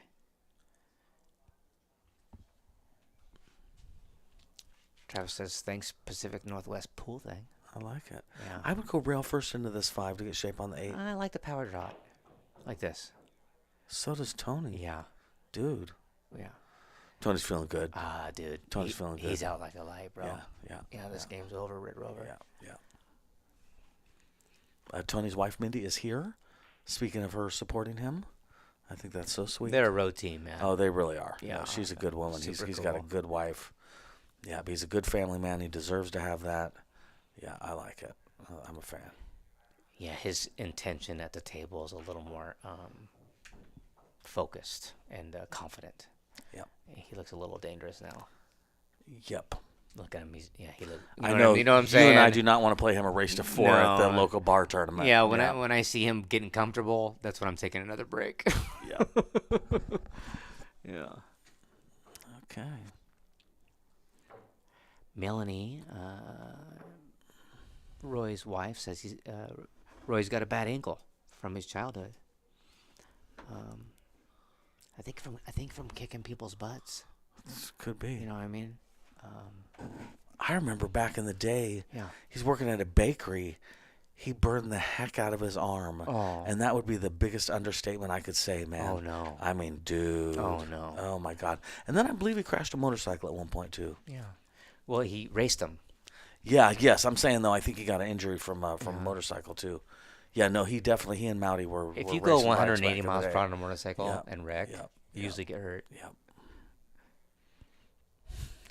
Travis says, thanks, Pacific Northwest pool thing. I like it. Yeah. I would go rail first into this 5 to get shape on the 8. I like the power drop. Like this. So does Tony. Yeah. Dude. Yeah. Tony's feeling good. Dude. Tony's feeling good. He's out like a light, bro. Yeah. This game's over, Red Rover. Yeah. Tony's wife, Mindy, is here. Speaking of her supporting him, I think that's so sweet. They're a road team, man. Oh, they really are. Yeah. She's a good woman. He's cool. got a good wife. Yeah, but he's a good family man. He deserves to have that. Yeah, I like it. I'm a fan. Yeah, his intention at the table is a little more focused and confident. Yep. He looks a little dangerous now. Yep. Look at him. You look. I know. You know what I'm saying? You and I do not want to play him a race to 4 at the local bar tournament. Yeah. When I see him getting comfortable, that's when I'm taking another break. Yeah. Yeah. Okay. Melanie, Roy's wife, says Roy's got a bad ankle from his childhood. I think from kicking people's butts. This could be. You know what I mean? I remember back in the day. Yeah. He's working at a bakery. He burned the heck out of his arm. Oh. And that would be the biggest understatement I could say, man. Oh, no. I mean, dude. Oh, no. Oh, my God. And then I believe he crashed a motorcycle at one point, too. Yeah. Well, he raced him. Yeah, yes. I'm saying, though, I think he got an injury from a motorcycle, too. Yeah, no, he and Mowdy were If were you go racing 180 bikes back miles in the per hour day. on a motorcycle and wreck, Yep. you usually get hurt. Yep.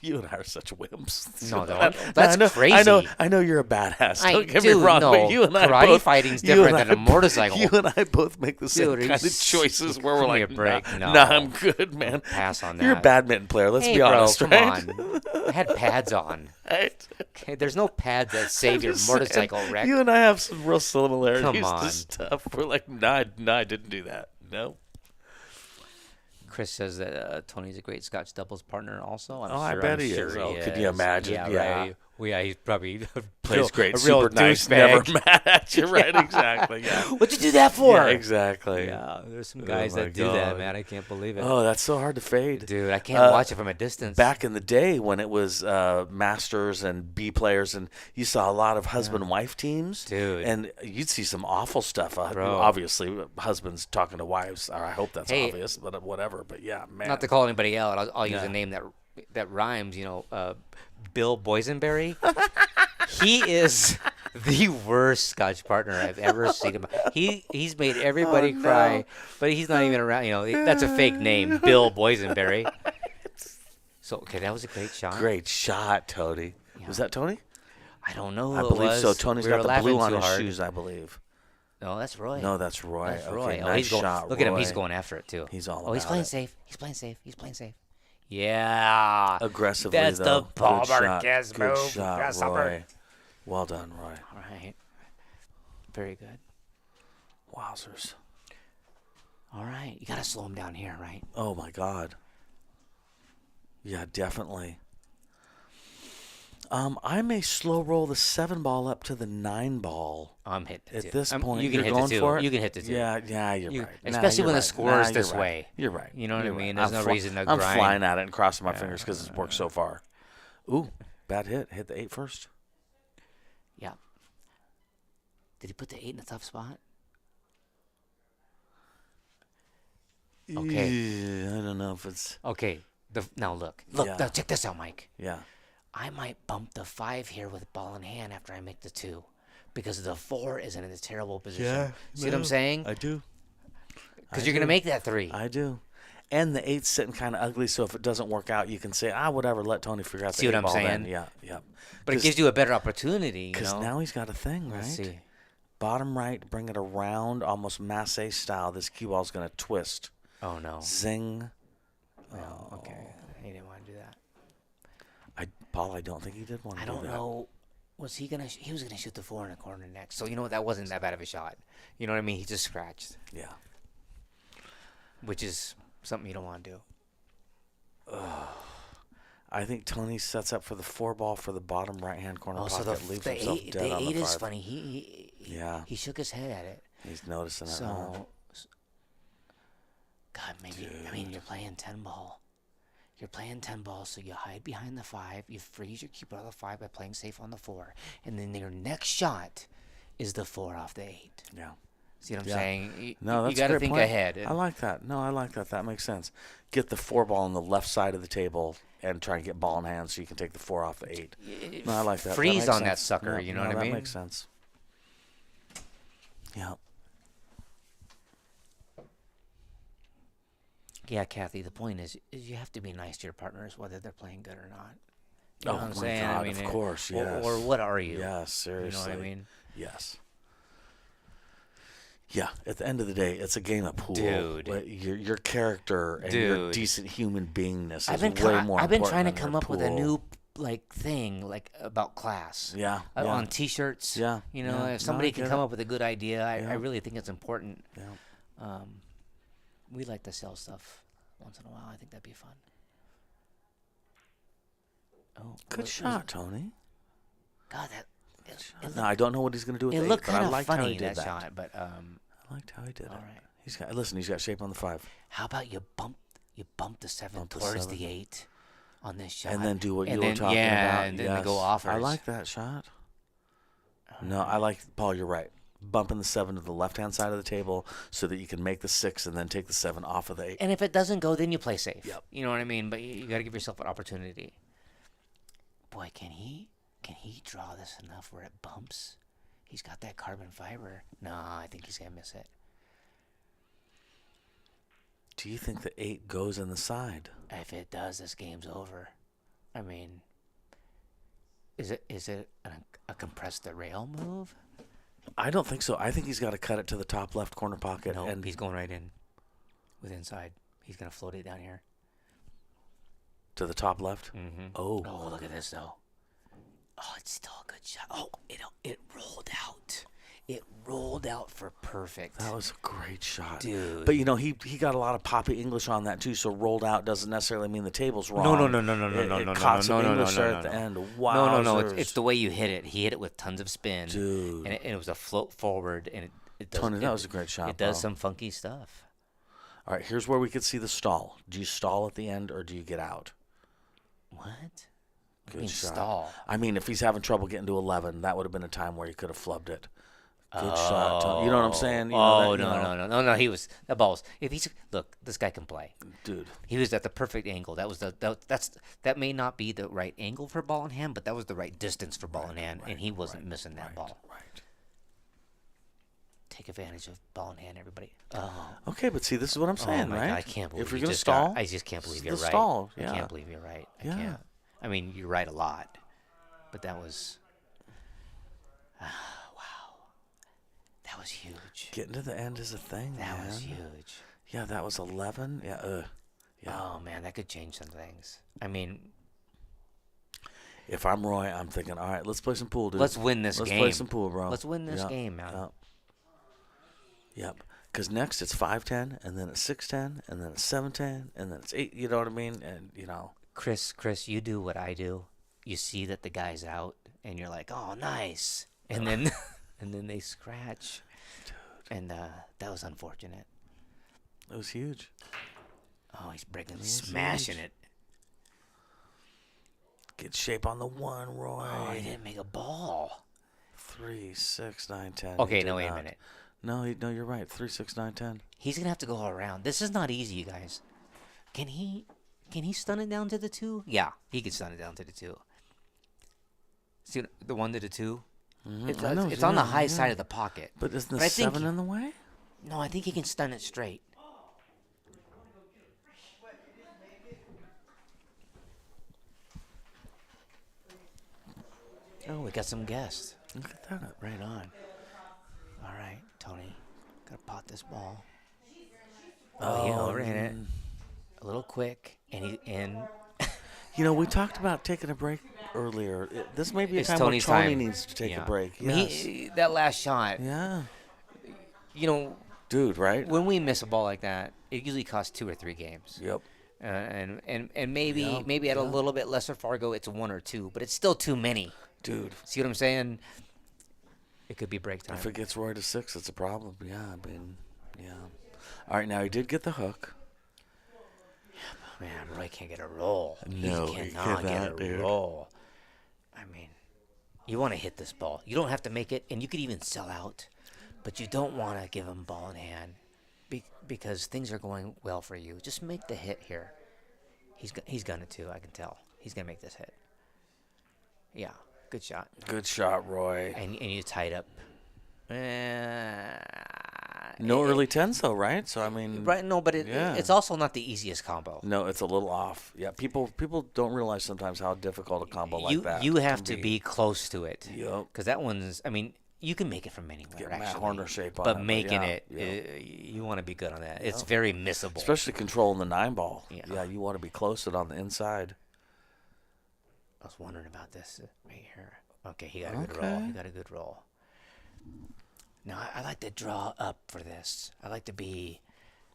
You and I are such wimps. No, I that's know, crazy. I know you're a badass. Don't get dude, me wrong, no, but you and I karate both, fighting's you different and than a I- motorcycle. You and I both make the same Dude, are you kind of choices where we're give me like, a break. nah, No. I'm good, man. Pass on You're a that. badminton player. Let's Hey, be bro, honest, come right? on. I had pads on. Right? Okay, there's no pads that save your Just saying, motorcycle wreck. You and I have some real similarities Come on. to stuff. We're like, nah, I didn't do that. No. Chris says that Tony's a great Scotch doubles partner also. I bet he is. Oh, could you imagine? Yeah, Yeah. right. Well, yeah, he's probably Plays great, a real super nice, douchebag. never mad at you, right? Exactly, yeah. What'd you do that for? Yeah, exactly. Yeah, there's some Oh guys my that do that, God. man. I can't believe it. Oh, that's so hard to fade. Dude, I can't watch it from a distance. Back in the day when it was masters and B players, and you saw a lot of husband-wife teams. Dude. And you'd see some awful stuff. Bro. Obviously, husbands talking to wives. Or I hope that's Hey. obvious, but whatever. But yeah, man. Not to call anybody out, I'll use Yeah. a name that rhymes. Bill Boysenberry. He is the worst Scotch partner I've ever seen him. He's made everybody cry, but he's not even around. That's a fake name, Bill Boysenberry. So okay, that was a great shot. Great shot, Tony. Yeah. Was that Tony? I don't know. I Who it believe was. so. Tony's We got were the laughing blue on too his hard. shoes, I believe. No, that's Roy. No, that's Roy. That's Okay, Roy. nice he's going, shot, look at him. He's Roy. going after it too. He's all Oh, he's about playing it. safe. He's playing safe. He's playing safe. Yeah. Aggressively, That's though. the Paul Good shot. Marquez Good move. shot, Grasshopper. Roy. Well done, Roy. All right. Very good. Wowzers. All right. You got to slow him down here, right? Oh, my God. Yeah, definitely. I may slow roll the 7 ball up to the 9 ball. I'm hitting it. At this point, you can you're hit going the two. for it? You can hit the two. Yeah, you're You- right. especially when the score is you're this right. way. You're right. You know what I You're mean? right. There's no reason to I'm grind. flying at it and crossing my fingers because it's worked so far. Ooh, bad hit. Hit the 8 first. Yeah. Did he put the 8 in a tough spot? Okay. Yeah, I don't know if it's... Okay. Now look. Yeah. Now check this out, Mike. Yeah. I might bump the 5 here with ball in hand after I make the 2, because the 4 is in a terrible position. Yeah, See what I'm saying? I do. Because you're gonna make that 3. I do. And the 8's sitting kind of ugly, so if it doesn't work out, you can say, whatever, let Tony figure out the See what 8 I'm ball then. saying? Yeah. But it gives you a better opportunity. Because now he's got a thing, right? Let's see. Bottom right, bring it around, almost masse style. This cue ball's going to twist. Oh no. Zing. No. Okay. He didn't want to do that. Paul, I don't think he did want to I do don't that. know. Was he gonna? He was gonna shoot the 4 in the corner next. So you know what? That wasn't that bad of a shot. You know what I mean? He just scratched, Yeah. which is something you don't want to do. I think Tony sets up for the 4 ball for the bottom right-hand corner Oh, so pocket. Leaves the himself 8, dead on the 8 is 5. funny. He Yeah. He shook his head at it. He's noticing it. huh? So, God, maybe. I mean, you're playing 10 ball. You're playing 10 ball, so you hide behind the 5. You freeze your keeper on the 5 by playing safe on the 4, and then your next shot is the 4 off the 8. Yeah. See what I'm Yeah. saying? No, that's you got to a great think point. ahead. I like that. No, I like that. That makes sense. Get the 4 ball on the left side of the table and try and get ball in hand so you can take the 4 off the 8. No, I like that. Freeze makes on that sense. sucker, Yeah, you know no, what I mean? That makes sense. Yeah. Yeah, Kathy, the point is you have to be nice to your partners whether they're playing good or not. You Oh, know what I'm my saying? God, I mean, of course, or, yes. or what are you? Yes, seriously. You know what I mean? Yes. Yeah, at the end of the day, it's a game of pool. Dude. But your character and your Dude. decent human beingness I've is been way more I've been important trying to than come your up with a pool. new thing about class. Yeah, yeah. On T-shirts. Yeah, You know, yeah. if No, somebody I can get come it. up with a good idea, I Yeah. really think it's important. Yeah. We like to sell stuff once in a while. I think that'd be fun. Oh, Good shot, Tony. God, that. It No, I don't know what he's going to do with It the 8, looked but I kind of liked how funny he did that that. shot, but I liked how he did all it. right. He's got shape on the 5. How about you bump the 7 Bump the towards 7. the 8 on this shot, And then do what and you then, were talking yeah, about. and then Yes. go offers. I like that shot. No, I like, Paul, you're right. Bumping the 7 to the left-hand side of the table so that you can make the 6 and then take the 7 off of the 8. And if it doesn't go, then you play safe. Yep. You know what I mean? But you got to give yourself an opportunity. Boy, can he draw this enough where it bumps? He's got that carbon fiber. No, I think he's gonna miss it. Do you think the 8 goes in the side? If it does, this game's over. I mean, is it a compress the rail move? I don't think so. I think he's got to cut it to the top left corner pocket. No, and he's going right in with inside. He's going to float it down here. To the top left? Mm-hmm. Oh. Oh, look at this, though. Oh, it's still a good shot. Oh, it rolled out. It rolled out for perfect. That was a great shot. Dude. But, he got a lot of poppy English on that, too, so rolled out doesn't necessarily mean the table's wrong. No. It caught some English there at the end. Wow. No. It's the way you hit it. He hit it with tons of spin. Dude. And it was a float forward, and it does, Tony, that was a great shot, It does bro. some funky stuff. All right, here's where we could see the stall. Do you stall at the end, or do you get out? What? Good shot. Stall. I mean, if he's having trouble getting to 11, that would have been a time where he could have flubbed it. Good shot, Tony. You know what I'm saying? No. He was the balls. If he's look, this guy can play, dude. He was at the perfect angle. That was that may not be the right angle for ball in hand, but that was the right distance for ball in hand, and he wasn't missing that ball. Right. Take advantage of ball in hand, everybody. Okay, but see, this is what I'm saying, my right? God, I can't believe if you're you gonna just stall, I just can't believe you're the right. Stall, yeah. I can't believe you're right. I Yeah. can't. I mean, you're right a lot, but that was. That was huge. Getting to the end is a thing, That man. was huge. Yeah, that was 11. Yeah, yeah. Oh, man, that could change some things. I mean, if I'm Roy, I'm thinking, all right, let's play some pool, dude. let's win this Let's game. play some pool, bro. Let's win this game, man. Yep. Because next it's 5-10, and then it's 6-10, and then it's 7-10, and then it's 8. You know what I mean? And Chris, you do what I do. You see that the guy's out, and you're like, oh, nice. And then and then they scratch. Dude. And that was unfortunate. It was huge. Oh, he's smashing it. Get shape on the 1, Roy. Oh, he didn't make a ball. 3, 6, 9, 10. Okay, no, wait a minute. No, you're right. 3, 6, 9, 10. He's gonna have to go around. This is not easy, you guys. Can he stun it down to the 2? Yeah, he can stun it down to the 2. See the 1 to the 2? Mm-hmm. It's on the high side of the pocket. But isn't the 7 in the way? No, I think he can stun it straight. Oh, we got some guests. Look at that. Right on. All right, Tony. Gotta pot this ball. Oh, he overhit it. A little quick. And we talked about taking a break earlier. This may be a It's time Tony's where Tony time. needs to take Yeah. a break. I mean, Yes. that last shot, Yeah. dude, right? When we miss a ball like that, it usually costs 2 or 3 games. Yep. And maybe at a little bit lesser Fargo, it's 1 or 2, but it's still too many. Dude. See what I'm saying? It could be break time. If it gets Roy to 6, it's a problem. Yeah, yeah. All right, now he did get the hook. Man, Roy can't get a roll. No, he he cannot get cannot, a dude. roll. I mean, you want to hit this ball. You don't have to make it, and you could even sell out, but you don't want to give him ball in hand because things are going well for you. Just make the hit here. He's gonna too. I can tell. He's gonna make this hit. Yeah, good shot. Good shot, Roy. And you tied up. No early 10s, though, right? So, I mean... Right, no, but it's also not the easiest combo. No, it's a little off. Yeah, people don't realize sometimes how difficult a combo like that You have to be close to it. Yep. Because that one's, I mean, you can make it from anywhere, Get actually. Matt Horner shape on but it. making Yeah. you want to be good on that. It's very missable. Especially controlling the 9 ball. Yeah. You want to be close to it on the inside. I was wondering about this right here. Okay, he got a good roll. He got a good roll. Now, I like to draw up for this. I like to be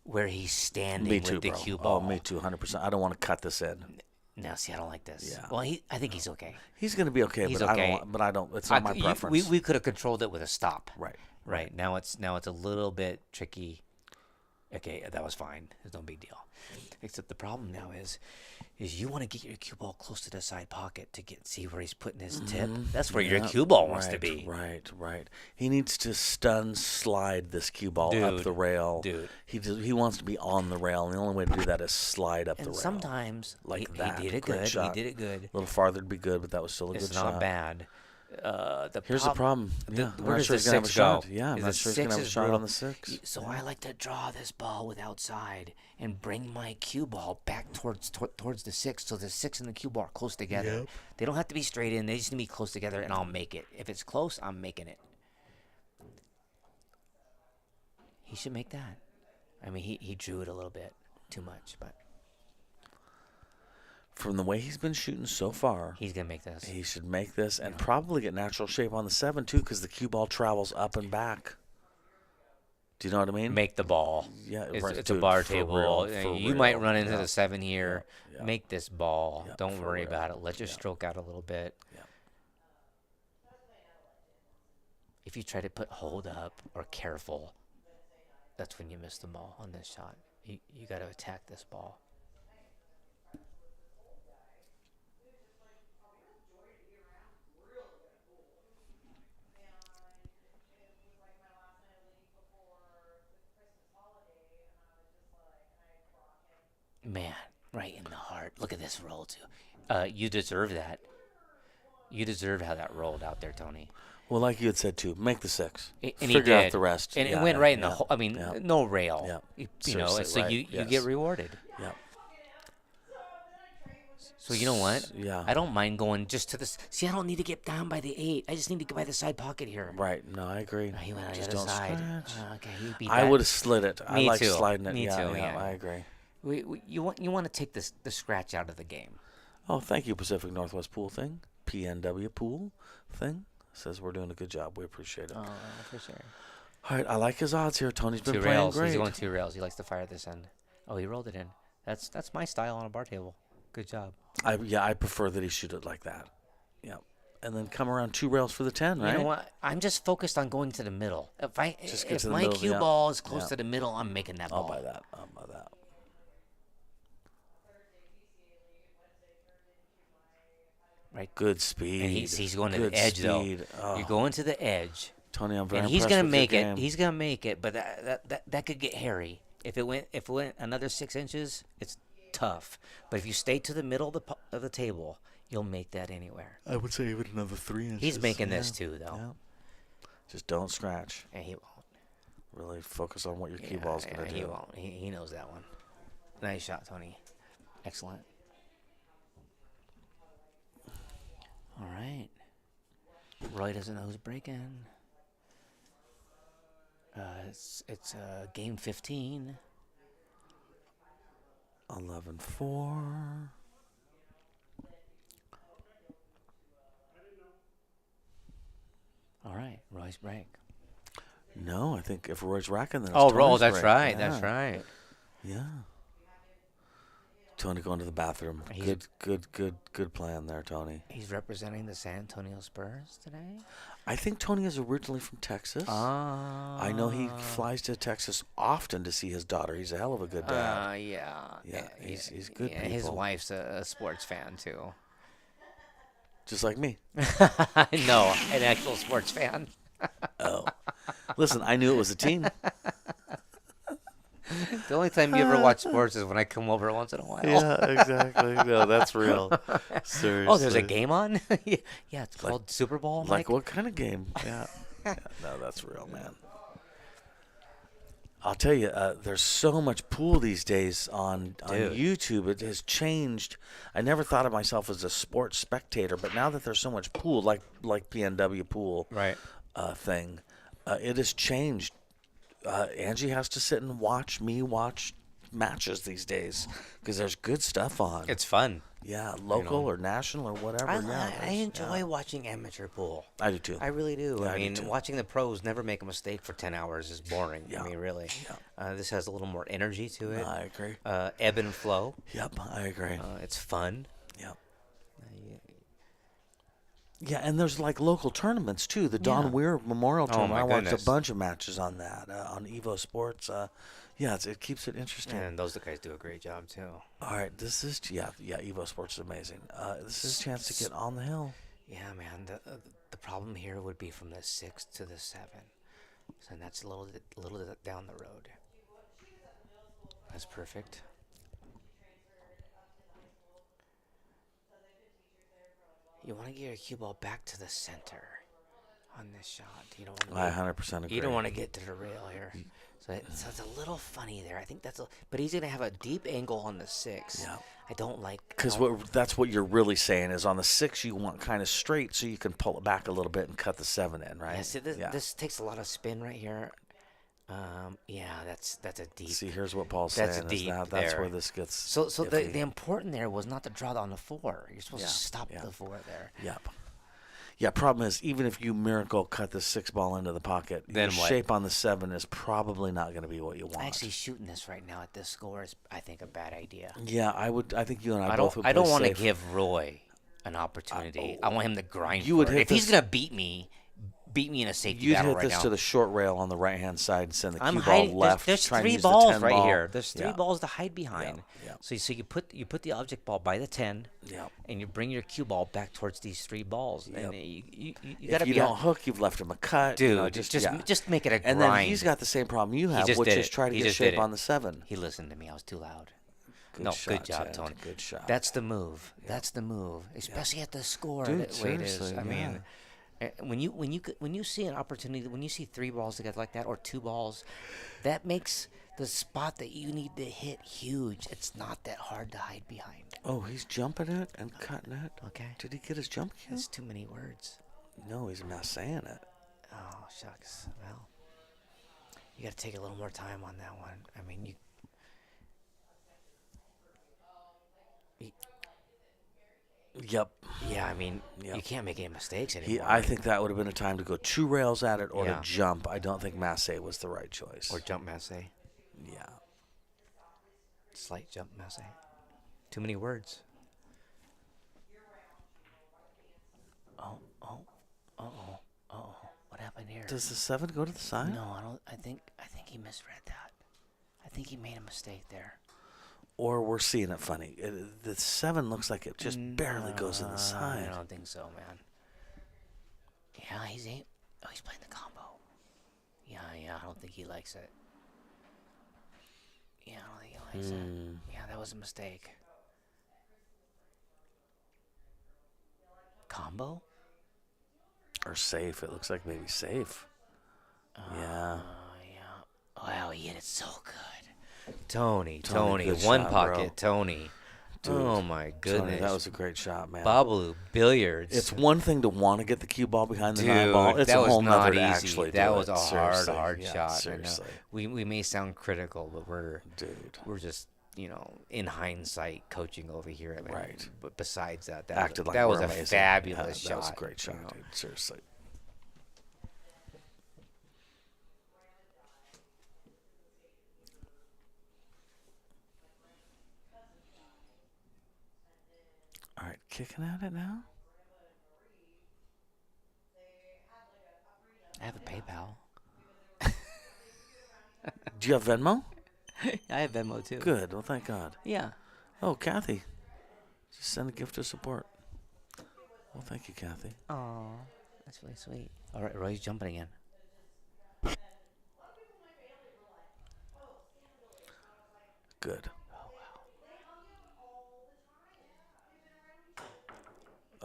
where he's standing Me too, with the bro. cue ball. Oh, me too, 100%. I don't want to cut this in. Now, see, I don't like this. Yeah. Well, I think he's okay. He's going to be okay, He's but okay. I don't. It's not my preference. We could have controlled it with a stop. Right. Now it's a little bit tricky. Okay, that was fine. There's no big deal. Except the problem now is you want to get your cue ball close to the side pocket to see where he's putting his tip. That's where your cue ball wants to be. Right. He needs to slide this cue ball up the rail. Dude. He wants to be on the rail, and the only way to do that is slide up the rail. And sometimes like he that. did it Great good. shot. He did it good. A little farther would be good, but that was still a good shot. It's not bad. Here's the problem. Yeah, I'm where not does sure the he's gonna have a 6 go? shot. Yeah, I'm The not sure he's 6 gonna have a is shot brutal. on the 6. So Yeah. I like to draw this ball with outside and bring my cue ball back towards the 6, so the 6 and the cue ball are close together. Yep. They don't have to be straight in. They just need to be close together, and I'll make it. If it's close, I'm making it. He should make that. I mean, he drew it a little bit too much, but From the way he's been shooting so far, he's going to make this. he should make this and probably get natural shape on the 7 too, because the cue ball travels up and back. Do you know what I mean? Make the ball. Yeah, It's, right, it's a dude, bar for table. real, You for might real. run into Yeah. the 7 here. Yeah. Make this ball. Yeah, Don't for worry real. about it. Let your Yeah. stroke out a little bit. Yeah. If you try to put hold up or careful, that's when you miss the ball on this shot. You got to attack this ball. Man, right in the heart. Look at this roll, too. You deserve that. You deserve how that rolled out there, Tony. Well, like you had said too, make the 6. And Figure he did. out the rest. And Yeah, it went yeah, right in the yeah, hole. I mean, yeah. no rail. Yeah. You know, Seriously, so right, you yes. get rewarded. Yeah. So you know what? Yeah. I don't mind going just to this. See, I don't need to get down by the 8. I just need to get by the side pocket here. Right. No, I agree. Oh, he went on the Just other don't side. scratch. Okay, he beat I that. would have slid it. I Me like too. sliding it. Me yeah, too, yeah. I agree. You want to take the scratch out of the game. Oh, thank you, Pacific Northwest Pool thing. PNW Pool thing. Says we're doing a good job. We appreciate it. Oh, for sure. All right, I like his odds here. Tony's been 2 playing rails. great. He's going 2 rails. He likes to fire this end. Oh, he rolled it in. That's my style on a bar table. Good job. I prefer that he shoot it like that. Yeah. And then come around 2 rails for the 10, right? You know what? I'm just focused on going to the middle. Just get If to the my middle, cue yeah. ball is close Yeah. to the middle, I'm making that I'll ball. buy that. I'll buy that. Right. Good speed. And he's going to Good the edge speed. though. Oh, You're going to the edge, Tony, I'm very and he's impressed gonna with your make it. game. He's gonna make it, but that could get hairy. If it went another 6 inches, it's tough. But if you stay to the middle of the table, you'll make that anywhere. I would say even another 3 inches. He's making this too, though. Yeah. Just don't scratch. And he won't. Really focus on what your cue ball's going to do. He won't. He knows that one. Nice shot, Tony. Excellent. All right. Roy doesn't know who's breaking. It's game 15. 11-4. All right, Roy's break. No, I think if Roy's racking, then it's Oh, Tony's roll. That's break. right. Yeah. That's right. Yeah. Tony going to the bathroom. He's- Good plan there, Tony. He's representing the San Antonio Spurs today. I think Tony is originally from Texas. I know he flies to Texas often to see his daughter. He's a hell of a good dad. Yeah. Yeah, he's good Yeah, his people. wife's a sports fan too. Just like me. No, an actual sports fan. Oh. Listen, I knew it was a team. The only time you ever watch sports is when I come over once in a while. Yeah, exactly. No, that's real. Seriously. Oh, there's a game on? Yeah, it's called Super Bowl. Like Mike. what kind of game? Yeah. No, that's real, man. I'll tell you, there's so much pool these days on Dude. YouTube. It has changed. I never thought of myself as a sports spectator, but now that there's so much pool, like PNW pool Right. thing, it has changed. Angie has to sit and watch me watch matches these days because there's good stuff on. It's fun. Yeah, local or national or whatever. I yeah, enjoy watching amateur pool. I do too. I really do. Yeah, I I do mean, too. watching the pros never make a mistake for 10 hours is boring. Yeah. I mean, really. Yeah. This has a little more energy to it. I agree. Ebb and flow. Yep, I agree. It's fun. Yep. Yeah, and there's like local tournaments too. The Don Weir Memorial Tournament. my I watched goodness. a bunch of matches on that on Evo Sports. Yeah, it keeps it interesting. And those guys do a great job, too. All right, this is Evo Sports is amazing. This is a chance to get on the hill. Yeah, man. The problem here would be from the 6 to the 7. So that's a little down the road. That's perfect. You want to get your cue ball back to the center on this shot. You don't I want 100% agree. You don't want to get to the rail here. So it's a little funny there. I think but he's gonna have a deep angle on the 6. Yeah. I don't like Because that's what you're really saying is on the 6 you want kind of straight so you can pull it back a little bit and cut the 7 in, right? Yeah, see, this takes a lot of spin right here. That's a deep. See, here's what Paul's That's saying. deep That's there. where this gets. So iffy. the important there was not to draw on the 4. You're supposed Yeah, to stop yeah. the 4 there. Yep. Yeah, problem is, even if you miracle cut the 6 ball into the pocket, Then your what? shape on the 7 is probably not going to be what you want. Actually, shooting this right now at this score is, I think, a bad idea. Yeah, I think you and I both don't. would I don't want to give Roy an opportunity. I want him to grind. You would for it. hit If he's this- gonna beat me in a safety You'd battle hit right this now. to the short rail on the right-hand side and send the I'm cue ball hiding. left. There's try and 3 use the balls 10 right ball. here. There's 3 Yeah. balls to hide behind. Yeah. So you put the object ball by the 10. Yeah. And you bring your cue ball back towards these 3 balls. Yep. And you If gotta you be don't hook, you've left him a cut. dude. you know, just make it a And grind. then he's got the same problem you have, just which did is it. try to He get just shape did it. on the 7. He listened to me. I was too loud. Good Good job, Ted. Tony. Good shot. That's the move. That's the move, especially at the score Dude, that way it is. seriously, I mean, when you see an opportunity, when you see 3 balls together like that or 2 balls, that makes the spot that you need to hit huge. It's not that hard to hide behind. Oh, he's jumping it and cutting it. Okay. Did he get his jump cue? That's too many words. No, he's not saying it. Oh shucks. Well, you got to take a little more time on that one. I mean, you. Yep. Yeah, I mean, Yep. you can't make any mistakes He, anymore. I think that would have been a time to go 2 rails at it or Yeah. to jump. I don't think Massey was the right choice. Or jump masse. Yeah. Slight jump masse. Too many words. Oh. What happened here? Does the 7 go to the side? No, I don't. I think he misread that. I think he made a mistake there. Or we're seeing it funny. The 7 looks like it just barely goes to the I side. don't think so, man. Yeah, he's playing the combo. Yeah, I don't think he likes it. Yeah, I don't think he likes it. Yeah, that was a mistake. Combo? Or safe. It looks like maybe safe. Yeah. Yeah. Wow, he hit it so good. Tony, good one shot, pocket, bro. Tony. Dude, Oh my goodness. Tony, that was a great shot, man. Babalu billiards. It's one thing to want to get the cue ball behind the Dude, 9 ball. It's that a was whole not nother to easy. actually That do was it. a Seriously. hard Yeah, shot. I know. Seriously. We may sound critical, but we're just in hindsight coaching over here. I mean, Right. But besides that, Acted like that we're was a amazing. fabulous Yeah, shot. That was a great shot, you know. dude. Seriously. All right, kicking at it now. I have a PayPal. Do you have Venmo? I have Venmo too. Good. Well, thank God. Yeah. Oh, Kathy. Just send a gift of support. Well, thank you, Kathy. Oh, that's really sweet. All right, Roy's jumping again. Good.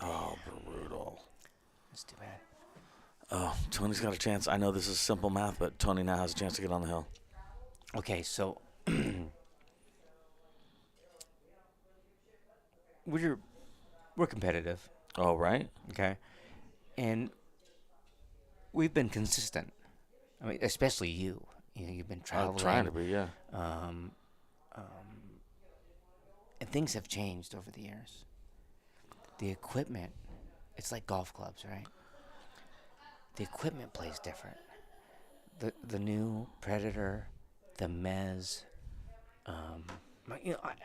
Oh, brutal. That's too bad. Oh, Tony's got a chance. I know this is simple math, but Tony now has a chance to get on the hill. Okay, so we're competitive, Oh, right? okay, and we've been consistent. I mean, especially you. You know, you've been traveling. I'm trying to be, yeah. And things have changed over the years. The equipment, it's like golf clubs, right? The equipment plays different. The new Predator, the Mez, I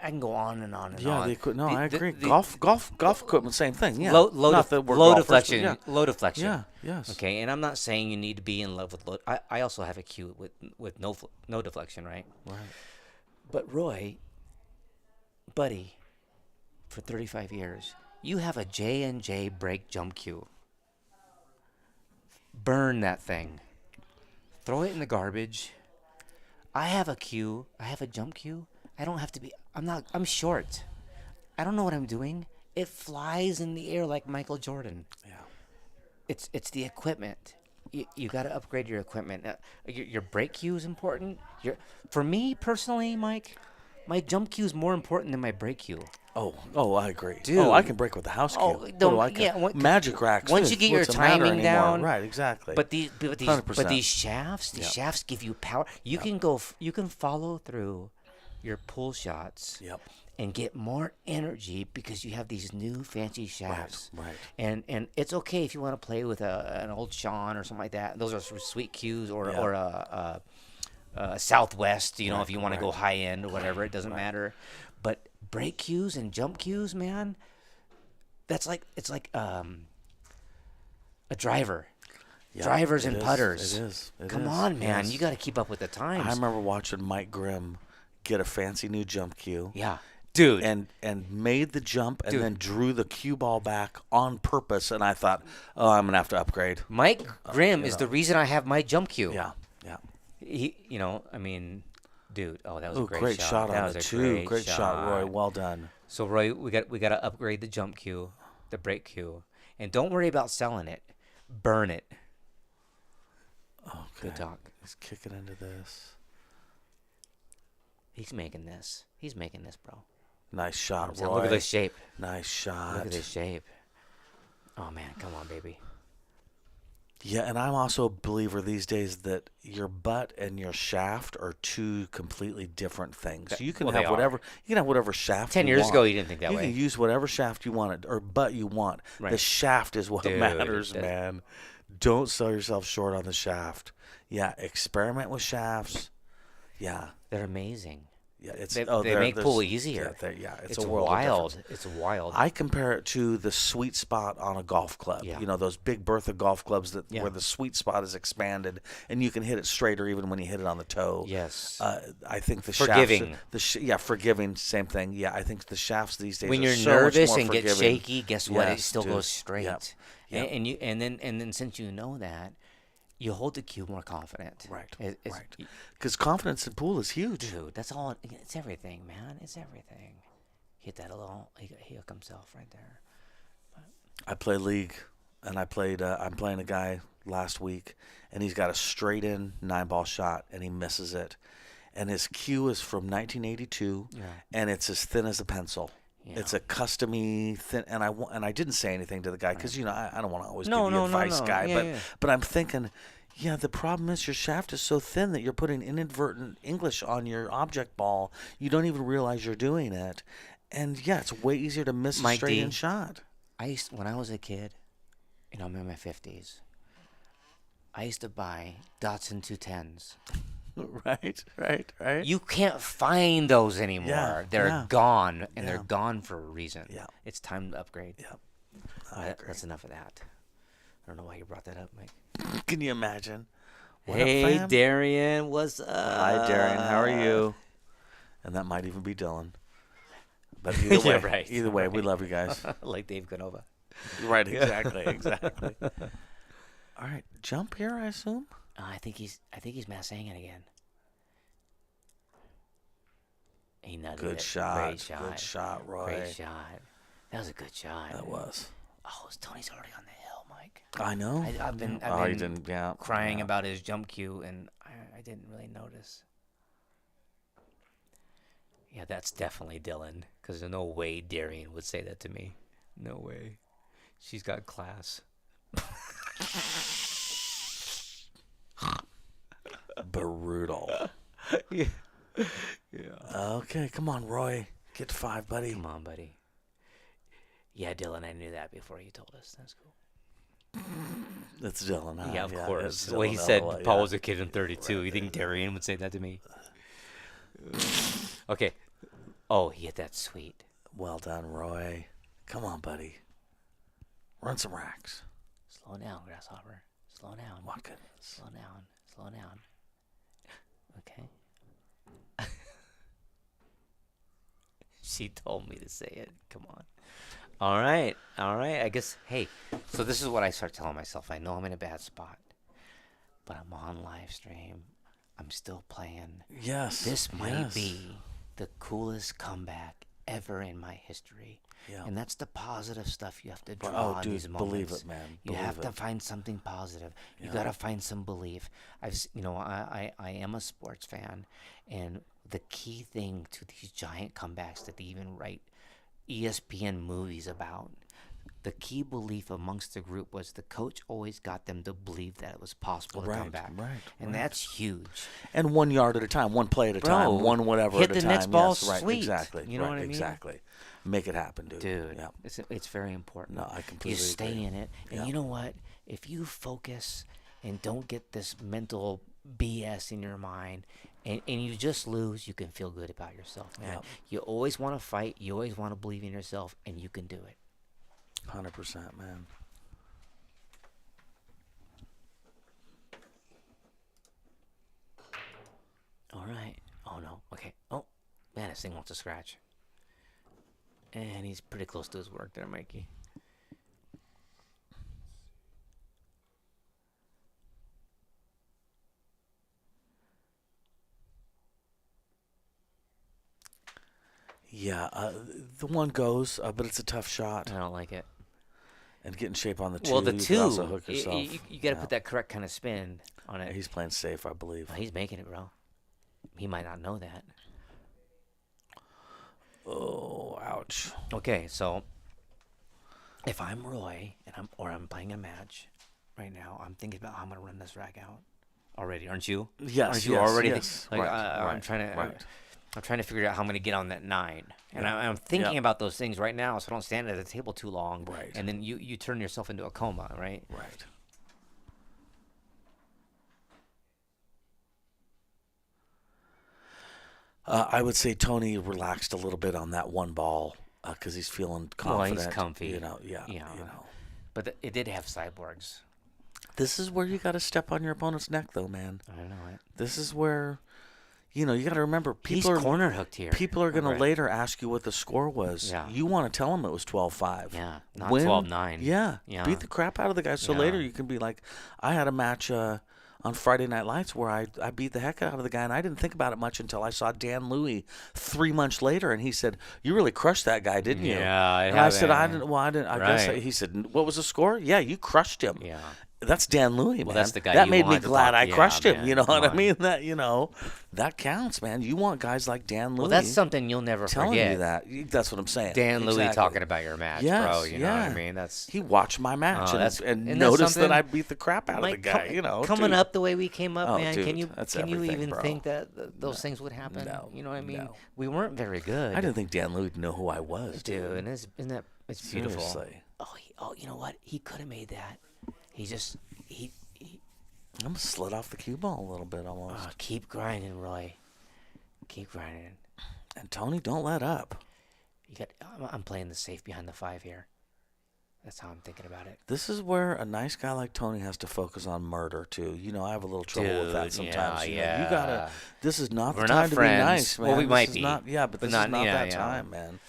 can go on and on and Yeah, on. I agree. Golf equipment, same thing. Yeah. Low Not that we're low golfers, but deflection. yeah. Low deflection. Yeah, yes. Okay, and I'm not saying you need to be in love with low. I also have a cue with no deflection, right? Right. But Roy, buddy, for 35 years, you have a J&J brake jump cue. Burn that thing. Throw it in the garbage. I have a cue. I have a jump cue. I don't have to be. I'm short. I don't know what I'm doing. it flies in the air like Michael Jordan. Yeah. It's the equipment. You got to upgrade your equipment. Your brake cue is important. For me personally, Mike, my jump cue is more important than my brake cue. Oh, I agree. Dude. Oh, I can break with the house cue. Oh, What don't- do I care? yeah, Magic racks. once you get your what's the matter timing anymore? down- Right, exactly. But these 100%. shafts, Yep. shafts give you power. You can you can follow through your pull shots. Yep. And get more energy because you have these new fancy shafts. Right. And it's okay if you want to play with an old Sean or something like that. Those are some sweet cues or a Southwest. You know, if you want to go high end or whatever, it doesn't matter. But brake cues and jump cues, man, it's like a driver. Yep, Drivers it and is, putters. It is. Come on, man. You got to keep up with the times. I remember watching Mike Grimm get a fancy new jump cue. Yeah. Dude. And made the jump and then drew the cue ball back on purpose. And I thought, oh, I'm going to have to upgrade. Mike Grimm is the reason I have my jump cue. Yeah. He, I mean, dude. Oh, that was a great shot that on was it, a too. Great shot, Roy. Well done. So, Roy, we got to upgrade the jump cue, the brake cue. And don't worry about selling it. Burn it. Okay. Good talk. He's kicking into this. He's making this, bro. Nice shot, Roy. Look at this shape. Nice shot. Look at this shape. Oh, man. Come on, baby. Yeah, and I'm also a believer these days that your butt and your shaft are two completely different things. You can Well, they have whatever are. you can have whatever shaft 10 you years want. ago, you didn't think that you way. can use whatever shaft you want or butt you want. Right. The shaft is what Dude, matters, man. Don't sell yourself short on the shaft. Yeah, experiment with shafts. Yeah. They're amazing. Yeah, it's They make pool easier. It's It's a world of wild. difference. It's wild. I compare it to the sweet spot on a golf club. Yeah. You know, those big Bertha golf clubs where the sweet spot is expanded and you can hit it straighter even when you hit it on the toe. Yes. I think the Forgiving. shafts, forgiving, same thing. Yeah, I think the shafts these days when are you're so much nervous more and get forgiving. shaky, guess what? It Yes, still dude. goes straight. Yep. And then since you know that, you hold the cue more confident. Right. It's- Because confidence in pool is huge. Dude, that's all. It's everything, man. It's everything. Hit that little. He hooked himself right there. I play league, and I'm playing a guy last week, and he's got a straight in 9-ball shot, and he misses it, and his cue is from 1982, and it's as thin as a pencil. Yeah. It's a custom-y thin, and I didn't say anything to the guy because I don't want to always give you advice, guy, but I'm thinking. Yeah, the problem is your shaft is so thin that you're putting inadvertent English on your object ball. You don't even realize you're doing it. And, yeah, it's way easier to miss a straight-in shot. When I was a kid, I'm in my 50s, I used to buy Datsun 210s. Right. You can't find those anymore. Yeah, they're gone, and they're gone for a reason. Yeah. It's time to upgrade. Yeah. That's enough of that. I don't know why you brought that up, Mike. Can you imagine? What Hey, up, fam? Darian, what's up? Hi, Darian. How are you? And that might even be Dylan. But either way, Yeah, right. Either way, we love you guys. Like Dave Canova. Right, exactly. All right, jump here, I assume. I think he's mass hanging again. He nutted Good it. shot. Great shot. Good shot, Roy. Great shot. That was a good shot. That was. Oh, Tony's already on the hill, Mike. I know. I've been you didn't. Yeah. crying about his jump cue, and I didn't really notice. Yeah, that's definitely Dylan, because there's no way Darian would say that to me. No way. She's got class. Brutal. Yeah. Okay, come on, Roy. Get to 5, buddy. Come on, buddy. Yeah, Dylan, I knew that before you told us. That's cool. It's Dylan. Huh? Yeah, of course. it's The way he Dylan, said yeah. Paul was a kid in 32. You think Darian would say that to me? Okay. Oh, he hit that sweet. Well done, Roy. Come on, buddy. Run some racks. Slow down, Grasshopper. Slow down. Watkins. Slow down. Slow down. Okay. She told me to say it. Come on. All right. I guess, hey, so this is what I start telling myself. I know I'm in a bad spot, but I'm on live stream. I'm still playing. Yes. This might be the coolest comeback ever in my history. Yeah. And that's the positive stuff you have to But- draw oh, in dude, these moments. believe it, man. You Believe have to it. find something positive. You Yeah. got to find some belief. I am a sports fan, and the key thing to these giant comebacks that they even write ESPN movies about, the key belief amongst the group was the coach always got them to believe that it was possible to come back. Right. And that's huge. And 1 yard at a time, one play at a Bro, time, one whatever hit at a the time. next ball yes, right, sweet. exactly. You know right, what I mean? Exactly. Make it happen, dude. Dude, Yeah. it's very important. No, I completely You stay agree. in it. And Yeah. you know what? If you focus and don't get this mental BS in your mind and you just lose, you can feel good about yourself, man. Yeah. You always want to fight. You always want to believe in yourself, and you can do it. 100%, man. All right. Oh, no. Okay. Oh, man, this thing wants to scratch. And he's pretty close to his work there, Mikey. Yeah, the one goes, but it's a tough shot. I don't like it. And get in shape on the two. Well, the you two, could also hook yourself. you got to put that correct kind of spin on it. He's playing safe, I believe. He's making it, bro. He might not know that. Oh, ouch. Okay, so if I'm Roy and I'm playing a match right now, I'm thinking about how I'm gonna run this rack out already, aren't you? Yes, Aren't you yes, already? yes. Like, Right, I'm right, trying to. right. I'm trying to figure out how I'm gonna get on that 9, and Yeah. I'm thinking Yeah. about those things right now, so I don't stand at the table too long. Right. And then you turn yourself into a coma, right? Right. I would say Tony relaxed a little bit on that one ball because he's feeling Well, confident. he's comfy. You know, yeah. Yeah. You know. But it did have cyborgs. This is where you got to step on your opponent's neck, though, man. I know it. This is where, you got to remember He's people are corner hooked here. People are going to Right. later ask you what the score was. Yeah. You want to tell them it was 12-5. Yeah, not Win. 12-9. Yeah. Yeah. Beat the crap out of the guy. So Yeah. later you can be like, I had a match on Friday Night Lights where I beat the heck out of the guy, and I didn't think about it much until I saw Dan Louis 3 months later, and he said, "You really crushed that guy, didn't you?" Yeah, And I said, "I didn't. Well, I didn't. I guess." Right. He said, "What was the score?" "Yeah, you crushed him." Yeah. That's Dan Louis, man. Well, that's the guy that you made me want to glad talk- I yeah, crushed him. man, You know come what I on. mean? That counts, man. You want guys like Dan Louis. Well, that's something you'll never telling forget. you that. That's what I'm saying. Dan Louis Exactly. talking about your match, Yes, bro. You know what I yeah. mean? That's He watched my match Oh, that's- and isn't that noticed that something? I beat the crap out of the Mike, guy. coming dude. up the way we came up, Oh, man. dude, can you that's can you everything, even bro. think that those things would happen? No, You know what I mean? no. We weren't very good. I didn't think Dan Louis would know who I was, dude. dude. And it's beautiful. Seriously. Oh, you know what? He could have made that. He just he I'm gonna slid off the cue ball a little bit almost. keep grinding, Roy. Keep grinding. And Tony, don't let up. I'm playing the safe behind the 5 here. That's how I'm thinking about it. This is where a nice guy like Tony has to focus on murder too. I have a little trouble with that Dude, sometimes. yeah, You gotta. This is not We're the not time to friends. be nice, man. Well, we This might is be, Not, yeah, but but this not- is not yeah, that yeah. time, man.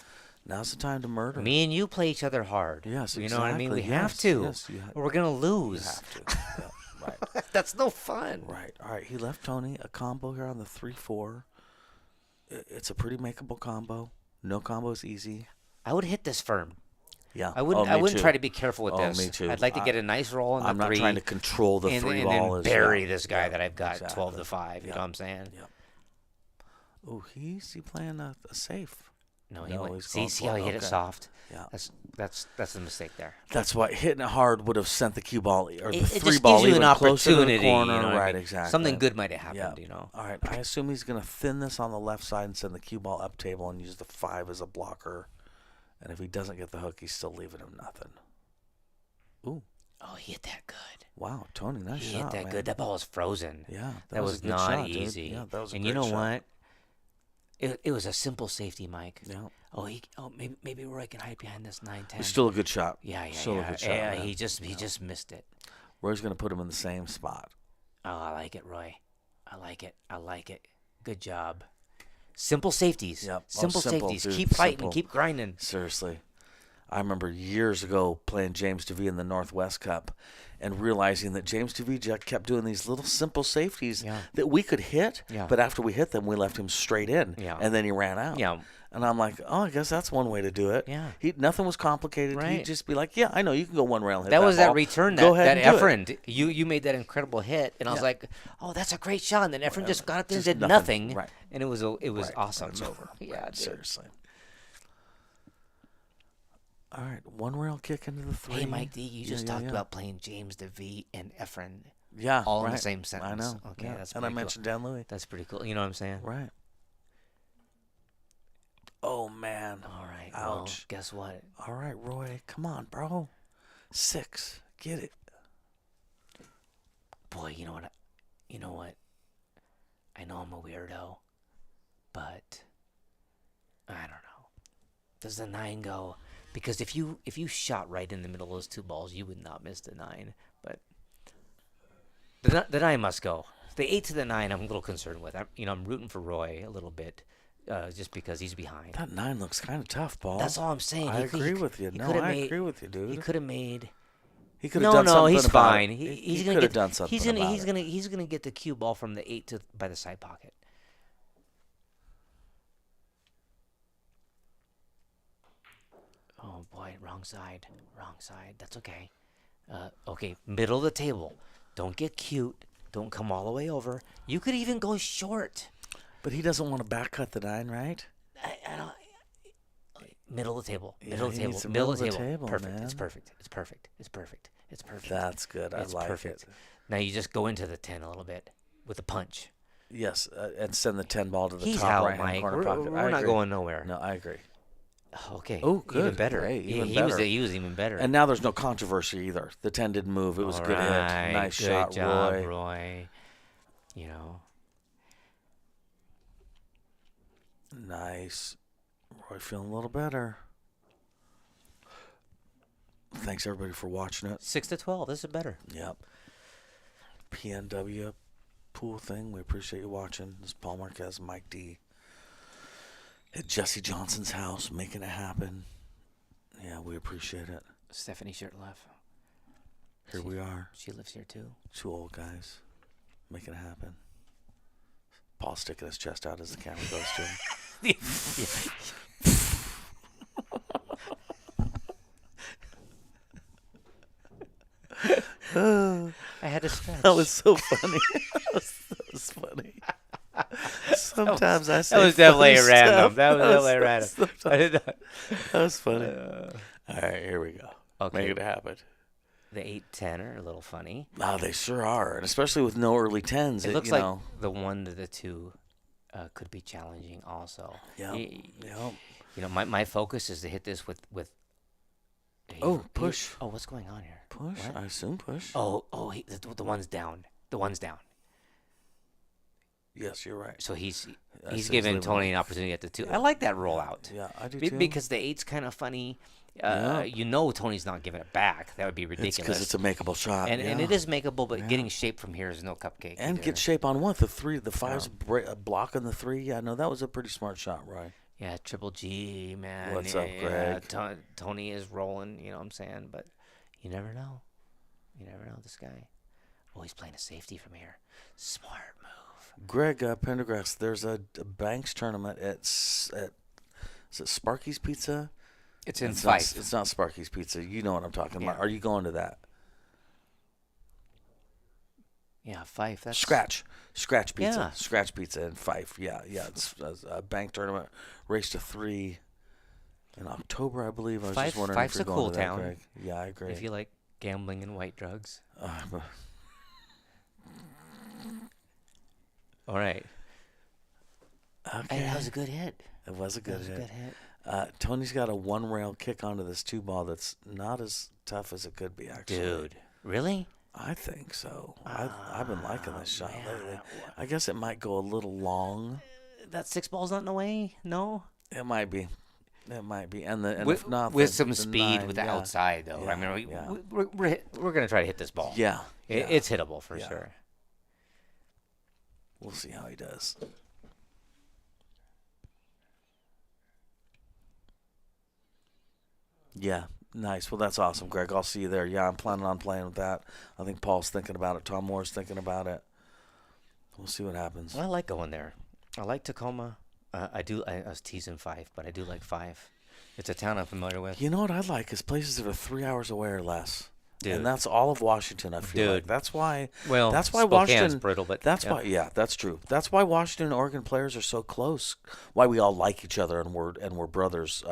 Now's the time to murder. Me and you play each other hard. Yes, You know what I mean? We exactly. have Yes, to. yes, you or we're gonna You lose. have to. Yeah, right. That's no fun. Right. All right. He left Tony a combo here on the 3-4. It's a pretty makeable combo. No combo is easy. I would hit this firm. Yeah. I wouldn't. Oh, I me wouldn't too. try to be careful with Oh, this. me too. I'd like to get a nice roll in the I'm not 3. trying to control the and, 3 and ball. then is, bury yeah. this guy Yeah, that I've got exactly. 12 to 5. You Yeah. know what I'm saying? Yep. Oh, he's playing a safe. No, he No, went. he's See, going see for how it. he hit it Okay. soft. Yeah. That's the mistake there. That's why hitting it hard would have sent the cue ball or the It 3 just ball gives you even an closer to opportunity. the corner. You know what I Right. mean? Exactly. Something good might have happened. Yeah. You know. All right. I assume he's gonna thin this on the left side and send the cue ball up table and use the 5 as a blocker. And if he doesn't get the hook, he's still leaving him nothing. Ooh. Oh, he hit that good. Wow, Tony, nice He shot, hit that man. good. That ball was frozen. Yeah, That was a good not shot, dude. easy. Yeah, that was a and great you know shot. what? It was a simple safety, Mike. Yeah, Maybe Roy can hide behind this 9-10. it's still a good shot. Yeah. Still a good shot. Yeah, man. he just missed it. Roy's gonna put him in the same spot. Oh, I like it, Roy. I like it. Good job. Simple safeties. Yep. Oh, Simple simple, safeties. dude, Keep fighting. simple. Keep grinding. Seriously, I remember years ago playing James DeVee in the Northwest Cup and realizing that James DeVee kept doing these little simple safeties that we could hit, but after we hit them, we left him straight in, and then he ran out. Yeah. And I'm like, oh, I guess that's one way to do it. Yeah. Nothing was complicated. Right. He'd just be like, yeah, I know, you can go one rail and hit That was ball. that return Go that ahead and do Efren, you made that incredible hit, and I was like, oh, that's a great shot. And then Efren just got up there and Just did nothing. Right. And it was awesome. It's over. Yeah, Right, dude. seriously. All right, one rail kick into the 3. Hey, Mike D, you just talked about playing James DeVee and Efren. Yeah, all in right. the same sentence. I know. Okay, that's and I pretty mentioned Dan Louis. That's pretty cool. You know what I'm saying? Right. Oh, man. All right. Ouch. Well, guess what? All right, Roy. Come on, bro. 6. Get it. Boy, you know what? I know I'm a weirdo, but I don't know. Does the 9 go? Because if you shot right in the middle of those 2 balls, you would not miss the 9. But the 9 must go. The 8 to the 9, I'm a little concerned with. I'm rooting for Roy a little bit, just because he's behind. That 9 looks kind of tough, Paul. That's all I'm saying. I agree with you. No, I agree with you, dude. He could have made. He could have done something he's about fine. it. He's He gonna could have get, done something about it. He's gonna get the cue ball from the 8 by the side pocket. Oh boy, wrong side. That's okay. Okay, middle of the table. Don't get cute. Don't come all the way over. You could even go short. But he doesn't want to back cut the 9, right? I don't. Middle of the table. Yeah, Middle of he the table. needs the Middle of the middle of the table. table, Perfect. man. It's perfect. It's perfect. It's perfect. It's perfect. That's good. I It's like perfect. it. Now you just go into the 10 a little bit with a punch. Yes, and send the 10 ball to the He's top out, right-hand Mike. corner We're pocket. I not agree. going nowhere. No, I agree. Okay. Oh, good. Even better. Hey, even he better. was even better. And now there's no controversy either. The 10 didn't move. It was a good hit. Alright, Nice good shot, job, Roy. Roy. You know. Nice. Roy feeling a little better. Thanks, everybody, for watching it. 6-12. This is better. Yep. PNW pool thing. We appreciate you watching. This is Paul Marquez, Mike D. At Jesse Johnson's house, making it happen. Yeah, we appreciate it. Stephanie Shirtleff. Here we are. She lives here too. 2 old guys making it happen. Paul sticking his chest out as the camera goes to him. I had to stretch. That was so funny. that was funny. Sometimes I say That was definitely funny random. stuff. That was definitely random. I did not. That was funny. All right, here we go. Okay. Make it happen. The 8-10 are a little funny. Oh, they sure are, and especially with no early 10s. It looks you like know. the 1 to the 2 could be challenging also. Yeah. You know, my focus is to hit this with. Push. Oh, what's going on here? Push. What? I assume push. Oh, the one's down. The one's down. Yes, you're right. So he's He's giving leaving Tony it. an opportunity at the 2. I like that rollout. Yeah, I do too. Because the 8's kind of funny. Yeah. You know Tony's not giving it back. That would be ridiculous. Because it's a makeable shot. and yeah. it is makeable, but getting shape from here is no cupcake. And either. get shape on what? The 3, the 5's blocking the 3. Yeah, no, that was a pretty smart shot, Roy. Yeah, Triple G, man. What's up, Greg? Tony is rolling, you know what I'm saying? But you never know. You never know this guy. Oh, he's playing a safety from here. Smart move. Greg Pendergrass, there's a Banks tournament at is it Sparky's Pizza? It's in It's Fife. Not, it's not Sparky's Pizza. You know what I'm talking about. Yeah. Are you going to that? Yeah, Fife. That's Scratch Pizza. Yeah. Scratch Pizza in Fife. Yeah. It's a bank tournament. Race to 3 in October, I believe. I was just wondering Fife's if you're a going cool to that, town. Greg. Yeah, I agree. If you like gambling and white drugs. All right. Okay. Hey, that was a good hit. It was a good That was hit. a good hit. Tony's got a 1-rail kick onto this 2 ball that's not as tough as it could be, actually. Dude, really? I think so. I've been liking this shot man. lately. I guess it might go a little long. That 6 ball's not in the way? No? It might be. It might be. And With, if not, with the some speed 9, with the yeah. outside, though. I Yeah, mean, yeah. we're going to try to hit this ball. Yeah. yeah. It's hittable for Yeah. sure. We'll see how he does. Yeah, nice. Well, that's awesome, Greg. I'll see you there. Yeah, I'm planning on playing with that. I think Paul's thinking about it. Tom Moore's thinking about it. We'll see what happens. Well, I like going there. I like Tacoma. I was teasing 5, but I do like 5. It's a town I'm familiar with. You know what I like is places that are 3 hours away or less. Dude. And that's all of Washington, I feel like. That's why Spokane's Washington brutal, but why that's true. That's why Washington and Oregon players are so close. Why we all like each other and we're brothers.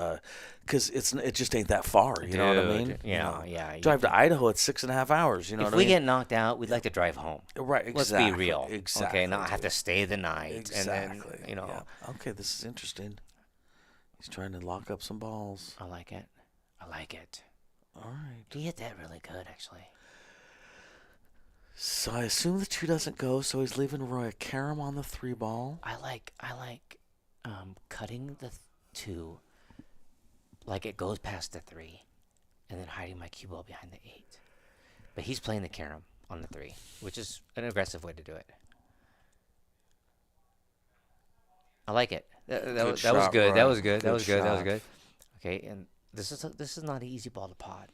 Because it just ain't that far. You know what I mean? Yeah. Drive to Idaho, it's 6.5 hours. You know if what I we mean? get knocked out, we'd like to drive home. Right. Exactly. Let's be real. Exactly. Okay, not have to stay the night. Exactly. And then, Yeah. Okay, this is interesting. He's trying to lock up some balls. I like it. All right. He hit that really good, actually. So I assume the 2 doesn't go, so he's leaving Roy a carom on the 3 ball. I like cutting the 2 like it goes past the 3 and then hiding my cue ball behind the 8. But he's playing the carom on the 3, which is an aggressive way to do it. I like it. That was good. Roy. That was good. That was good. Good That was shot. good. Okay, and this is not an easy ball to pot.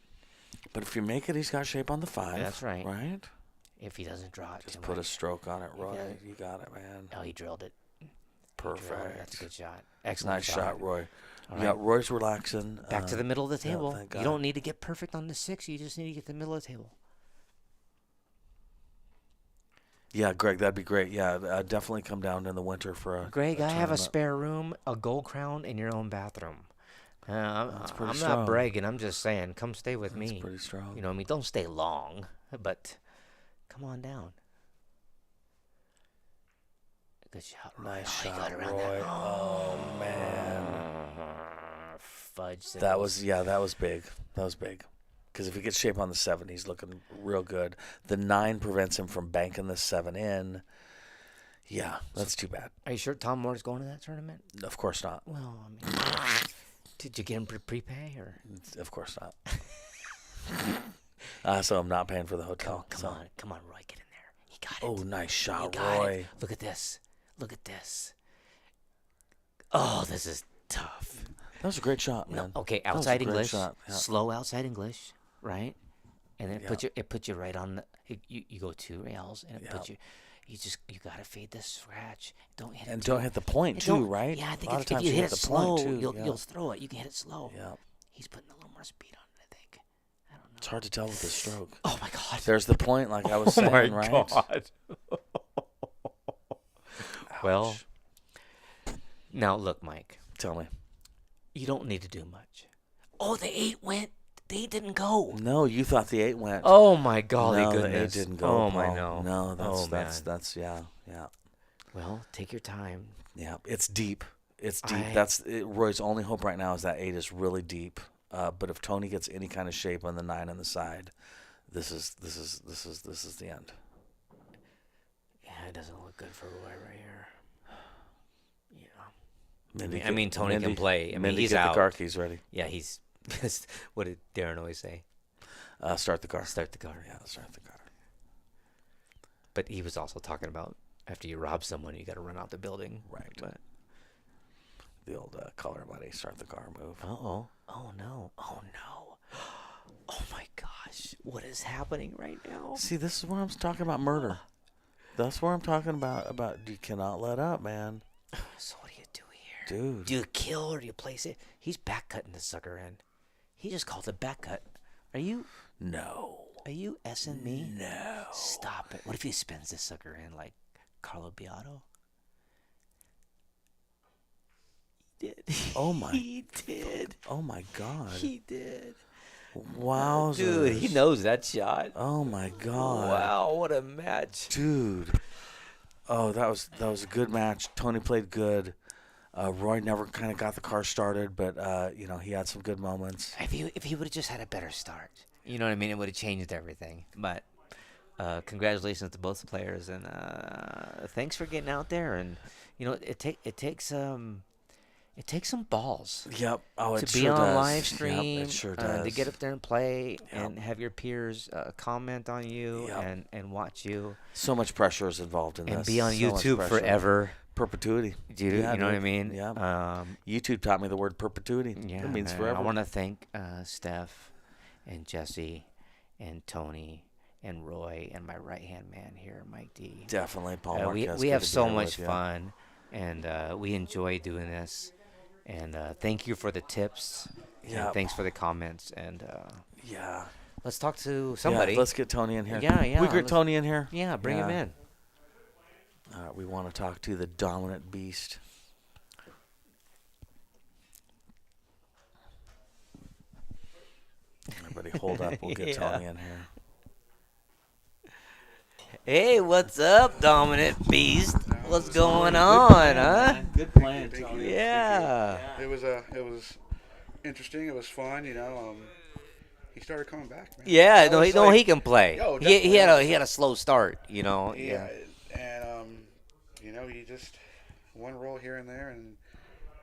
But if you make it, he's got shape on the 5. That's right. Right? If he doesn't draw it Just too put a much. stroke on it, Roy. Yeah. You got it, man. Oh, he drilled it. Perfect. That's a good shot. Excellent Nice shot, Roy. All Yeah, right. Roy's relaxing. Back to the middle of the yeah, table. thank You God. don't need to get perfect on the 6. You just need to get the middle of the table. Yeah, Greg, that'd be great. Yeah, definitely come down in the winter for a Greg, I have a tournament. spare room, a gold crown, in your own bathroom. That's pretty I'm strong. not bragging. I'm just saying, come stay with That's me. pretty strong. You know what I mean? Don't stay long, but come on down. Good shot, Roy. Nice Oh, he shot, got around Roy. that. Oh, man. Fudge. That was big. That was big. Because if he gets shape on the 7, he's looking real good. The 9 prevents him from banking the 7 in. Yeah, that's too bad. Are you sure Tom Moore's going to that tournament? Of course not. Well, I mean, did you get him prepay or? Of course not. So I'm not paying for the hotel. Come on, Roy, get in there. He got it. Oh, nice shot, He got Roy. it. Look at this. Oh, this is tough. That was a great shot, man. Okay, That was a outside great English, shot, yeah. slow outside English, right? And then Yeah. it puts you right on the. You go 2 rails, and it Yeah. puts you. You gotta fade the scratch. Don't hit it. And too- don't hit the point, and too, don't- right? Yeah, I think A lot if of times you hit hit it the point, slow, too, you'll yeah. throw it. You can hit it slow. Yeah. He's putting a little more speed on it, I think. I don't know. It's hard to tell with the stroke. Oh my God. There's the point, like I was saying, right? God. Well, Ouch. now look, Mike. Tell me. You don't need to do much. Oh, the 8 went. The 8 didn't go. No, you thought the 8 went. Oh my golly no, goodness. the 8 didn't go. Oh my Paul. no. No, Oh, that's man. yeah. Well, take your time. Yeah, it's deep. It's deep. I- That's Roy's only hope right now is that 8 is really deep. But if Tony gets any kind of shape on the 9 on the side, this is the end. Yeah, it doesn't look good for Roy right here. Yeah. Mindy, I mean, Tony can play. I mean, Mindy, he's get out. the car keys ready. Yeah, he's. What did Darren always say? Start the car. Start the car. Yeah, start the car. But he was also talking about after you rob someone, you got to run out the building. Right. But The old color money, start the car move. oh no. Oh my gosh, what is happening right now? See, this is where I'm talking about murder. That's where I'm talking about you cannot let up, man. So what do you do here? Dude. Do you kill or do you place it? He's back cutting the sucker in. He just called it back cut. Are you No. S-ing me? No. Stop it. What if he spins this sucker in like Carlo Beato? He did. Oh my. He did. Oh my God. He did. Wow. Dude, he knows that shot. Oh my God. Wow, what a match. Dude. Oh, that was a good match. Tony played good. Roy never kind of got the car started, but he had some good moments. If he would have just had a better start, you know what I mean, it would have changed everything. But congratulations to both the players, and thanks for getting out there. And it takes some balls Yep. Oh, to it be sure on does. live stream, Yep, it sure does. to get up there and play, Yep. and have your peers comment on you Yep. and watch you, So much pressure is involved in and this. be on So much YouTube pressure. forever. Perpetuity. Do you, Yeah, you know what I dude. mean? Yeah. YouTube taught me the word perpetuity. Yeah, It means man. forever. I want to thank Steph and Jesse and Tony and Roy and my right-hand man here, Mike D. Definitely, Paul we Marquez. we Good have to be so here much with you. fun, and we enjoy doing this. And thank you for the tips. Yeah. And thanks for the comments. And Yeah. let's talk to somebody. Yeah, let's get Tony in here. Yeah, yeah, We get let's- Tony in here. Yeah, bring him in. We want to talk to the dominant beast. Everybody hold up. We'll get Yeah. Tony in here. Hey, what's up, dominant beast? What's going on, huh? Good plan, Thank Tony. you. Yeah. It was interesting. It was fun. He started coming back, man. Yeah, I no, was he like- can play. Yo, he had definitely. he had a slow start, Yeah, and he just one roll here and there, and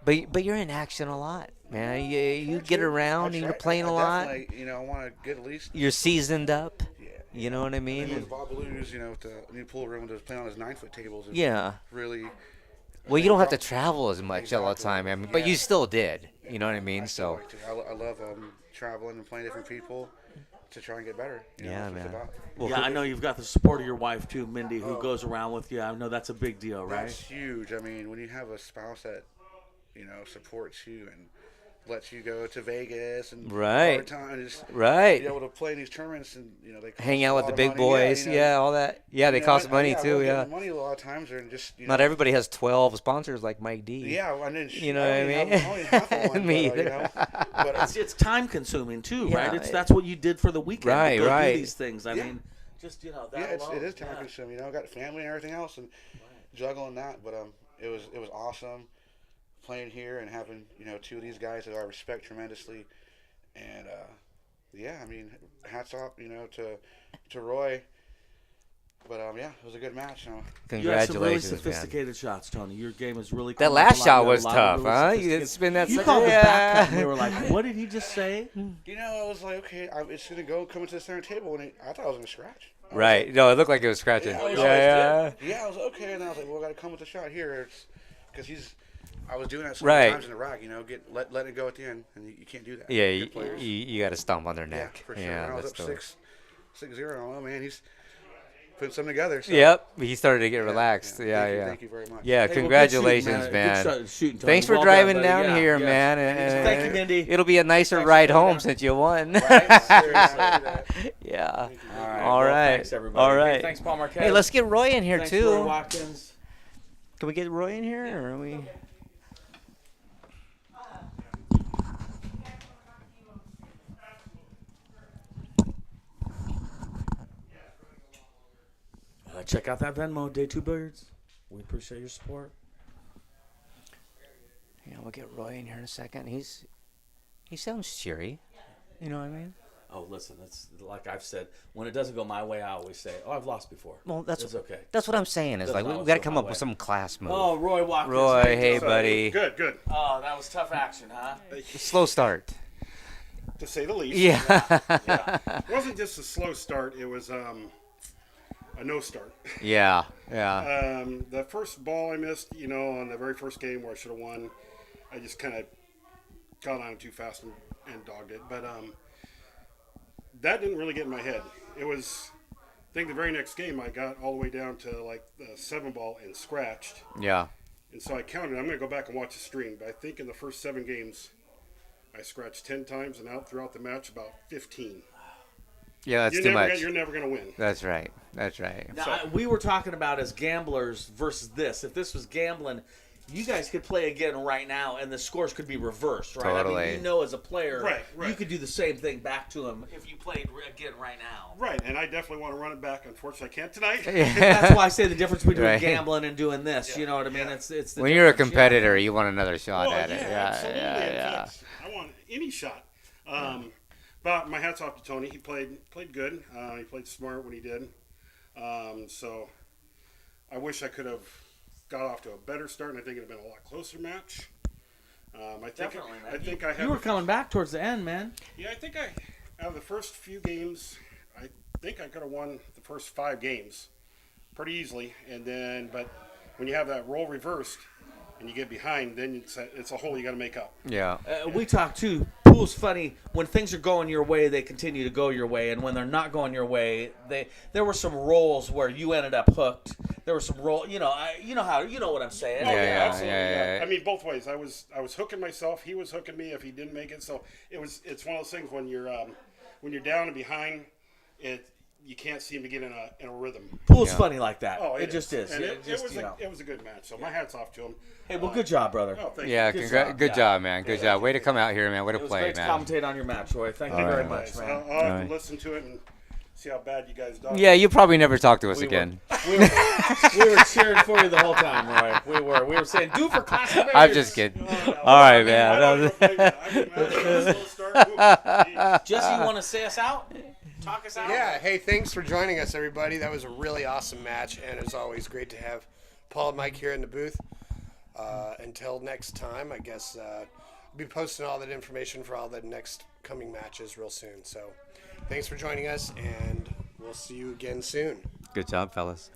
But you're in action a lot, man. You get around and you're playing a lot. definitely, I want to get at least. You're seasoned up. Yeah. You know what I And with mean? Bob Blues, with the new pool room, was playing on his 9-foot tables. Is Yeah. Really. Well, you don't have to travel as much all the Exactly. time, I mean, but Yeah. you still did. You know what I I mean? still So like to. I love traveling and playing different people to try and get better. yeah, That's what it's man. about. Well, Yeah, I know you've got the support of your wife too, Mindy, who Oh. goes around with you. I know that's a big deal, right? That's huge. I mean, when you have a spouse that supports you and lets you go to Vegas and Right. all the time, just right. be able to play in these tournaments and they cost Hang a out with lot the of big money. boys. Yeah, all that. Yeah, they cost money too. we're Yeah. getting money a lot of times, and just Not everybody has 12 sponsors like Mike D. Yeah, I didn't. You know what I mean? Only half of one, Me but, either. but It's time consuming too, Yeah, right? That's what you did for the weekend. Right, to go right. Do these things. I Yeah. mean, just that yeah, alone. it is time Yeah. consuming. I got family and everything else, and juggling that. But it was awesome playing here and having two of these guys that I respect tremendously, and yeah, I mean, hats off to Roy. But yeah, it was a good match. You had some really Congratulations, man. sophisticated shots, Tony. Your game is really. That coming last up a lot. shot You had was a lot tough, of really huh? You sophisticated- didn't spin that You sucker- called the yeah. back cut, and we were like, "What did he just say?" I was like, okay, it's gonna go come into the center table, and I thought I was gonna scratch. I was Right. like, No, it looked like it was scratching. Yeah, Yeah, yeah. Yeah, I was like, okay, and I was like, well, I got to come with the shot here, because I was doing that so Right. many times in the rack, let it go at the end, and you can't do that. Yeah, Good you, players. you got to stomp on their Yeah, neck. for sure. Yeah, And I was that's up dope. 6-0. I don't know, man. He's putting something together. So. Yep, he started to get Yeah, relaxed. Yeah, Thank you, yeah. Thank you very much. Yeah, Hey, well, good congratulations, shooting, man. Good shooting, Tony. Thanks for Well driving done, buddy. down Yeah, here, yes. man. And Thank you, Mindy. It'll be a nicer Thanks ride for coming home down. since you won. Right? Seriously. Yeah. All right. All well, right. Thanks, everybody. All Hey, right. thanks, Paul Marquez. Hey, let's get Roy in here Thanks, too. Roy Watkins. Can we get Roy in here, or are we? Check out that Venmo, Day 2 Billiards. We appreciate your support. Yeah, we'll get Roy in here in a second. He sounds cheery. You know what I mean? Oh, listen, it's like I've said. When it doesn't go my way, I always say, "Oh, I've lost before." Well, that's it's okay. That's what I'm saying. Is Doesn't like we always got to go come my up way. with some class move. Oh, Roy Watkins. Roy, How you hey, doing? buddy. Good. Oh, that was tough action, huh? Slow start. To say the least. Yeah. It wasn't just a slow start. It was a no start. Yeah. Yeah. The first ball I missed, on the very first game where I should have won, I just kind of got on it too fast and dogged it. But that didn't really get in my head. It was, I think the very next game I got all the way down to like the 7 ball and scratched. Yeah. And so I counted. I'm going to go back and watch the stream. But I think in the first 7 games, I scratched 10 times and out throughout the match about 15. Yeah, that's You're too never much. You're never going to win. That's right. That's right. Now, we were talking about as gamblers versus this. If this was gambling, you guys could play again right now, and the scores could be reversed, right? Totally. I mean, as a player, Right. you could do the same thing back to him if you played again right now. Right, and I definitely want to run it back. Unfortunately, I can't tonight. That's why I say the difference between Right. gambling and doing this. Yeah. You know what I mean? Yeah. It's the When you're a difference, competitor, you want another shot Well, at it. Yeah. absolutely. Yeah. In Yeah. fact, I want any shot. But my hat's off to Tony. He played good. He played smart when he did. So I wish I could have got off to a better start, and I think it'd have been a lot closer match. Definitely, man. I think I have. You were coming back towards the end, man. Yeah, I think out of the first few games, I think I could have won the first 5 games pretty easily, but when you have that role reversed and you get behind, then it's a hole you got to make up. Yeah. We talked too. Pool's funny. When things are going your way, they continue to go your way, and when they're not going your way, there were some rolls where you ended up hooked. There were some roll. You know what I'm saying. Yeah. I mean, both ways. I was hooking myself. He was hooking me if he didn't make it. So it's one of those things when you're down and behind, you can't seem to get in a rhythm. Pool's funny like that. Oh, it just is. And it was a good match. So my hat's off to him. Hey, well, good job, brother. Oh, thank Yeah, you. good job, man. Good job. Way to come out here, man. Way to It was play, great to man. commentate on your match, Roy. Thank you very much, So man. I'll have to listen to it and see how bad you guys done. Yeah, you probably never talk to us again. We were cheering for you the whole time, Roy. We were saying, do for classic Bears. I'm just kidding. All right, man. Jesse, you want to say us out? Talk us out? Yeah, hey, thanks for joining us, everybody. That was a really awesome match, and it's always great to have Paul and Mike here in the booth. Until next time, I guess I'll be posting all that information for all the next coming matches real soon. So thanks for joining us, and we'll see you again soon. Good job, fellas.